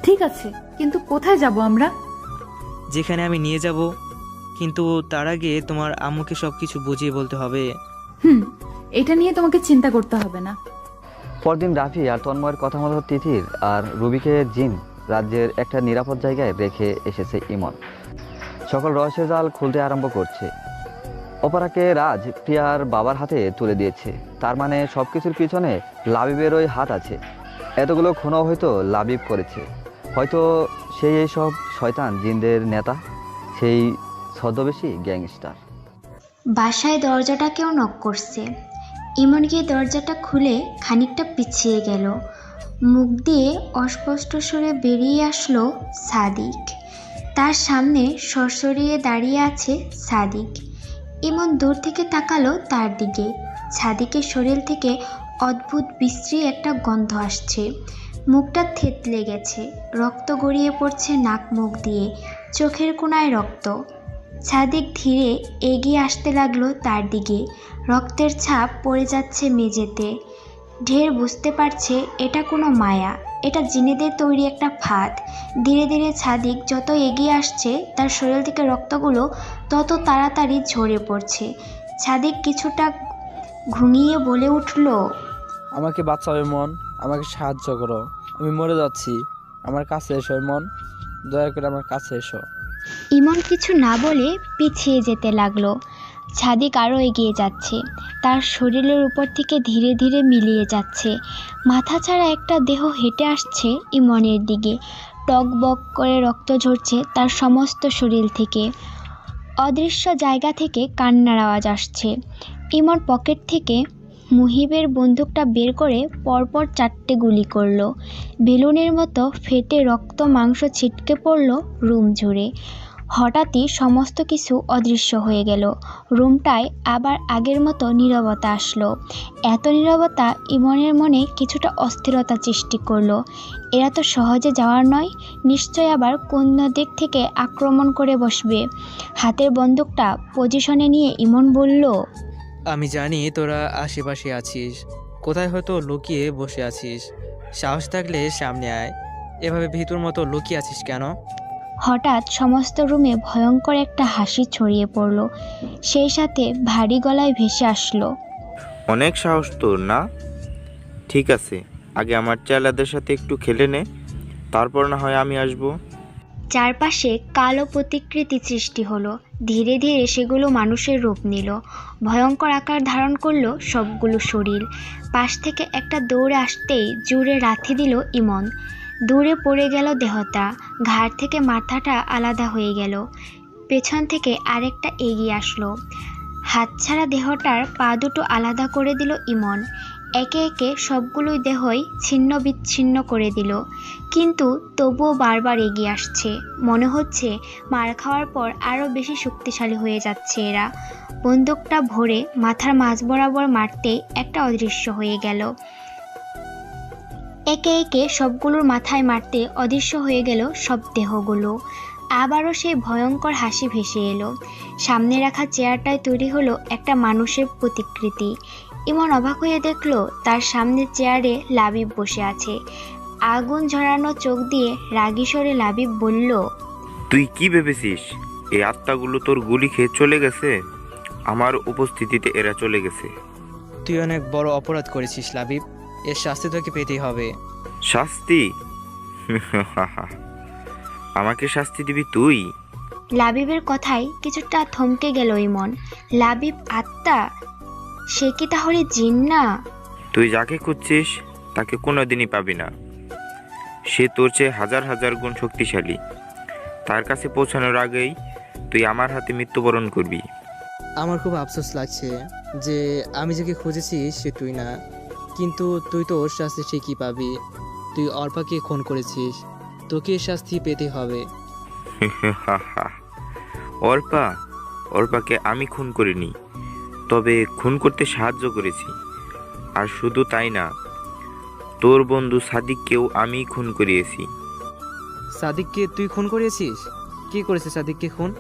ঠিক আছে, কিন্তু কোথায় যাব আমরা? যেখানে আমি নিয়ে যাব, কিন্তু তার আগে তোমার আম্মুকে সব কিছু বুঝিয়ে বলতে হবে। এটা নিয়ে তোমাকে চিন্তা করতে হবে না। পরদিন রাফি আর তন্ময়ের কথা মতো তিথির আর রুবিকে জিন রাজ্যের একটা নিরাপদ জায়গায় রেখে এসেছে ইমন। সকল রহস্যের জাল খুলতে আরম্ভ করছে। অপরাকে রাজ প্রিয়ার বাবার হাতে তুলে দিয়েছে। তার মানে সবকিছুর পিছনে লাবিবেরই হাত আছে। এতগুলো খুনও হয়তো লাবিব করেছে। হয়তো সেই এইসব শয়তান জিনদের নেতা, সেই ছদ্মবেশী গ্যাংস্টার। বাসায় দরজাটা কেউ নক করছে। ইমন গিয়ে দরজাটা খুলে খানিকটা পিছিয়ে গেল। মুখ দিয়ে অস্পষ্ট সুরে বেরিয়ে আসলো সাদিক। তার সামনে সরসরিয়ে দাঁড়িয়ে আছে সাদিক। ইমন দূর থেকে তাকালো তার দিকে। সাদিকের শরীর থেকে অদ্ভুত বিশ্রী একটা গন্ধ আসছে। মুখটা থেতলে গেছে, রক্ত গড়িয়ে পড়ছে নাক মুখ দিয়ে, চোখের কোণায় রক্ত। সাদিক ধীরে এগিয়ে আসতে লাগলো তার দিকে। রক্তের ছাপ পড়ে যাচ্ছে মেঝেতে। ঢের বুঝতে পারছে এটা কোনো মায়া, এটা জিনেদের তৈরি একটা ফাঁদ। ধীরে ধীরে সাদিক যত এগিয়ে আসছে, তার শরীর থেকে রক্তগুলো তত তাড়াতাড়ি ঝরে পড়ছে। সাদিক কিছুটা ঘুমিয়ে বলে উঠল, আমাকে বাঁচাও মন, আমাকে সাহায্য করো, আমি মরে যাচ্ছি। আমার কাছে এসো মন, দয়া করে আমার কাছে এসো। ইমন কিছু না বলে পিছিয়ে যেতে লাগলো। সাদিক আরও এগিয়ে যাচ্ছে। তার শরীরের উপর থেকে ধীরে ধীরে মিলিয়ে যাচ্ছে। মাথা ছাড়া একটা দেহ হেঁটে আসছে ইমনের দিকে। টক বক করে রক্ত ঝরছে তার সমস্ত শরীর থেকে। অদৃশ্য জায়গা থেকে কান্নার আওয়াজ আসছে। ইমন পকেট থেকে মুহিবের বন্দুকটা বের করে পরপর 4টে গুলি করলো। বেলুনের মতো ফেটে রক্ত মাংস ছিটকে পড়ল রুম জুড়ে। হঠাৎই সমস্ত কিছু অদৃশ্য হয়ে গেল। রুমটায় আবার আগের মতো নীরবতা আসলো। এত নীরবতা ইমনের মনে কিছুটা অস্থিরতা সৃষ্টি করলো। এরা তো সহজে যাওয়ার নয়, নিশ্চয় আবার কোন দিক থেকে আক্রমণ করে বসবে। হাতের বন্দুকটা পজিশনে নিয়ে ইমন বলল, আমি জানি তোরা আশেপাশে আছিস, কোথায় হয়তো লুকিয়ে বসে আছিস। সাহস থাকলে সামনে আয়। এভাবে ভিতর মতো লুকিয়ে আছিস কেন? হঠাৎ সমস্ত রুমে ভয়ঙ্কর একটা হাসি ছড়িয়ে পড়ল। সেই সাথে ভারী গলায় ভেসে আসলো, অনেক সাহস তোর না? ঠিক আছে, আগে আমার চেলাদের সাথে একটু খেলে নে, তারপর না হয় আমি আসবো। চারপাশে কালো প্রতিকৃতি সৃষ্টি হলো। ধীরে ধীরে সেগুলো মানুষের রূপ নিল। ভয়ঙ্কর আকার ধারণ করলো সবগুলো শরীর। পাশ থেকে একটা দৌড়ে আসতেই জুড়ে লাথি দিল ইমন। দূরে পড়ে গেল দেহটা। ঘাড় থেকে মাথাটা আলাদা হয়ে গেল। পেছন থেকে আরেকটা এগিয়ে আসলো। হাতছাড়া দেহটার পা দুটো আলাদা করে দিল ইমন। একে একে সবগুলোই দেহই ছিন্ন বিচ্ছিন্ন করে দিল। কিন্তু তবুও বারবার এগিয়ে আসছে। মনে হচ্ছে মার খাওয়ার পর আরও বেশি শক্তিশালী হয়ে যাচ্ছে এরা। বন্দুকটা ভরে মাথার মাঝ বরাবর মারতে একটা অদৃশ্য হয়ে গেল। একে একে সবগুলোর মাথায় মারতে অদৃশ্য হয়ে গেল সব দেহগুলো। আবারও সেই ভয়ঙ্কর হাসি ভেসে এলো। সামনে রাখা চেয়ারটায় তৈরি হলো একটা মানুষের প্রতিকৃতি। ইমন অবাক হয়ে দেখল তার সামনে চেয়ারে লাবিব বসে আছে। আগুন ঝরানো চোখ দিয়ে রাগী স্বরে লাবিব বলল, তুই কি ভেবেছিস এই আত্মাগুলো তোর গুলি খেয়ে চলে গেছে? আমার উপস্থিতিতে এরা চলে গেছে। তুই অনেক বড় অপরাধ করেছিস লাবিব, এর শাস্তি তোকে পেতেই হবে। শাস্তি? আমাকে শাস্তি দিবি তুই? লাবিবের কথায় কিছুটা থমকে গেল ইমন। লাবিব আত্মা? সে কি তাহলে জিন না? তুই যাকে খুঁজছিস তাকে কোনোদিনই পাবি না। সে তোর চেয়ে হাজার হাজার গুণ শক্তিশালী। তার কাছে পৌঁছানোর আগেই তুই আমার হাতে মৃত্যুবরণ করবি। আমার খুব আফসোস লাগছে যে আমি যাকে খুঁজেছি সে তুই না, কিন্তু তুই তো ওর শাস্তি ঠিকই পাবি। তুই অর্পাকে খুন করেছিস, তোকে শাস্তি পেতে হবে। অর্পাকে আমি খুন করিনি, তবে খুন করতে সাহায্য করেছি। আর শুধু তাই না, তোর বন্ধু সাদিককেও আমি খুন করিয়েছি। সাদিককে তুই খুন করিয়েছিস? কি করেছে সাদিককে খুন?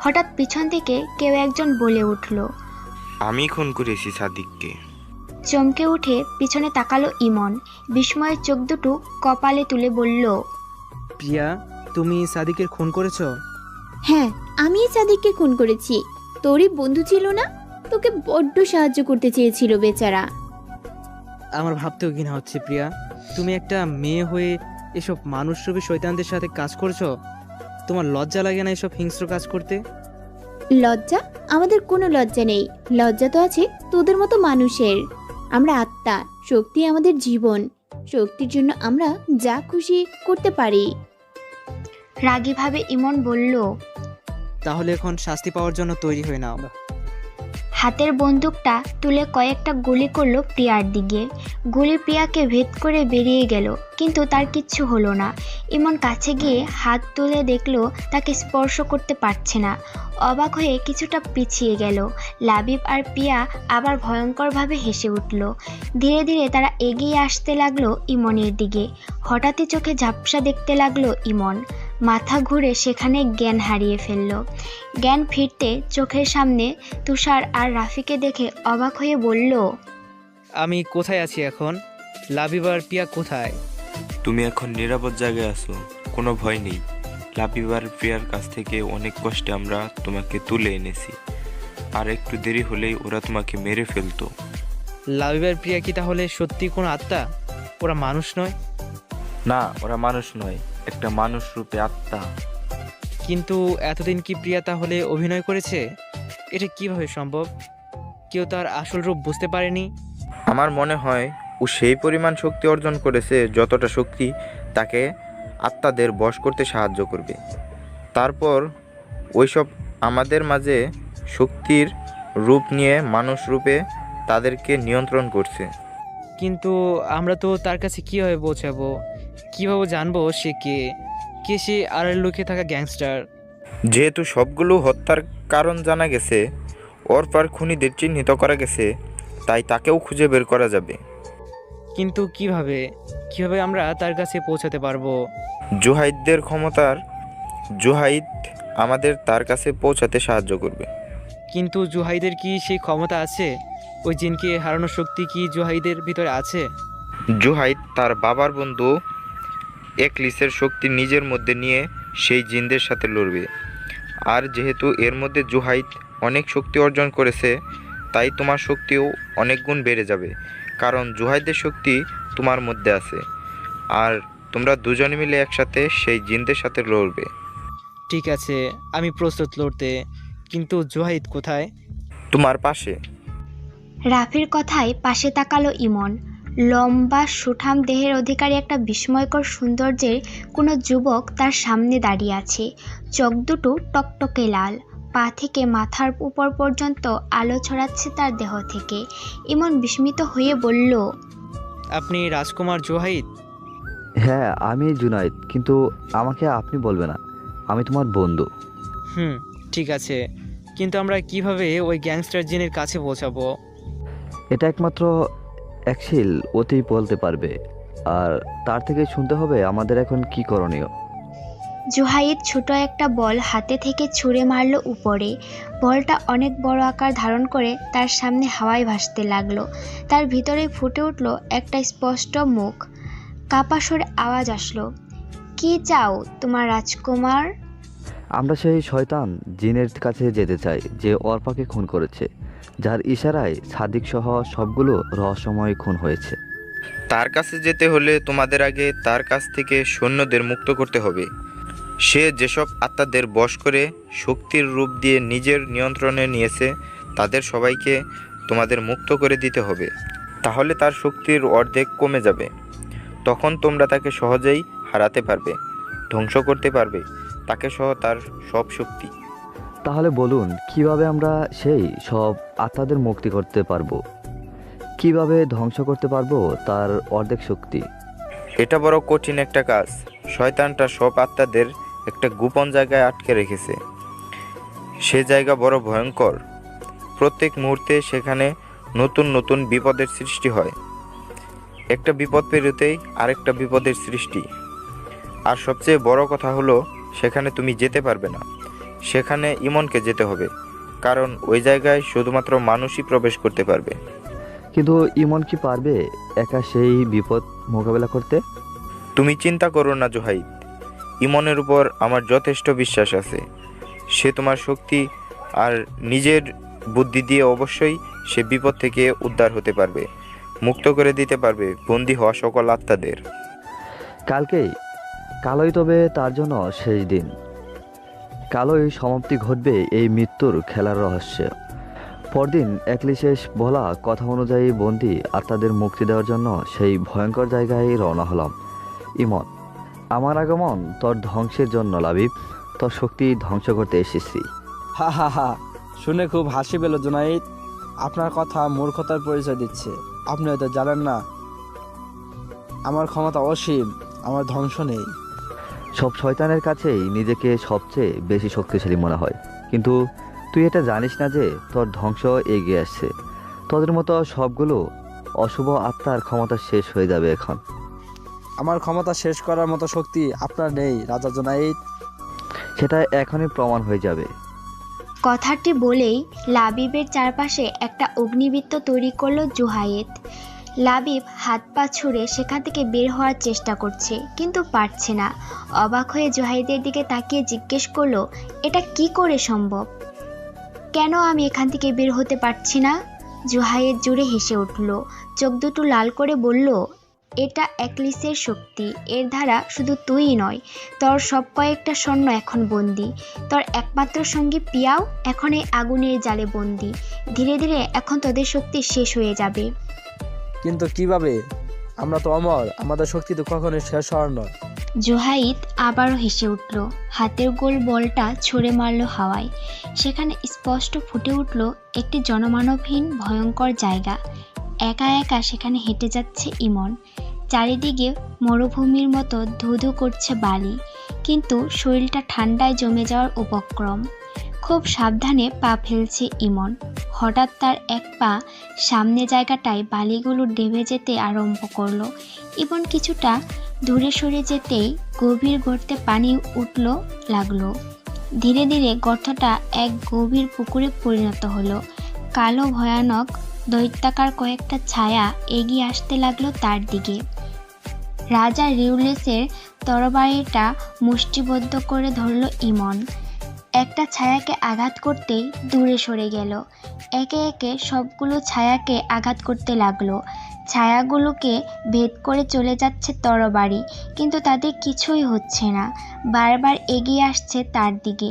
হঠাৎ পিছন থেকে কেউ একজন বলে উঠল। আমি খুন করেছি সাদিককে। চমকে উঠে পিছনে তাকালো ইমন। বিস্ময়ের চোখ দুটো কপালে তুলে বলল, প্রিয়া, তুমি সাদিকের খুন করেছো? হ্যাঁ, আমি সাদিককে খুন করেছি। তোরই বন্ধু ছিল না? তোকে বড্ড সাহায্য করতে চেয়েছিল বেচারা। আমার ভাবতেও ঘৃণা হচ্ছে প্রিয়া, তুমি একটা মেয়ে হয়ে এসব মানুষরূপী শয়তানদের সাথে কাজ করছো। তোমার লজ্জা লাগে না এসব হিংস্র কাজ করতে? লজ্জা? আমাদের কোনো লজ্জা নেই। লজ্জা তো আছে তোদের মতো মানুষের। আমরা আত্মা, শক্তি আমাদের জীবন। শক্তির জন্য আমরা যা খুশি করতে পারি। রাগীভাবে ইমন বলল, তাহলে এখন শাস্তি পাওয়ার জন্য তৈরি হয়ে নাও। হাতের বন্দুকটা তুলে কয়েকটা গুলি করলো প্রিয়ার দিকে। গুলি প্রিয়াকে ভেদ করে বেরিয়ে গেল, কিন্তু তার কিচ্ছু হলো না। ইমন কাছে গিয়ে হাত তুলে দেখলো তাকে স্পর্শ করতে পারছে না। অবাক হয়ে কিছুটা পিছিয়ে গেল। লাবিব আর প্রিয়া আবার ভয়ঙ্করভাবে হেসে উঠল। ধীরে ধীরে তারা এগিয়ে আসতে লাগলো ইমনের দিকে। হঠাৎই চোখে ঝাপসা দেখতে লাগলো ইমন। মাথা ঘুরে সেখানে জ্ঞান হারিয়ে ফেলল। জ্ঞান ফিরতে চোখের সামনে তুষার আর রাফিকে দেখে অবাক হয়ে বলল, আমি কোথায় আছি এখন? লাবিব আর প্রিয়া কোথায়? তুমি এখন নিরাপদ জায়গায় আছো, কোনো ভয় নেই। লাবিবার প্রিয়ার কাছ থেকে অনেক কষ্টে আমরা তোমাকে তুলে এনেছি, আর একটু দেরি হলেই ওরা তোমাকে মেরে ফেলতো। লাবিব আর প্রিয়া কি তাহলে সত্যি কোনো আত্মা? ওরা মানুষ নয়? না, ওরা মানুষ নয়, একটা মানুষ রূপে আত্মা। কিন্তু এতদিন কি প্রিয়া তাহলে অভিনয় করেছে? এটা কিভাবে সম্ভব? কেউ তার আসল রূপ বুঝতে পারেনি? আমার মনে হয় ও সেই পরিমাণ শক্তি অর্জন করেছে যতটা শক্তি তাকে আত্মাদের বশ করতে সাহায্য করবে। তারপর ওইসব আমাদের মাঝে শক্তির রূপ নিয়ে মানুষ রূপে তাদেরকে নিয়ন্ত্রণ করছে। কিন্তু আমরা তো তার কাছে কীভাবে পৌঁছাবো? কীভাবে জানবো সে কে? কে সে আড়াল লুকিয়ে থাকা গ্যাংস্টার? যেহেতু সবগুলো হত্যার কারণ জানা গেছে, অর্পার খুনিদের চিহ্নিত করা গেছে, তাই তাকেও খুঁজে বের করা যাবে। কিন্তু কিভাবে আমরা তার কাছে পৌঁছাতে পারবো? জুহাইদদের ক্ষমতার জুহাইদ আমাদের তার কাছে পৌঁছাতে সাহায্য করবে। কিন্তু জুহাইদের কি সেই ক্ষমতা আছে? ওই জিনকে হারানোর শক্তি কি জুহাইদের ভিতরে আছে? জুহাইদ তার বাবার বন্ধু একলিসের শক্তি নিজের মধ্যে নিয়ে সেই জিনদের সাথে লড়বে। আর যেহেতু এর মধ্যে জুহাইদ অনেক শক্তি অর্জন করেছে, তাই তোমার শক্তিও অনেক গুণ বেড়ে যাবে, কারণ জুহাইদের শক্তি তোমার মধ্যে আছে। আর তোমরা দুজনে মিলে একসাথে সেই জিনদের সাথে লড়বে। ঠিক আছে, আমি প্রস্তুত লড়তে। কিন্তু জুহাইদ কোথায়? তোমার পাশে। রাফির কথায় পাশে তাকালো ইমন। লম্বা সুঠাম দেহের অধিকারী একটা বিস্ময়কর সৌন্দর্যের কোনো যুবক তার সামনে দাঁড়িয়ে আছে। চোখ দুটো টকটকে লাল, পা থেকে মাথার উপর পর্যন্ত আলো ছড়াচ্ছে তার দেহ থেকে। ইমন বিস্মিত হয়ে বলল, আপনি রাজকুমার জুহাইদ? হ্যাঁ, আমি জুনাইদ, কিন্তু আমাকে আপনি বলবে না, আমি তোমার বন্ধু। ঠিক আছে, কিন্তু আমরা কিভাবে ওই গ্যাংস্টার জিনের কাছে পৌঁছাবো? এটা একমাত্র একশিল অতি বলতে পারবে, আর তার থেকে শুনতে হবে আমাদের এখন কি করণীয়। জুহাইদ ছোট একটা বল হাতে থেকে ছুঁড়ে মারল উপরে। বলটা অনেক বড় আকার ধারণ করে তার সামনে হাওয়ায় ভাসতে লাগলো। তার ভিতরে ফুটে উঠল একটা স্পষ্ট মুখ। কাপা সুরে আওয়াজ আসলো, কি চাও তোমার রাজকুমার? আমরা সেই শয়তান জিনের কাছে যেতে চাই যে অর্পাকে খুন করেছে, যার ইশারায় সাদিক সহ সবগুলো রহস্যময় খুন হয়েছে। তার কাছে যেতে হলে তোমাদের আগে তার কাছ থেকে সৈন্যদের মুক্ত করতে হবে। সে যেসব আত্মাদের বশ করে শক্তির রূপ দিয়ে নিজের নিয়ন্ত্রণে নিয়েছে তাদের সবাইকে তোমাদের মুক্ত করে দিতে হবে। তাহলে তার শক্তির অর্ধেক কমে যাবে। তখন তোমরা তাকে সহজেই হারাতে পারবে, ধ্বংস করতে পারবে, তাকে সহ তার সব শক্তি। তাহলে বলুন, কিভাবে আমরা সেই সব আত্মাদের মুক্তি করতে পারবো? কিভাবে ধ্বংস করতে পারবো তার অর্ধেক শক্তি? এটা বড় কঠিন একটা কাজ। শয়তানটা সব আত্মাদের একটা গোপন জায়গায় আটকে রেখেছে। সে জায়গা বড় ভয়ঙ্কর। প্রত্যেক মুহূর্তে সেখানে নতুন নতুন বিপদের সৃষ্টি হয়। একটা বিপদ পেরোতেই আরেকটা বিপদের সৃষ্টি। আর সবচেয়ে বড় কথা হলো, সেখানে তুমি যেতে পারবে না। সেখানে ইমনকে যেতে হবে, কারণ ওই জায়গায় শুধুমাত্র মানুষই প্রবেশ করতে পারবে। কিন্তু ইমন কি পারবে একা সেই বিপদ মোকাবেলা করতে? তুমি চিন্তা করো না জোহাইদ, ইমনের উপর আমার যথেষ্ট বিশ্বাস আছে। সে তোমার শক্তি আর নিজের বুদ্ধি দিয়ে অবশ্যই সে বিপদ থেকে উদ্ধার হতে পারবে, মুক্ত করে দিতে পারবে বন্দী হওয়া সকল আত্মাদের। কালই তবে তার জন্য শেষ দিন। কালই সমাপ্তি ঘটবে এই মৃত্যুর খেলার রহস্যে। পরদিন একলিশেষ বলা কথা অনুযায়ী বন্দি আত্মাদের মুক্তি দেওয়ার জন্য সেই ভয়ঙ্কর জায়গায় রওনা হলাম। ইমন, আমার আগমন তোর ধ্বংসের জন্য লাবিব, তোর শক্তি ধ্বংস করতে এসেছি। হা হা হা, শুনে খুব হাসি পেল জুনাইদ। আপনার কথা মূর্খতার পরিচয় দিচ্ছে। আপনি হয়তো জানেন না আমার ক্ষমতা অসীম, আমার ধ্বংস নেই। সব শয়তানের কাছেই নিজেকে সবচেয়ে বেশি শক্তিশালী মনে হয়, কিন্তু তুই এটা জানিস না যে তোর ধ্বংস এগিয়ে আসছে। তোদের মতো সবগুলো অশুভ আত্মার ক্ষমতা শেষ হয়ে যাবে এখন। আমার ক্ষমতা শেষ করার মতো শক্তি আপনার নেই রাজা জুনাইদ। সেটা এখনই প্রমাণ হয়ে যাবে। কথাটি বলেই লাবিবের চারপাশে একটা অগ্নিবৃত্ত তৈরি করলো জুহাইদ। লাবিব হাত পা ছুঁড়ে সেখান থেকে বের হওয়ার চেষ্টা করছে, কিন্তু পারছে না। অবাক হয়ে জুহাইদের দিকে তাকিয়ে জিজ্ঞেস করলো, এটা কি করে সম্ভব? কেন আমি এখান থেকে বের হতে পারছি না? জুহাইদ জুড়ে হেসে উঠল, চোখ দুটো লাল করে বলল, এটা একলিসের শক্তি। এর দ্বারা শুধু তুই নয়, তোর সব কয়েকটা সৈন্য এখন বন্দি। তোর একমাত্র সঙ্গী পিয়াও এখন এই আগুনের জালে বন্দি। ধীরে ধীরে এখন তোদের শক্তি শেষ হয়ে যাবে। কিন্তু কিভাবে? আমরা তো অমর, আমাদের শক্তি তো কখনোই শেষ হওয়ার নয়। জুহাইদ আবারও হেসে উঠল, হাতের গোল বলটা ছুঁড়ে মারল হাওয়ায়। সেখানে স্পষ্ট ফুটে উঠল একটি জনমানবহীন ভয়ঙ্কর জায়গা। একা একা সেখানে হেঁটে যাচ্ছে ইমন। চারিদিকে মরুভূমির মতো ধুধু করছে বালি, কিন্তু শরীরটা ঠান্ডায় জমে যাওয়ার উপক্রম। খুব সাবধানে পা ফেলছে ইমন। হঠাৎ তার এক পা সামনে জায়গাটায় বালিগুলো ডেবে যেতে আরম্ভ করলো। ইমন কিছুটা দূরে সরে যেতেই গভীর গর্তে পানি উঠল লাগলো। ধীরে ধীরে গর্তটা এক গভীর পুকুরে পরিণত হলো। কালো ভয়ানক দৈত্যাকার কয়েকটা ছায়া এগিয়ে আসতে লাগলো তার দিকে। রাজা রিউলেসের তরবারিটা মুষ্টিবদ্ধ করে ধরল ইমন। একটা ছায়াকে আঘাত করতেই দূরে সরে গেল। একে একে সবগুলো ছায়াকে আঘাত করতে লাগলো। ছায়াগুলোকে ভেদ করে চলে যাচ্ছে তরবারি, কিন্তু তাদের কিছুই হচ্ছে না। বারবার এগিয়ে আসছে তার দিকে।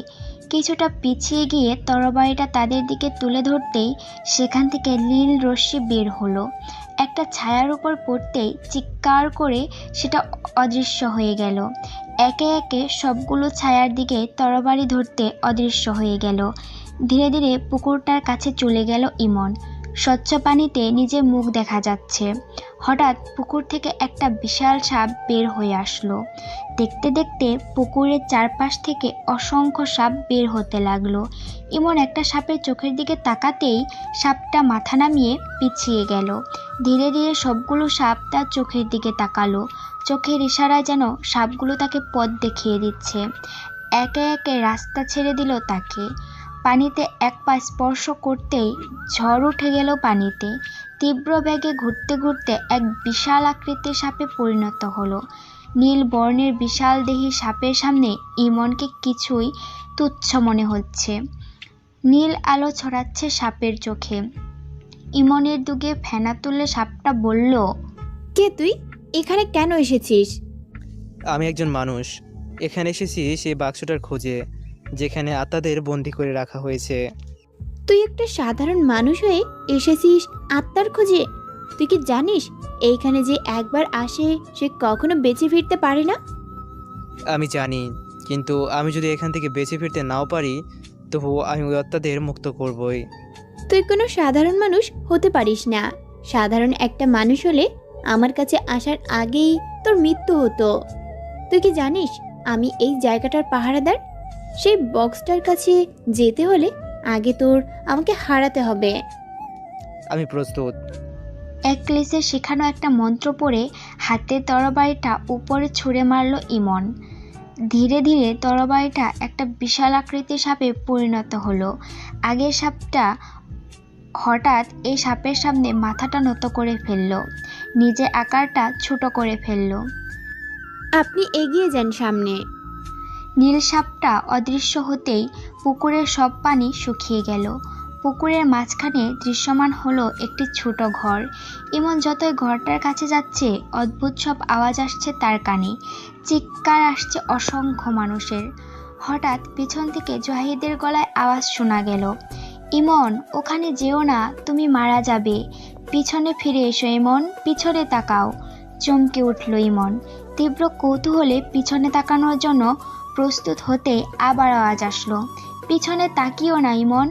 কিছুটা পিছিয়ে গিয়ে তরবারিটা তাদের দিকে তুলে ধরতেই সেখান থেকে নীল রশ্মি বের হলো। একটা ছায়ার উপর পড়তেই চিৎকার করে সেটা অদৃশ্য হয়ে গেল। একে একে সবগুলো ছায়ার দিকে তরবারি ধরতে অদৃশ্য হয়ে গেল। ধীরে ধীরে পুকুরটার কাছে চলে গেল ইমন। স্বচ্ছ পানিতে নিজের মুখ দেখা যাচ্ছে। হঠাৎ পুকুর থেকে একটা বিশাল সাপ বের হয়ে আসলো। দেখতে দেখতে পুকুরের চারপাশ থেকে অসংখ্য সাপ বের হতে লাগলো। ইমন একটা সাপের চোখের দিকে তাকাতেই সাপটা মাথা নামিয়ে পিছিয়ে গেল। ধীরে ধীরে সবগুলো সাপ তার চোখের দিকে তাকালো। চোখের ইশারায় যেন সাপগুলো তাকে পথ দেখিয়ে দিচ্ছে। একে একে রাস্তা ছেড়ে দিল তাকে। পানিতে এক পা স্পর্শ করতেই ঝড় উঠে গেল পানিতে। তীব্র বেগে ঘুরতে ঘুরতে এক বিশাল আকৃতির সাপে পরিণত হলো। নীল বর্ণের বিশাল দেহী সাপের সামনে ইমনকে কিছুই তুচ্ছ মনে হচ্ছে। নীল আলো ছড়াচ্ছে সাপের চোখে। ইমনের দিকে ফেনা তুলে সাপটা বলল, কে তুই? এখানে কেন এসেছিস? আমি একজন মানুষ, এখানে এসেছি সেই বাক্সটার খোঁজে যেখানে আত্মাদের বন্দি করে রাখা হয়েছে। তুই একটা সাধারণ মানুষ হয়ে এসেছিস আত্মার খোঁজে? তুই কি জানিস এইখানে যে একবার আসে সে কখনো বেঁচে ফিরতে পারে না? আমি জানি, কিন্তু আমি যদি এখান থেকে বেঁচে ফিরতে নাও পারি তবুও আমি ওই আত্মাদের মুক্ত করবই। তুই কোনো সাধারণ মানুষ হতে পারিস না। সাধারণ একটা মানুষ হলে আমার কাছে আসার আগেই তোর মৃত্যু হতো। তুই কি জানিস আমি এই জায়গাটার পাহারাদার? সেই বক্সটার কাছে যেতে হলে আগে তোর আমাকে হারাতে হবে। আমি প্রস্তুত। একলিসে শেখানো একটা মন্ত্র পড়ে হাতে তরবারিটা উপরে ছুঁড়ে মারল ইমন। ধীরে ধীরে তরবারিটা একটা বিশাল আকৃতির সাপে পরিণত হলো। আগের সাপটা হঠাৎ এই সাপের সামনে মাথাটা নত করে ফেলল, নিজের আকারটা ছোট করে ফেলল। আপনি এগিয়ে যান সামনে। নীল সাপটা অদৃশ্য হতেই পুকুরের সব পানি শুকিয়ে গেল। পুকুরের মাঝখানে দৃশ্যমান হলো একটি ছোট ঘর। ইমন যতই ঘরটার কাছে যাচ্ছে অদ্ভুত সব আওয়াজ আসছে তার কানে। চিৎকার আসছে অসংখ্য মানুষের। হঠাৎ পিছন থেকে জহিদের গলায় আওয়াজ শোনা গেল, ইমন ওখানে যেও না, তুমি মারা যাবে। পিছনে ফিরে এসো ইমন, পিছনে তাকাও। চমকে উঠল ইমন। তীব্র কৌতূহলে পিছনে তাকানোর জন্য প্রস্তুত হতে আবার আওয়াজ আসলো, পিছনে তাকিও না ইমন,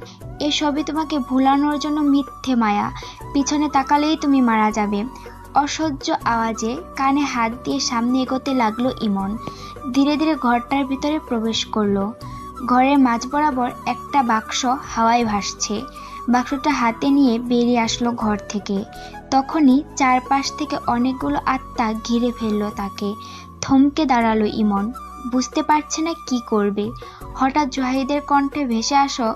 এসবই তোমাকে ভুলানোর জন্য মিথ্যে মায়া। পিছনে তাকালেই তুমি মারা যাবে। অসহ্য আওয়াজে কানে হাত দিয়ে সামনে এগোতে লাগলো ইমন। ধীরে ধীরে ঘরটার ভিতরে প্রবেশ করলো। ঘরের মাঝ বরাবর একটা বাক্স হাওয়ায় ভাসছে। বাক্সটা হাতে নিয়ে বেরিয়ে আসলো ঘর থেকে। তখনই চারপাশ থেকে অনেকগুলো আত্মা ঘিরে ফেললো তাকে। থমকে দাঁড়ালো ইমন, বুঝতে পারছে না কি করবে। হঠাৎ জহিদের কণ্ঠে ভেসে আসো,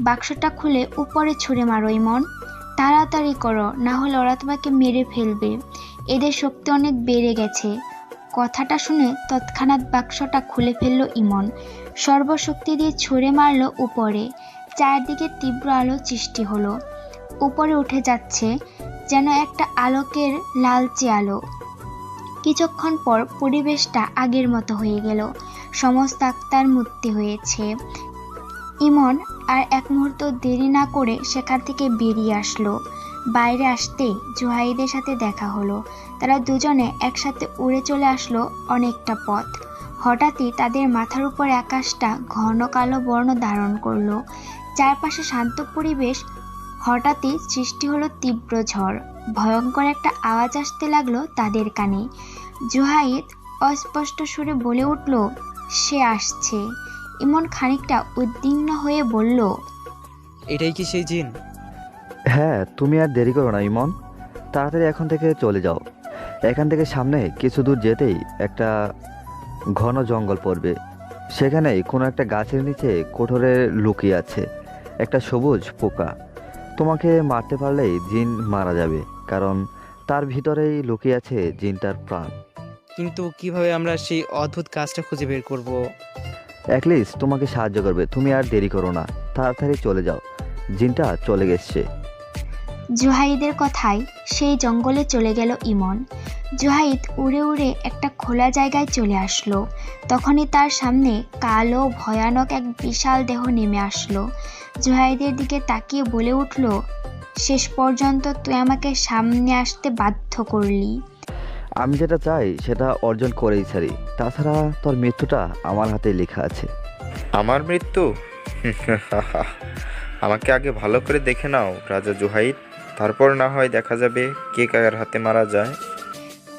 বাক্সটা খুলে উপরে ছুঁড়ে মারো ইমন, তাড়াতাড়ি করো, না হলে ওরা তোমাকে মেরে ফেলবে। এদের শক্তি অনেক বেড়ে গেছে। কথাটা শুনে তৎক্ষণাৎ বাক্সটা খুলে ফেললো ইমন। সর্বশক্তি দিয়ে ছুঁড়ে মারলো উপরে। চারদিকে তীব্র আলো সৃষ্টি হলো। উপরে উঠে যাচ্ছে যেন একটা আলোকের লালচে আলো। কিছুক্ষণ পর পরিবেশটা আগের মতো হয়ে গেল। সমস্ত আত্মার মুক্তি হয়েছে। ইমন আর এক মুহূর্ত দেরি না করে সেখান থেকে বেরিয়ে আসলো। বাইরে আসতেই জুহাইদের সাথে দেখা হলো। তারা দুজনে একসাথে উড়ে চলে আসলো অনেকটা পথ। হঠাৎই তাদের মাথার উপরে আকাশটা ঘন কালো বর্ণ ধারণ করলো। চারপাশে শান্ত পরিবেশ। হঠাৎই সৃষ্টি হলো তীব্র ঝড়। ভয়ঙ্কর একটা আওয়াজ আসতে লাগলো তাদের কানে। জুহাইদ অস্পষ্ট সুরে বলে উঠল, সে আসছে। ইমন খানিকটা উদ্বিগ্ন হয়ে বলল, এটাই কি সেই জিন? হ্যাঁ, তুমি আর দেরি করো না ইমন, তাড়াতাড়ি এখন থেকে চলে যাও। এখান থেকে সামনে কিছু দূর যেতেই একটা ঘন জঙ্গল পড়বে। সেখানেই কোনো একটা গাছের নিচে কোঠরে লুকিয়ে আছে একটা সবুজ পোকা। তোমাকে মারতে পারলেই জিন মারা যাবে, কারণ তার ভিতরেই লুকিয়ে আছে জিনটার প্রাণ। কিন্তু কিভাবে আমরা সেই অদ্ভুত কাজটা খুঁজে বের করব? অ্যাটলিস্ট তোমাকে সাহায্য করবে। তুমি আর দেরি করো না, তাড়াতাড়ি চলে যাও, জিনটা চলে গেছে। জুহাইদের কথায় সেই জঙ্গলে চলে গেল ইমন। জুহাইদ উড়ে উড়ে একটা খোলা জায়গায় চলে আসলো। তখনই তার সামনে কালো ভয়ানক এক বিশাল দেহ নেমে আসলো। জুহাইদের দিকে তাকিয়ে বলে উঠল, শেষ পর্যন্ত তুই আমাকে সামনে আসতে বাধ্য করলি। আমি যেটা চাই সেটা অর্জন করেই ছাড়ি। তাছাড়া তোর মৃত্যুটা আমার হাতে লেখা আছে। আমার মৃত্যু? আমাকে আগে ভালো করে দেখে নাও রাজা জুহাইদ, তারপর না হয় দেখা যাবে কে কার হাতে মারা যায়।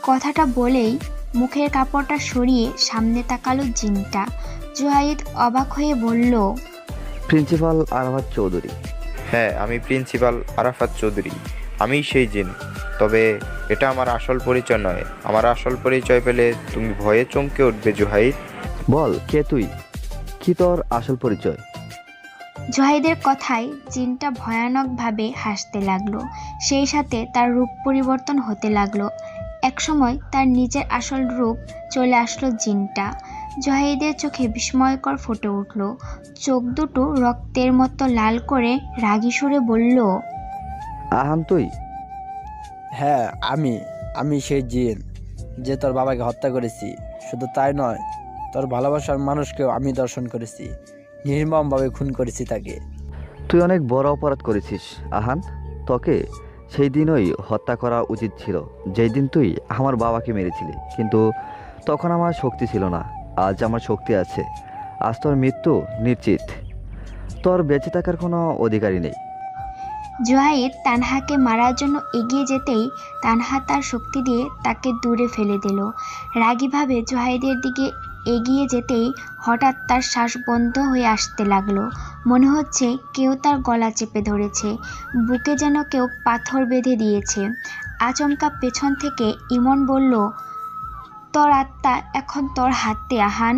কথাটা বলেই মুখের কাপড়টা সরিয়ে সামনে তাকালো জিনটা। জুহাইদ অবাক হয়ে বলল, প্রিন্সিপাল আরাফাত চৌধুরী। হ্যাঁ, আমি প্রিন্সিপাল আরাফাত চৌধুরী, আমিই সেই জিন। তবে এটা আমার আসল পরিচয় নয়। আমার আসল পরিচয় পেলে তুমি ভয়ে চমকে উঠবে জুহাইদ। বল, কে তুই? কি তোর আসল পরিচয়? জুহাইদের কথায় জিনটা ভয়ানকভাবে হাসতে লাগলো। সেই সাথে তার রূপ পরিবর্তন হতে লাগলো। একসময় তার নিজের আসল রূপ চলে আসলো জিনটা। জহিদের চোখে বিস্ময়কর ফুটে উঠল, চোখ দুটো রক্তের মতো লাল করে রাগী সুরে বলল, আহান তুই? হ্যাঁ, আমি সেই জিন যে তোর বাবাকে হত্যা করেছি। শুধু তাই নয়, তোর ভালোবাসার মানুষকেও আমি দর্শন করেছি, নির্মমভাবে খুন করেছি তাকে। তুই অনেক বড় অপরাধ করেছিস আহান। তোকে সেই দিনই হত্যা করা উচিত ছিল, যেই দিন তুই আমার বাবাকে মেরেছিলি। কিন্তু তখন আমার শক্তি ছিল না, আজ আমার শক্তি আছে। আজ তোর মৃত্যু নিশ্চিত, তোর বেঁচে থাকার কোনো অধিকারই নেই। জুহাইদ তানহাকে মারার জন্য এগিয়ে যেতেই তানহা তার শক্তি দিয়ে তাকে দূরে ফেলে দিল। রাগীভাবে জুহাইদের দিকে এগিয়ে যেতেই হঠাৎ তার শ্বাস বন্ধ হয়ে আসতে লাগলো। মনে হচ্ছে কেউ তার গলা চেপে ধরেছে, বুকে যেন কেউ পাথর বেঁধে দিয়েছে। আচমকা পেছন থেকে ইমন বলল, তোর আত্মা এখন তোর হাতে আহান।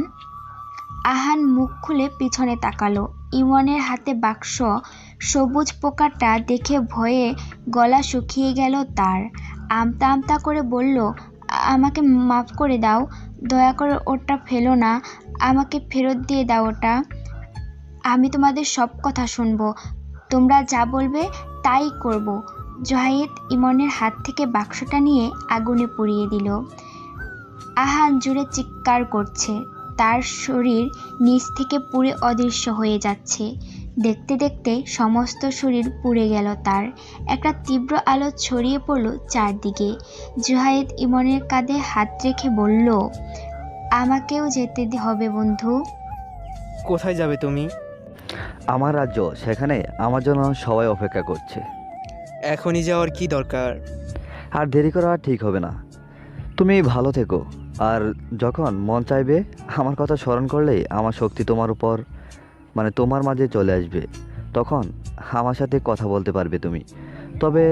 আহান মুখ খুলে পিছনে তাকালো। ইমনের হাতে বাক্স, সবুজ পোকাটা দেখে ভয়ে গলা শুকিয়ে গেল তার। আমতা আমতা করে বলল, আমাকে মাফ করে দাও, দয়া করে ওটা ফেলো না, আমাকে ফেরত দিয়ে দাও ওটা। আমি তোমাদের সব কথা শুনবো, তোমরা যা বলবে তাই করব। জহিদ ইমনের হাত থেকে বাক্সটা নিয়ে আগুনে পুড়িয়ে দিল। আহান জুড়ে চিৎকার করছে, তার শরীর নিচ থেকে পুড়ে অদৃশ্য হয়ে যাচ্ছে। দেখতে দেখতে সমস্ত শরীর পুড়ে গেল তার। একটা তীব্র আলো ছড়িয়ে পড়ল চারদিকে। জুহাইদ ইমনের কাঁধে হাত রেখে বলল, আমাকেও যেতে হবে বন্ধু। কোথায় যাবে তুমি? আমার রাজ্য, সেখানে আমার জন্য সবাই অপেক্ষা করছে। এখনই যাওয়ার কি দরকার? আর দেরি করা ঠিক হবে না। তুমি ভালো থেকো, আর যখন মন চাইবে আমার কথা স্মরণ করলেই আমার শক্তি তোমার উপর, মানে তোমার মাঝে চলে আসবে। তখন আমার সাথে কথা বলতে পারবে তুমি। তবে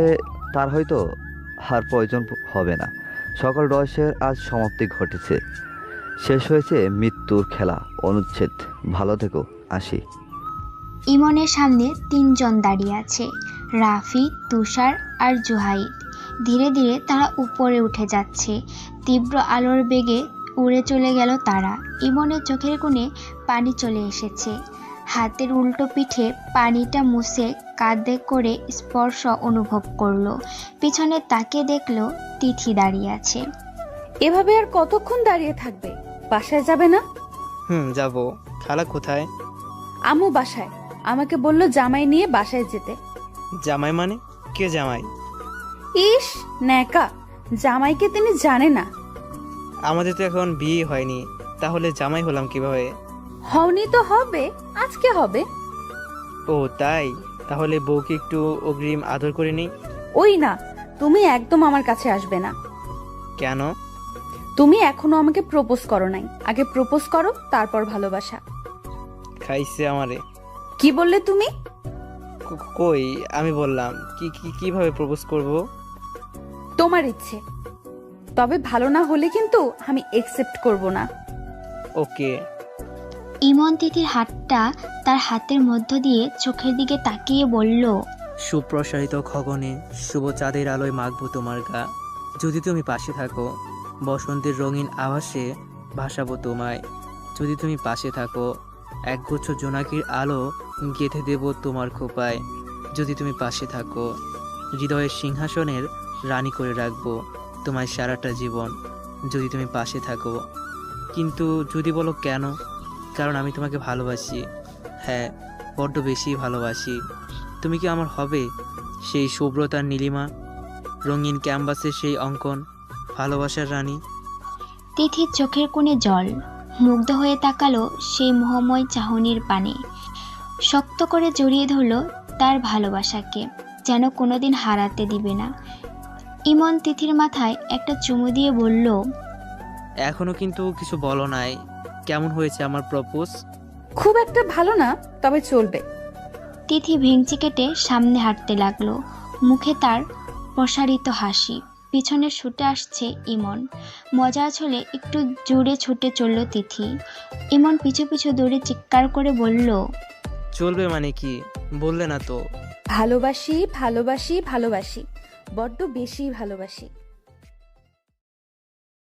তার হয়তো আর প্রয়োজন হবে না। সকল রহস্যের আজ সমাপ্তি ঘটেছে, শেষ হয়েছে মৃত্যুর খেলা, অনুচ্ছেদ। ভালো থেকো, আসি। ইমনের সামনে তিনজন দাঁড়িয়ে আছে, রাফি, তুষার আর জুহাইদ। ধীরে ধীরে তারা উপরে উঠে যাচ্ছে। তীব্র আলোর বেগে উড়ে চলে গেল তারা। ইমনের চোখের কোণে পানি চলে এসেছে। হাতের উল্টো পিঠে পানিটা মুছে কাঁধে করে স্পর্শ অনুভব করলো। পিছনে তাকে দেখলো তিথি দাঁড়িয়ে আছে। এভাবে আর কতক্ষণ দাঁড়িয়ে থাকবে? বাসায় যাবে না? যাব। খালা কোথায়? আম্মু বাসায়, আমাকে বলল জামাই নিয়ে বাসায় যেতে। জামাই মানে? কে জামাই? ইস ন্যাকা, জামাইকে তিনি জানে না। আমাদের তো এখন বিয়ে হয়নি, তাহলে জামাই হলাম কিভাবে? হওনি তো হবে, আজকে হবে। ও তাই? তাহলে বউকে একটু অগ্রিম আদর করে নিই। ওই না, তুমি একদম আমার কাছে আসবে না। কেন? তুমি এখনো আমাকে প্রপোজ করো নাই। আগে প্রপোজ করো, তারপর ভালোবাসা। খাইছে আমারে। কি বললে তুমি? কই, আমি বললাম কিভাবে প্রপোজ করব? তোমার ইচ্ছে, তবে ভালো না হলে কিন্তু আমি একসেপ্ট করব না। ওকে। ইমন তিথির হাতটা তার হাতের মধ্য দিয়ে চোখের দিকে তাকিয়ে বলল, সুপ্রসারিত গগনে শুভ চাঁদের আলোয় মাখবো তোমার গা। যদি তুমি পাশে থাকো, বসন্তের রঙিন আভাসে ভাসাবো তোমায়। যদি তুমি পাশে থাকো, একগুচ্ছ জোনাকির আলো গেঁথে দেব তোমার খোপায়। যদি তুমি পাশে থাকো, হৃদয়ের সিংহাসনের রানী করে রাখবো তোমায় সারাটা জীবন। যদি তুমি পাশে থাকো। কিন্তু যদি বলো কেন? কারণ আমি তোমাকে ভালোবাসি। হ্যাঁ, বড্ড বেশি ভালোবাসি। তুমি কি আমার হবে? সেই শুভ্রতার নীলিমা, রঙিন ক্যানভাসের সেই অঙ্কন, ভালোবাসার রানী। তিথির চোখের কোণে জল, মুগ্ধ হয়ে তাকালো সেই মোহময় চাহনির পানে। শক্ত করে জড়িয়ে ধরল তার ভালোবাসাকে, যেন কোনোদিন হারাতে দিবে না। ইমন তিথির মাথায় একটা চুমু দিয়ে বলল, এখনো কিন্তু কিছু বলো নাই, কেমন হয়েছে আমার প্রপোজ? খুব একটা ভালো না, তবে চলবে। তিথি ভেঙচি কেটে সামনে হাঁটতে লাগলো, মুখে তার প্রসারিত হাসি। পিছনে ছুটে আসছে ইমন। মজার ছলে একটু জোরে ছুটে চলল তিথি। ইমন পিছু পিছু দৌড়ে চিৎকার করে বলল, চলবে মানে কি? বললে না তো। ভালোবাসি ভালোবাসি ভালোবাসি, বড্ড বেশি ভালোবাসি।